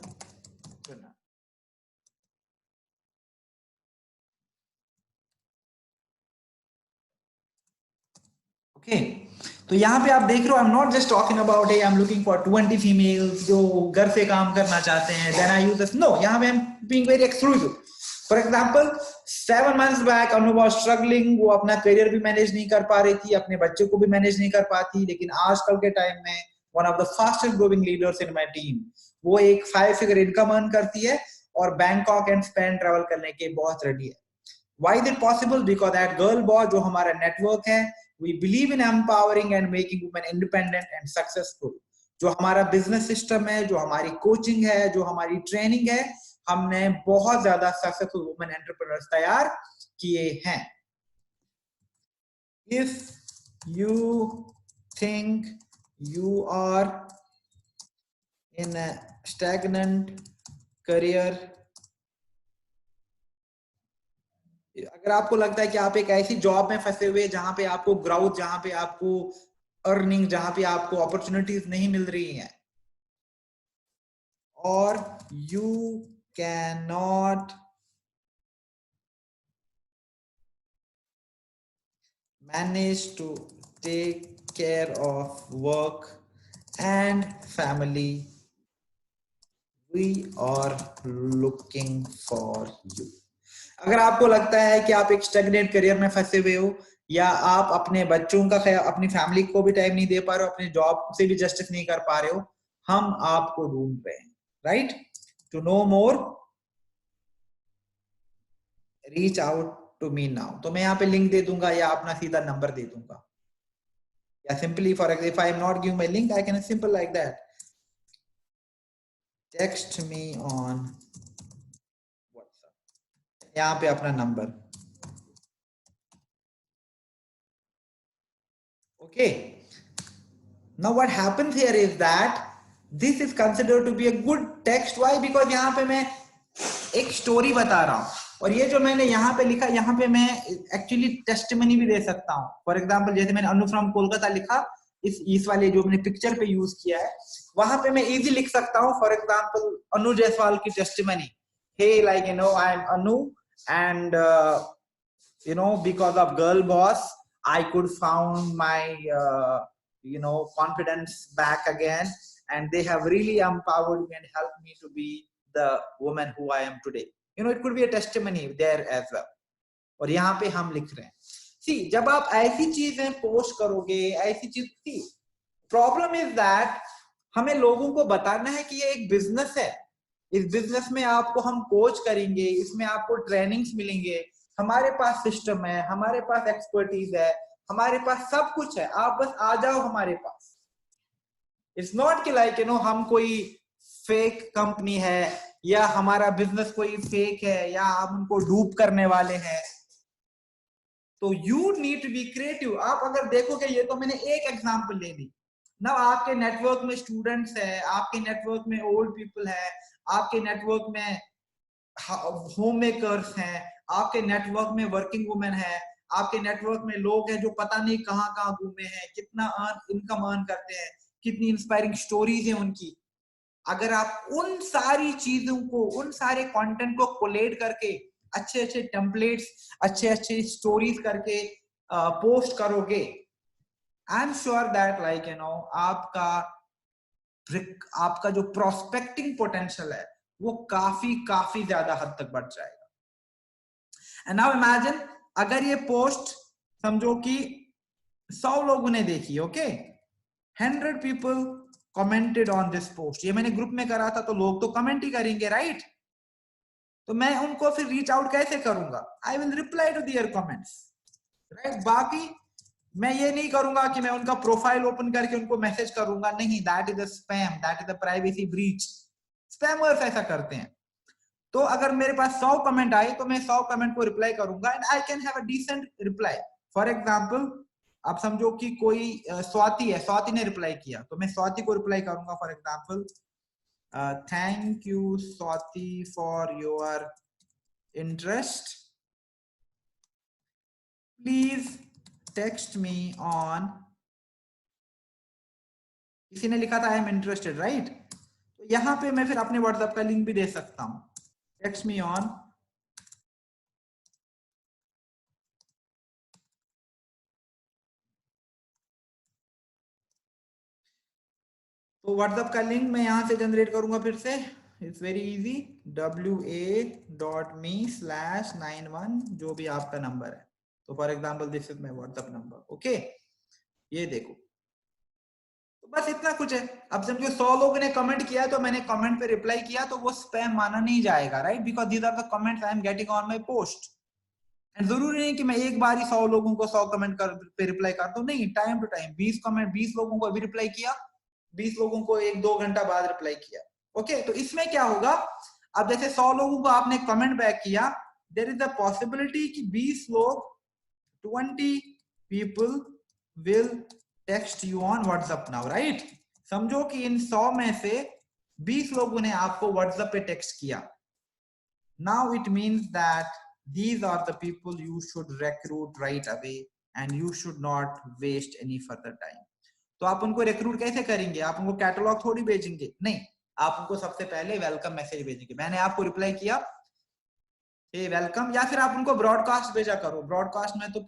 Okay, तो यहाँ पे आप देख रहे हो, I am not just talking about I am looking for 20 females जो घर से काम करना चाहते हैं, then I use this. No, यहाँ पे I am being very exclusive. For example 7 months back Anu was struggling, वो अपना करियर भी मैनेज नहीं कर पा रही थी, अपने बच्चे को भी मैनेज नहीं कर पाती, लेकिन आजकल के टाइम में one of the fastest growing leaders in my team, वो एक 5-figure इनकम अर्न करती है और बैंकॉक एंड स्पेन ट्रैवल करने के बहुत रेडी है. Why is it possible? Because that Girl Boss जो हमारा नेटवर्क है, we believe in empowering and making women independent and successful. जो हमारा बिजनेस सिस्टम है, जो हमारी कोचिंग है, जो हमारी ट्रेनिंग है, हमने बहुत ज्यादा सक्सेसफुल वुमेन एंटरप्रेन्योर्स तैयार किए हैं. If you think you are in a stagnant career, अगर आपको लगता है कि आप एक ऐसी जॉब में फंसे हुए जहां पे आपको ग्रोथ, जहां पे आपको अर्निंग, जहां पे आपको अपॉर्चुनिटीज नहीं मिल रही हैं, और you can not manage to take care of work and family. We are looking for you. अगर आपको लगता है कि आप एक स्टैग्नेंट करियर में फंसे हुए हो, या आप अपने बच्चों का ख्याल, अपनी फैमिली को भी टाइम नहीं दे पा रहे हो, अपने जॉब से भी जस्टिस नहीं कर पा रहे हो, हम आपको ढूंढ रहे हैं, right? To know more, reach out to me now. तो मैं यहाँ पे लिंक दे दूंगा या अपना सीधा नंबर दे दूंगा, या simply for example, if I am not giving my link, I can simple like that, text me on WhatsApp, यहाँ पे अपना number. Okay, now what happens here is that this is considered to be a good text. Why? Because यहाँ पे मैं एक story बता रहा हूँ, और ये जो मैंने यहाँ पे लिखा, यहाँ पे मैं एक्चुअली टेस्टिमनी भी दे सकता हूँ. फॉर एग्जाम्पल, जैसे मैंने अनु फ्रॉम कोलकाता लिखा, इस वाले जो मैंने पिक्चर पे यूज किया है, वहां पे मैं इजी लिख सकता हूँ. फॉर एग्जाम्पल, अनु जायसवाल की testimony, hey like you know, I am Anu and you know, because of girl boss I could found my confidence back again, and they have really empowered me and helped me to be the woman who I am today. It could be a testimony there as well. और यहाँ पे हम लिख रहे हैं. See, जब आप ऐसी चीजें पोस्ट करोगे, ऐसी चीज, प्रॉब्लम इज दैट हमें लोगों को बताना है कि ये एक बिजनेस है. इस बिजनेस में आपको हम कोच करेंगे, इसमें आपको ट्रेनिंग्स मिलेंगे, हमारे पास सिस्टम है, हमारे पास एक्सपर्टीज है, हमारे पास सब कुछ है, आप बस आ जाओ हमारे पास. इट्स नॉट कि लाइक हम कोई फेक कंपनी है, या हमारा बिजनेस कोई फेक है, या हम उनको डूब करने वाले हैं. तो you need to be creative. आप अगर देखोगे, ये तो मैंने एक एग्जांपल ले ली ना, आपके नेटवर्क में स्टूडेंट्स है, आपके नेटवर्क में ओल्ड पीपल है, आपके नेटवर्क में होम मेकर्स हैं, आपके नेटवर्क में वर्किंग वुमेन है, आपके नेटवर्क में लोग हैं जो पता नहीं कहां कहां घूमे हैं, कितना इनकम अर्न करते हैं, कितनी इंस्पायरिंग स्टोरीज हैं उनकी. अगर आप उन सारी चीजों को, उन सारे कंटेंट को कोलेट करके, अच्छे अच्छे टेम्पलेट्स, अच्छे अच्छे स्टोरीज करके पोस्ट करोगे, I am sure that like आपका जो प्रोस्पेक्टिंग पोटेंशियल है वो काफी ज्यादा हद तक बढ़ जाएगा. एंड नाउ इमेजिन, अगर ये पोस्ट समझो कि 100 लोगों ने देखी, okay, 100 people commented on this post. ये मैंने ग्रुप में करा था, तो लोग तो कमेंट ही करेंगे, राइट? तो मैं उनको फिर रीच आउट कैसे करूंगा? I will reply to their comments, right? बाकी मैं ये नहीं करूंगा कि मैं उनका प्रोफाइल ओपन करके उनको मैसेज करूंगा, नहीं, that is a spam, that is a privacy breach. Spammers ऐसा करते हैं. तो अगर मेरे पास 100 कमेंट आए, तो मैं 100 कमेंट को रिप्लाई करूंगा, and I can have a decent reply. For example, आप समझो कि कोई स्वाति है, स्वाति ने रिप्लाई किया, तो मैं स्वाति को रिप्लाई करूंगा. For example, thank you Swati for your interest, please text me on. किसी ने लिखा था आई एम इंटरेस्टेड, राइट? तो यहाँ पे मैं फिर अपने व्हाट्सएप का लिंक भी दे सकता हूं, टेक्स्ट मी ऑन. तो व्हाट्सएप का लिंक मैं यहां से जनरेट करूंगा फिर से. इट्स वेरी इजी, wa.me/91, जो भी आपका नंबर है. तो for example, this is my WhatsApp number, okay. ये देखो, तो बस इतना कुछ है. अब समझो 100 लोगों ने कमेंट किया, तो मैंने कमेंट पे रिप्लाई किया, तो वो स्पैम माना नहीं जाएगा, right? Because these are the comments I am getting on my post. And जरूरी नहीं कि मैं एक बार ही 100 लोगों को 100 कमेंट पे रिप्लाई करता हूँ, नहीं, टाइम टू टाइम 20 कमेंट, 20 लोगों को अभी रिप्लाई किया, 20 लोगों को 1-2 घंटा बाद रिप्लाई किया, ओके. तो इसमें क्या होगा, अब जैसे 100 लोगों को आपने कमेंट बैक किया, देयर इज अ पॉसिबिलिटी कि 20 लोग, 20 people will text you on WhatsApp now, right? समझो कि इन 100 में से 20 लोगों ने आपको व्हाट्सएप पे टेक्स्ट किया. Now it means that these are the people you should recruit right away, and you should not waste any further time. तो आप उनको रिक्रूट कैसे करेंगे? आप उनको कैटलॉग थोड़ी भेजेंगे, नहीं, आप उनको सबसे पहले वेलकम मैसेज भेजेंगे. मैंने आपको रिप्लाई किया, हे वेलकम, या फिर आप उनको ब्रॉडकास्ट भेजा करो. ब्रॉडकास्ट में तो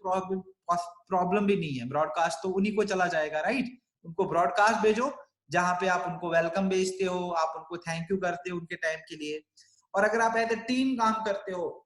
प्रॉब्लम भी नहीं है, ब्रॉडकास्ट तो उन्हीं को चला जाएगा, राइट? उनको ब्रॉडकास्ट भेजो जहां पे आप उनको वेलकम भेजते हो, आप उनको थैंक यू करते हो उनके टाइम के लिए। और अगर आप एज ए टीम काम करते हो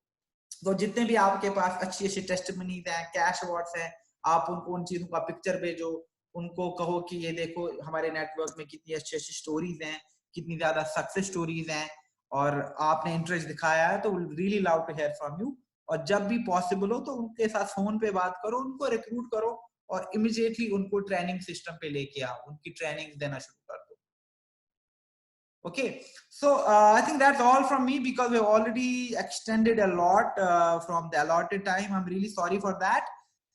तो जितने भी आपके पास अच्छी अच्छी टेस्टिमनीज हैं, कैश अवार्ड्स हैं, आप उनको उन चीजों का पिक्चर भेजो, उनको कहो कि ये देखो हमारे नेटवर्क में कितनी अच्छी अच्छी स्टोरीज हैं, कितनी ज्यादा सक्सेस स्टोरीज हैं, और आपने इंटरेस्ट दिखाया है, तो really love to hear from you. और जब भी पॉसिबल हो तो उनके साथ फोन पे बात करो, उनको रिक्रूट करो और इमीडिएटली उनको ट्रेनिंग सिस्टम पे लेके आओ, उनकी ट्रेनिंग देना शुरू कर दो। Okay, so I think that's all from me because we've already extended a lot from the allotted time. I'm really sorry for that.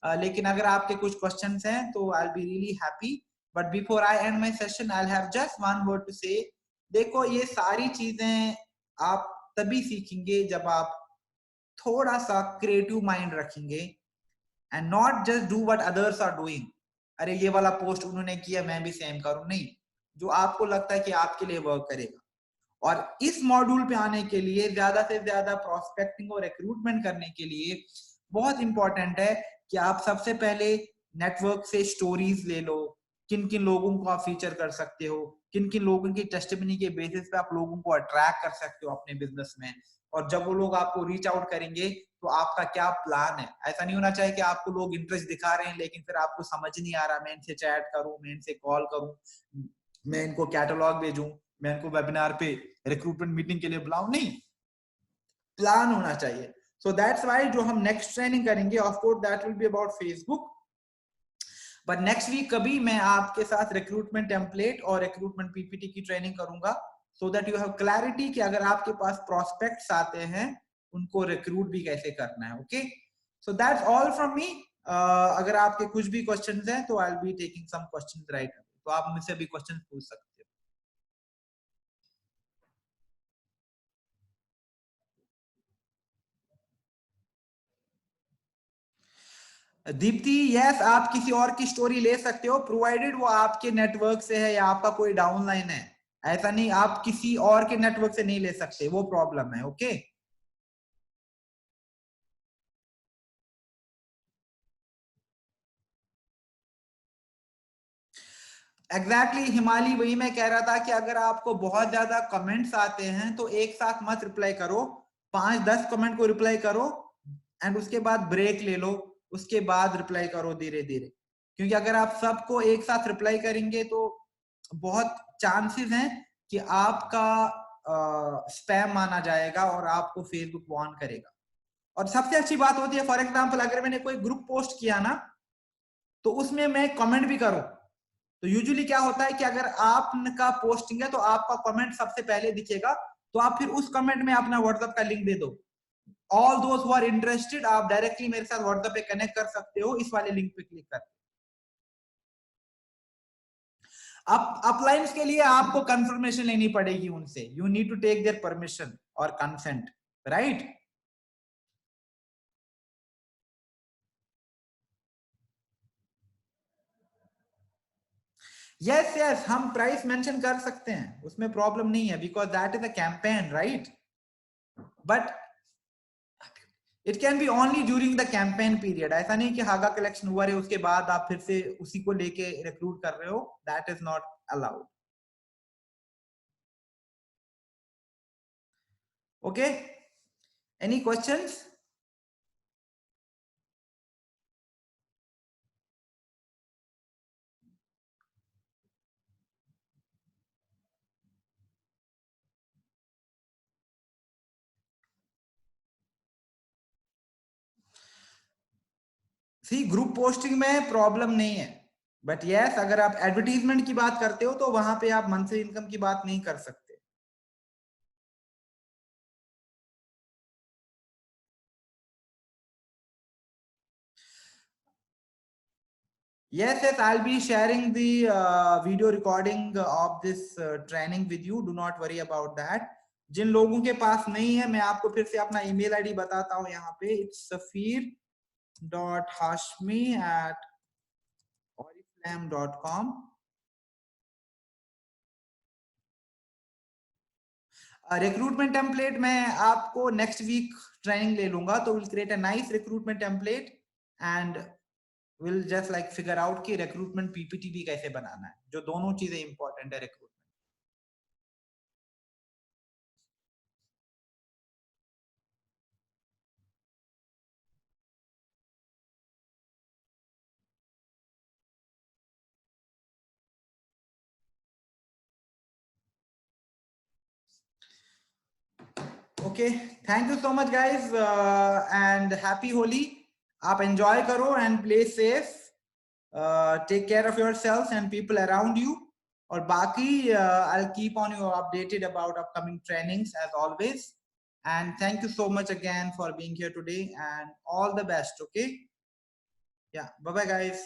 लेकिन अगर आपके कुछ questions हैं तो I'll be really happy. But before I end my session, I'll have just one word to say. देखो, ये सारी चीजें आप तभी सीखेंगे जब आप थोड़ा सा क्रिएटिव माइंड रखेंगे and not just do what others are doing. अरे ये वाला पोस्ट उन्होंने किया मैं भी सेम करूं, नहीं, जो आपको लगता है कि आपके लिए वर्क करेगा। और इस मॉड्यूल पे आने के लिए ज्यादा से ज्यादा प्रोस्पेक्टिंग और रिक्रूटमेंट करने के लिए बहुत इंपॉर्टेंट है कि आप सबसे पहले नेटवर्क से स्टोरीज ले लो, किन किन लोगों को आप फीचर कर सकते हो, किन किन लोगों की टेस्टिमनी के बेसिस पे आप लोगों को अट्रैक्ट कर सकते हो अपने बिजनेस में। और जब वो लोग आपको रीच आउट करेंगे तो आपका क्या प्लान है। ऐसा नहीं होना चाहिए कि आपको लोग इंटरेस्ट दिखा रहे हैं लेकिन फिर आपको समझ नहीं आ रहा, मैं इनसे चैट करूं, मैं इनसे कॉल करूं, मैं इनको कैटलॉग भेजूं, मैं इनको वेबिनार पे रिक्रूटमेंट मीटिंग के लिए बुलाऊं। नहीं, प्लान होना चाहिए। सो दैट्स व्हाई जो हम नेक्स्ट ट्रेनिंग करेंगे, of course that will be about Facebook, but next week कभी मैं आपके साथ रिक्रूटमेंट टेम्पलेट और रिक्रूटमेंट पीपीटी की ट्रेनिंग करूंगा, so that you have clarity कि अगर आपके पास प्रोस्पेक्ट्स आते हैं उनको रिक्रूट भी कैसे करना है। Okay, so that's all from me. अगर आपके कुछ भी क्वेश्चंस हैं तो I will be taking some questions right, तो आप मुझसे भी क्वेश्चंस पूछ सकते हो। दीप्ति, यस, आप किसी और की स्टोरी ले सकते हो प्रोवाइडेड वो आपके नेटवर्क से है या आपका कोई डाउनलाइन है। ऐसा नहीं, आप किसी और के नेटवर्क से नहीं ले सकते, वो प्रॉब्लम है। ओके, एग्जैक्टली हिमाली, वही मैं कह रहा था कि अगर आपको बहुत ज्यादा कमेंट्स आते हैं तो एक साथ मत रिप्लाई करो, 5-10 कमेंट को रिप्लाई करो एंड उसके बाद ब्रेक ले लो, उसके बाद रिप्लाई करो धीरे धीरे। क्योंकि अगर आप सबको एक साथ रिप्लाई करेंगे तो बहुत चांसेस हैं कि आपका स्पैम माना जाएगा और आपको फेसबुक वार्न करेगा। और सबसे अच्छी बात होती है, फॉर एग्जांपल अगर मैंने कोई ग्रुप पोस्ट किया ना तो उसमें मैं कमेंट भी करूं, तो यूजुअली क्या होता है कि अगर आपका पोस्टिंग है तो आपका कमेंट सबसे पहले दिखेगा, तो आप फिर उस कमेंट में अपना व्हाट्सएप का लिंक दे दो। All those who are interested, आप डायरेक्टली मेरे साथ व्हाट्सएप पे कनेक्ट कर सकते हो इस वाले लिंक पे क्लिक कर। अब अपलाइंस के लिए आपको कंफर्मेशन लेनी पड़ेगी उनसे, you need to take their permission और कंसेंट, राइट? यस यस, हम प्राइस मेंशन कर सकते हैं, उसमें प्रॉब्लम नहीं है, because that is a campaign, right? But it can be only during the campaign period. ऐसा नहीं कि हागा कलेक्शन हुआ है उसके बाद आप फिर से उसी को लेके रिक्रूट कर रहे हो, that is not allowed. Okay, any questions? See, group posting में प्रॉब्लम नहीं है, बट यस अगर आप एडवर्टीजमेंट की बात करते हो तो वहां पे आप मंथली इनकम की बात नहीं कर सकते। Yes, yes, I'll be sharing the video recording of this training with you. Do not worry about that. जिन लोगों के पास नहीं है, मैं आपको फिर से अपना ईमेल आईडी बताता हूँ यहाँ पे, it's safir.hashmi@oriflame.com। रिक्रूटमेंट टेम्पलेट मैं आपको नेक्स्ट वीक ट्रेनिंग ले लूंगा, तो will create a nice recruitment template and we'll just like figure out कि recruitment PPT भी कैसे बनाना है, जो दोनों चीजें important है recruitment. Okay, thank you so much guys and happy Holi. आप enjoy करो and play safe. Take care of yourselves and people around you. और बाकी I'll keep on you updated about upcoming trainings as always. And thank you so much again for being here today and all the best. Okay. Yeah. Bye bye guys.